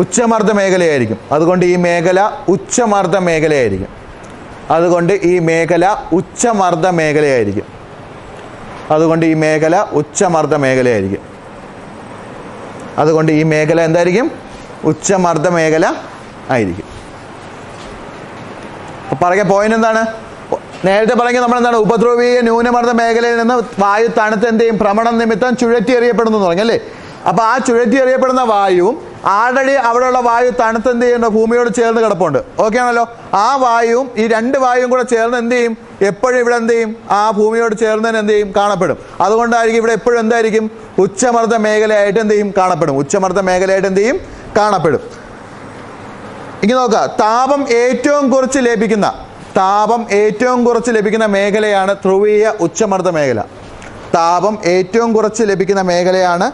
ഉച്ചമർദ്ദ മേഖലയായിരിക്കും. അതുകൊണ്ട് ഈ മേഖല ഉച്ചമർദ്ദ മേഖലയായിരിക്കും. അതുകൊണ്ട് ഈ മേഖല ഉച്ചമർദ്ദ മേഖലയായിരിക്കും. അതുകൊണ്ട് ഈ മേഖല എന്തായിരിക്കും, ഉച്ചമർദ്ദ മേഖല ആയിരിക്കും. പറയുക പോയിന്റ് എന്താണ്, നേരത്തെ പറഞ്ഞ നമ്മളെന്താണ്, ഉപധ്രുവീയ ന്യൂനമർദ്ദ മേഖലയിൽ നിന്ന് വായു തണുത്ത് എന്ത് ചെയ്യും, ഭ്രമണം നിമിത്തം ചുഴറ്റി എറിയപ്പെടുന്നു എന്ന് പറഞ്ഞു അല്ലേ. അപ്പോൾ ആ ചുഴറ്റി എറിയപ്പെടുന്ന വായുവും ആൾറെഡി അവിടെയുള്ള വായു തണുത്ത് എന്ത് ചെയ്യുന്നുണ്ട്, ഭൂമിയോട് ചേർന്ന് കിടപ്പുണ്ട്. ഓക്കെ ആണല്ലോ. ആ വായുവും ഈ രണ്ട് വായുവും കൂടെ ചേർന്ന് എന്ത് ചെയ്യും, എപ്പോഴും ഇവിടെ എന്ത് ചെയ്യും, ആ ഭൂമിയോട് ചേർന്ന് തന്നെ എന്ത് ചെയ്യും, കാണപ്പെടും. അതുകൊണ്ടായിരിക്കും ഇവിടെ എപ്പോഴും എന്തായിരിക്കും, ഉച്ചമർദ്ദ മേഖലയായിട്ട് എന്ത് ചെയ്യും, കാണപ്പെടും. ഇങ്ങനെ നോക്കുക, താപം ഏറ്റവും കുറച്ച് ലഭിക്കുന്ന മേഖലയാണ് ധ്രുവീയ ഉച്ചമർദ്ദ മേഖല. താപം ഏറ്റവും കുറച്ച് ലഭിക്കുന്ന മേഖലയാണ്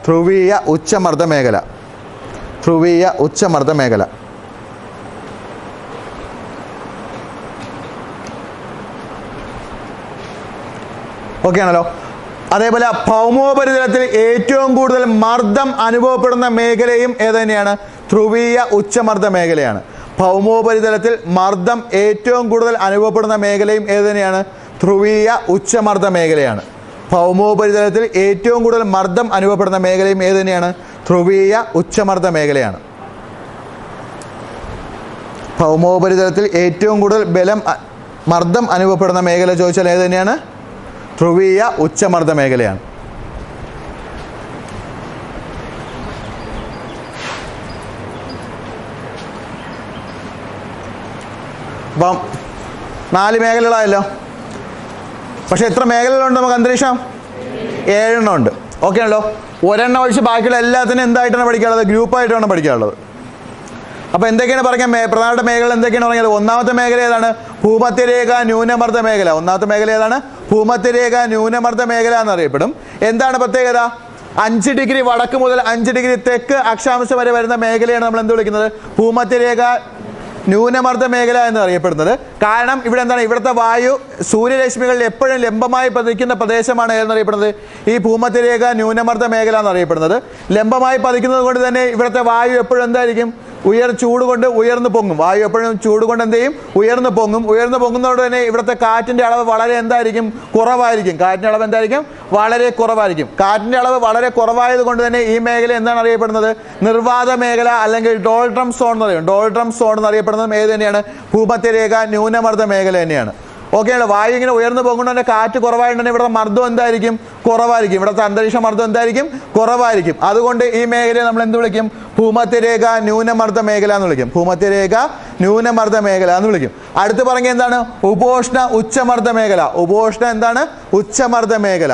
ധ്രുവീയ ഉച്ചമർദ്ദ മേഖല. ഓക്കെ ആണല്ലോ. അതേപോലെ ഭൗമോപരിതലത്തിൽ ഏറ്റവും കൂടുതൽ മർദ്ദം അനുഭവപ്പെടുന്ന മേഖലയും ഏത് തന്നെയാണ്, ധ്രുവീയ ഉച്ചമർദ്ദ മേഖലയാണ്. ഭൗമോപരിതലത്തിൽ മർദ്ദം ഏറ്റവും കൂടുതൽ അനുഭവപ്പെടുന്ന മേഖലയും ഏത് തന്നെയാണ്, ധ്രുവീയ ഉച്ചമർദ്ദ മേഖലയാണ്. ഭൗമോപരിതലത്തിൽ ഏറ്റവും കൂടുതൽ മർദ്ദം അനുഭവപ്പെടുന്ന മേഖലയും ഏത് തന്നെയാണ്, ധ്രുവീയ ഉച്ചമർദ്ദ മേഖലയാണ്. ഭൗമോപരിതലത്തിൽ ഏറ്റവും കൂടുതൽ മർദ്ദം അനുഭവപ്പെടുന്ന മേഖല ചോദിച്ചാൽ ഏത് തന്നെയാണ്, ധ്രുവീയ ഉച്ചമർദ്ദ മേഖലയാണ്. അപ്പം 4 മേഖലകളായല്ലോ. പക്ഷെ എത്ര മേഖലകളുണ്ട് നമുക്ക് അന്തരീക്ഷം? 7 എണ്ണം ഉണ്ട്. ഓക്കെ ആണല്ലോ. ഒരെണ്ണം ഒഴിച്ച് ബാക്കിയുള്ള എല്ലാത്തിനും എന്തായിട്ടാണ് പഠിക്കാനുള്ളത്, ഗ്രൂപ്പായിട്ടാണ് പഠിക്കാനുള്ളത്. അപ്പോൾ എന്തൊക്കെയാണ് പറയാൻ പ്രധാനപ്പെട്ട മേഖല എന്തൊക്കെയാണ് പറഞ്ഞാൽ, ഒന്നാമത്തെ മേഖല ഏതാണ്, ഭൂമധ്യരേഖ ന്യൂനമർദ്ദ മേഖല. ഒന്നാമത്തെ മേഖല ഏതാണ്, ഭൂമധ്യരേഖ ന്യൂനമർദ്ദ മേഖല എന്നറിയപ്പെടും. എന്താണ് പ്രത്യേകത, 5 ഡിഗ്രി വടക്ക് മുതൽ 5 ഡിഗ്രി തെക്ക് അക്ഷാംശം വരെ വരുന്ന മേഖലയാണ് നമ്മൾ എന്ത് വിളിക്കുന്നത്, ഭൂമധ്യരേഖ ന്യൂനമർദ്ദ മേഖല എന്ന് അറിയപ്പെടുന്നത്. കാരണം ഇവിടെ എന്താണ്, ഇവിടുത്തെ വായു സൂര്യരശ്മികളിൽ എപ്പോഴും ലംബമായി പതിക്കുന്ന പ്രദേശമാണ് എന്നറിയപ്പെടുന്നത് ഈ ഭൂമധ്യരേഖ ന്യൂനമർദ്ദ മേഖല എന്നറിയപ്പെടുന്നത്. ലംബമായി പതിക്കുന്നത് കൊണ്ട് തന്നെ ഇവിടുത്തെ വായു എപ്പോഴും എന്തായിരിക്കും, ചൂട് കൊണ്ട് ഉയർന്നു പൊങ്ങും. വായു എപ്പോഴും ചൂട് കൊണ്ട് എന്ത് ചെയ്യും, ഉയർന്നു പൊങ്ങുന്നതോടെ തന്നെ ഇവിടുത്തെ കാറ്റിൻ്റെ അളവ് വളരെ എന്തായിരിക്കും, കുറവായിരിക്കും. കാറ്റിൻ്റെ അളവ് എന്തായിരിക്കും, വളരെ കുറവായിരിക്കും. കാറ്റിൻ്റെ അളവ് വളരെ കുറവായത് കൊണ്ട് തന്നെ ഈ മേഖല എന്താണ് അറിയപ്പെടുന്നത്, നിർവാത മേഖല അല്ലെങ്കിൽ ഡോൾഡ്രം സോൺ എന്ന് പറയും. ഡോൾഡ്രം സോൺ എന്നറിയപ്പെടുന്നതും ഏത് തന്നെയാണ്, ഭൂമധ്യരേഖ ന്യൂനമർദ്ദ മേഖല തന്നെയാണ്. ഓക്കെ ആണല്ലോ. വായു ഇങ്ങനെ ഉയർന്നു പോകുന്നത് തന്നെ കാറ്റ് കുറവായിട്ടുണ്ടെങ്കിൽ ഇവിടുത്തെ മർദ്ദം എന്തായിരിക്കും, കുറവായിരിക്കും. ഇവിടുത്തെ അന്തരീക്ഷ മർദ്ദം എന്തായിരിക്കും, കുറവായിരിക്കും. അതുകൊണ്ട് ഈ മേഖലയെ നമ്മൾ എന്ത് വിളിക്കും, ഭൂമധ്യരേഖ ന്യൂനമർദ്ദ മേഖല എന്ന് വിളിക്കും. ഭൂമധ്യരേഖ ന്യൂനമർദ്ദ മേഖല എന്ന് വിളിക്കും. അടുത്ത് പറഞ്ഞ എന്താണ്, ഉപോഷ്ണ ഉച്ചമർദ്ദ മേഖല. ഉപോഷ്ണ എന്താണ്, ഉച്ചമർദ്ദ മേഖല.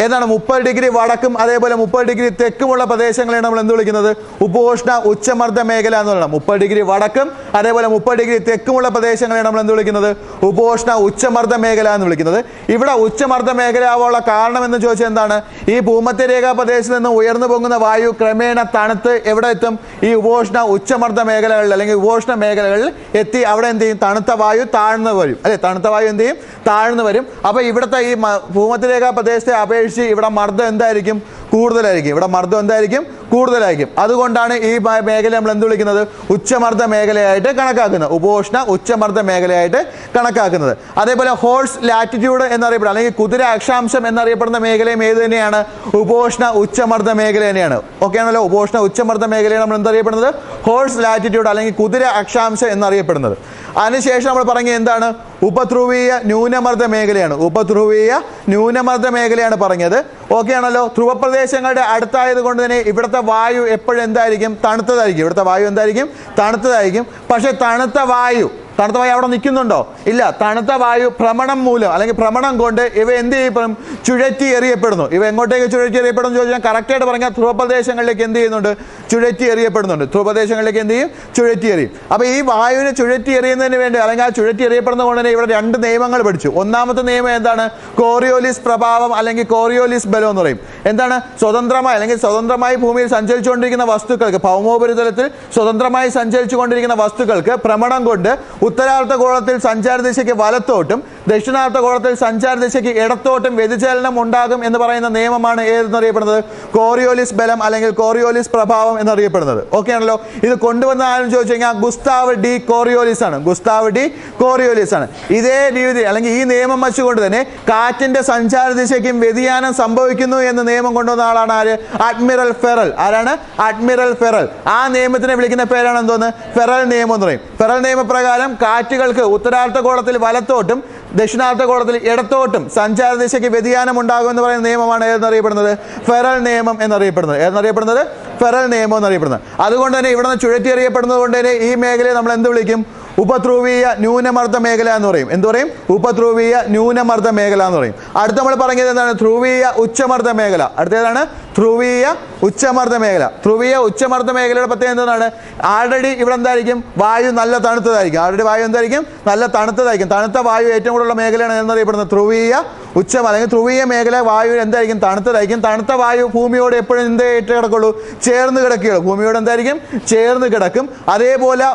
ഏതാണ് 30 ഡിഗ്രി വടക്കും അതേപോലെ 30 ഡിഗ്രി തെക്കുമുള്ള പ്രദേശങ്ങളെയാണ് നമ്മൾ എന്ത് വിളിക്കുന്നത്? ഉപോഷ്ണ ഉച്ചമർദ്ദ മേഖല എന്ന് പറയുന്നത്. 30 ഡിഗ്രി വടക്കും അതേപോലെ 30 ഡിഗ്രി തെക്കുമുള്ള പ്രദേശങ്ങളെയാണ് നമ്മൾ എന്ത് വിളിക്കുന്നത്? ഉപോഷ്ണ ഉച്ചമർദ്ദ മേഖല എന്ന് വിളിക്കുന്നത്. ഇവിടെ ഉച്ചമർദ്ദ മേഖല ആവാനുള്ള കാരണം എന്ന് ചോദിച്ചാൽ എന്താണ്? ഈ ഭൂമധ്യരേഖാ പ്രദേശത്ത് നിന്ന് ഉയർന്നു പൊങ്ങുന്ന വായു ക്രമേണ തണുത്ത് എവിടെ എത്തും? ഈ ഉപോഷ്ണ ഉച്ചമർദ്ദ മേഖലകളിൽ അല്ലെങ്കിൽ ഉപോഷ്ണ മേഖലകളിൽ എത്തി അവിടെ എന്ത് ചെയ്യും? തണുത്ത വായു താഴ്ന്നു വരും അല്ലെ? തണുത്ത വായു എന്ത് ചെയ്യും? താഴ്ന്നു വരും. അപ്പൊ ഇവിടുത്തെ ഈ ഭൂമധ്യരേഖാ പ്രദേശത്തെ അപേക്ഷിച്ച് ഇവിടെ മർദ്ദം എന്തായിരിക്കും? കൂടുതലായിരിക്കും. ഇവിടെ മർദ്ദം എന്തായിരിക്കും? കൂടുതലായിരിക്കും. അതുകൊണ്ടാണ് ഈ മേഖല നമ്മൾ എന്ത് വിളിക്കുന്നത്? ഉച്ചമർദ്ദ മേഖലയായിട്ട് കണക്കാക്കുന്നത്. ഉപോഷ്ണ ഉച്ചമർദ്ദ മേഖലയായിട്ട് കണക്കാക്കുന്നത്. അതേപോലെ ഹോഴ്സ് ലാറ്റിറ്റ്യൂഡ് എന്നറിയപ്പെടുന്ന അല്ലെങ്കിൽ കുതിര അക്ഷാംശം എന്നറിയപ്പെടുന്ന മേഖലയും ഏത് തന്നെയാണ്? ഉപോഷ്ണ ഉച്ചമർദ്ദ മേഖല തന്നെയാണ്. ഓക്കെ ആണല്ലോ? ഉപോഷ്ണ ഉച്ചമർദ്ദ മേഖലയാണ് നമ്മൾ എന്തറിയപ്പെടുന്നത്? ഹോഴ്സ് ലാറ്റിറ്റ്യൂഡ് അല്ലെങ്കിൽ കുതിര അക്ഷാംശം എന്നറിയപ്പെടുന്നത്. അതിനുശേഷം നമ്മൾ പറഞ്ഞത് എന്താണ്? ഉപധ്രുവീയ ന്യൂനമർദ്ദ മേഖലയാണ്. ഉപധ്രുവീയ ന്യൂനമർദ്ദ മേഖലയാണ് പറഞ്ഞത്. ഓക്കെ ആണല്ലോ? ധ്രുവപ്രദേശങ്ങളുടെ അടുത്തായത് കൊണ്ട് തന്നെ ഇവിടുത്തെ വായു എപ്പോഴും എന്തായിരിക്കും? തണുത്തതായിരിക്കും. ഇവിടുത്തെ വായു എന്തായിരിക്കും? തണുത്തതായിരിക്കും. പക്ഷെ തണുത്ത വായു അവിടെ നിൽക്കുന്നുണ്ടോ? ഇല്ല. തണുത്ത വായു ഭ്രമണം മൂലം അല്ലെങ്കിൽ ഭ്രമണം കൊണ്ട് ഇവ എന്ത് ചെയ്യപ്പെടും? ചുഴറ്റി എറിയപ്പെടുന്നു. ഇവ എങ്ങോട്ടേക്ക് ചുഴറ്റി എറിയപ്പെടുന്നു ചോദിച്ചാൽ കറക്റ്റായിട്ട് പറഞ്ഞാൽ ധ്രുവപ്രദേശങ്ങളിലേക്ക് എന്ത് ചെയ്യുന്നുണ്ട്? ചുഴറ്റി എറിയപ്പെടുന്നുണ്ട്. ധ്രുവപ്രദേശങ്ങളിലേക്ക് എന്ത് ചെയ്യും? ചുഴറ്റി എറിയും. അപ്പോൾ ഈ വായുവിനെ ചുഴറ്റി എറിയുന്നതിന് വേണ്ടി അല്ലെങ്കിൽ ആ ചുഴറ്റി എറിയപ്പെടുന്നത് കൊണ്ട് തന്നെ ഇവിടെ 2 നിയമങ്ങൾ പഠിച്ചു. ഒന്നാമത്തെ നിയമം എന്താണ്? കോറിയോലിസ് പ്രഭാവം അല്ലെങ്കിൽ കോറിയോലിസ് ബലം എന്ന് പറയും. എന്താണ്? സ്വതന്ത്രമായി ഭൂമിയിൽ സഞ്ചരിച്ചുകൊണ്ടിരിക്കുന്ന വസ്തുക്കൾക്ക്, ഭൗമോപരിതലത്തിൽ സ്വതന്ത്രമായി സഞ്ചരിച്ചുകൊണ്ടിരിക്കുന്ന വസ്തുക്കൾക്ക് ഭ്രമണം കൊണ്ട് ഉത്തരാർദ്ധഗോളത്തിൽ സഞ്ചാരദിശയ്ക്ക് വലത്തോട്ടും ദക്ഷിണാർദ്ധഗോളത്തിൽ സഞ്ചാരദിശയ്ക്ക് ഇടത്തോട്ടും വ്യതിചലനം ഉണ്ടാകും എന്ന് പറയുന്ന നിയമമാണ് ഏതെന്നറിയപ്പെടുന്നത്? കോറിയോലിസ് ബലം അല്ലെങ്കിൽ കോറിയോലിസ് പ്രഭാവം എന്നറിയപ്പെടുന്നത്. ഓക്കെ ആണല്ലോ? ഇത് കൊണ്ടുവന്ന ആരും ചോദിച്ചു കഴിഞ്ഞാൽ ഗുസ്താവ് ഡി കോറിയോലിസ് ആണ്. ഗുസ്താവ് ഡി കോറിയോലിസ് ആണ്. ഇതേ രീതി അല്ലെങ്കിൽ ഈ നിയമം വെച്ചുകൊണ്ട് തന്നെ കാറ്റിന്റെ സഞ്ചാരദിശയ്ക്കും വ്യതിയാനം സംഭവിക്കുന്നു എന്ന നിയമം കൊണ്ടുവന്ന ആളാണ് ആര്? അഡ്മിറൽ ഫെറൽ. ആരാണ്? അഡ്മിറൽ ഫെറൽ. ആ നിയമത്തിനെ വിളിക്കുന്ന പേരാണ് എന്തോന്ന്? ഫെറൽ നിയമം എന്ന് പറയും. ഫെറൽ നിയമപ്രകാരം കാറ്റുകൾക്ക് ഉത്തരാർദ്ധഗോളത്തിൽ വലത്തോട്ടും ദക്ഷിണാർദ്ധഗോളത്തിൽ ഇടത്തോട്ടും സഞ്ചാരദിശയ്ക്ക് വ്യതിയാനം ഉണ്ടാകും എന്ന് പറയുന്ന നിയമമാണ് ഏതെന്നറിയപ്പെടുന്നത്? ഫെറൽ നിയമം എന്നറിയപ്പെടുന്നത്. ഏതെന്നറിയപ്പെടുന്നത്? ഫെറൽ നിയമം എന്നറിയപ്പെടുന്നത്. അതുകൊണ്ട് തന്നെ ഇവിടെ നിന്ന് ചുഴറ്റി എറിയപ്പെടുന്നത് കൊണ്ട് തന്നെ ഈ മേഖലയെ നമ്മൾ എന്ത് വിളിക്കും? ഉപധ്രുവീയ ന്യൂനമർദ്ദ മേഖല എന്ന് പറയും. എന്ത് പറയും? ഉപധ്രുവീയ ന്യൂനമർദ്ദ മേഖല എന്ന് പറയും. അടുത്ത നമ്മൾ പറഞ്ഞത് എന്താണ്? ധ്രുവീയ ഉച്ചമർദ്ദ മേഖല. അടുത്തേതാണ്? ധ്രുവീയ ഉച്ചമർദ്ദ മേഖല. ധ്രുവീയ ഉച്ചമർദ്ദ മേഖലയുടെ പ്രത്യേകത എന്താണ്? ആൾറെഡി ഇവിടെ എന്തായിരിക്കും? വായു നല്ല തണുത്തതായിരിക്കും. ആൾറെഡി വായു എന്തായിരിക്കും? നല്ല തണുത്തതായിരിക്കും. തണുത്ത വായു ഏറ്റവും കൂടുതലുള്ള മേഖലയാണ് എന്നറിയപ്പെടുന്നത് ധ്രുവീയ ഉച്ചം അല്ലെങ്കിൽ ധ്രുവീയ മേഖല. വായു എന്തായിരിക്കും? തണുത്തതായിരിക്കും. തണുത്ത വായു ഭൂമിയോട് എപ്പോഴും എന്തായിട്ട് കിടക്കുള്ളൂ? ചേർന്ന് കിടക്കുകയുള്ളൂ. ഭൂമിയോട് എന്തായിരിക്കും? ചേർന്ന് കിടക്കും. അതേപോലെ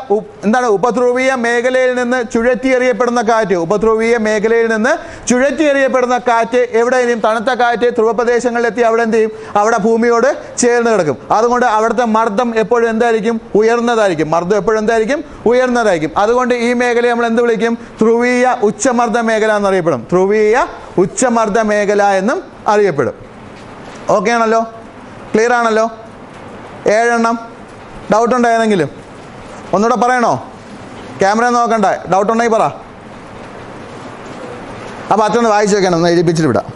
എന്താണ്? ഉപധ്രുവീയ മേഖലയിൽ നിന്ന് ചുഴറ്റി എറിയപ്പെടുന്ന കാറ്റ്, ഉപധ്രുവീയ മേഖലയിൽ നിന്ന് ചുഴറ്റി എറിയപ്പെടുന്ന കാറ്റ് എവിടെയും തണുത്ത കാറ്റ് ധ്രുവപ്രദേശങ്ങളിലെത്തി അവിടെ എന്ത് ചെയ്യും? അവിടെ ഭൂമിയോട് ചേർന്ന് കിടക്കും. അതുകൊണ്ട് അവിടുത്തെ മർദ്ദം എപ്പോഴും എന്തായിരിക്കും? ഉയർന്നതായിരിക്കും. മർദ്ദം എപ്പോഴും എന്തായിരിക്കും? ഉയർന്നതായിരിക്കും. അതുകൊണ്ട് ഈ മേഖലയെ നമ്മൾ എന്ത് വിളിക്കും? ധ്രുവീയ ഉച്ചമർദ്ദ മേഖല എന്നറിയപ്പെടും. ധ്രുവീയ ഉച്ചമർദ്ദ മേഖല എന്നും അറിയപ്പെടും. ഓക്കെ ആണല്ലോ? ക്ലിയർ ആണല്ലോ? 7 എണ്ണം. ഡൗട്ട് ഉണ്ടോ ഏതെങ്കിലും? ഒന്നുകൂടെ പറയണോ? ക്യാമറ നോക്കണ്ട. ഡൗട്ട് ഉണ്ടെങ്കിൽ പറ. അപ്പോൾ അതൊന്ന് വായിച്ചു വെക്കണം. ഒന്ന് എഴുതിപ്പിച്ചിട്ട് വിടാം.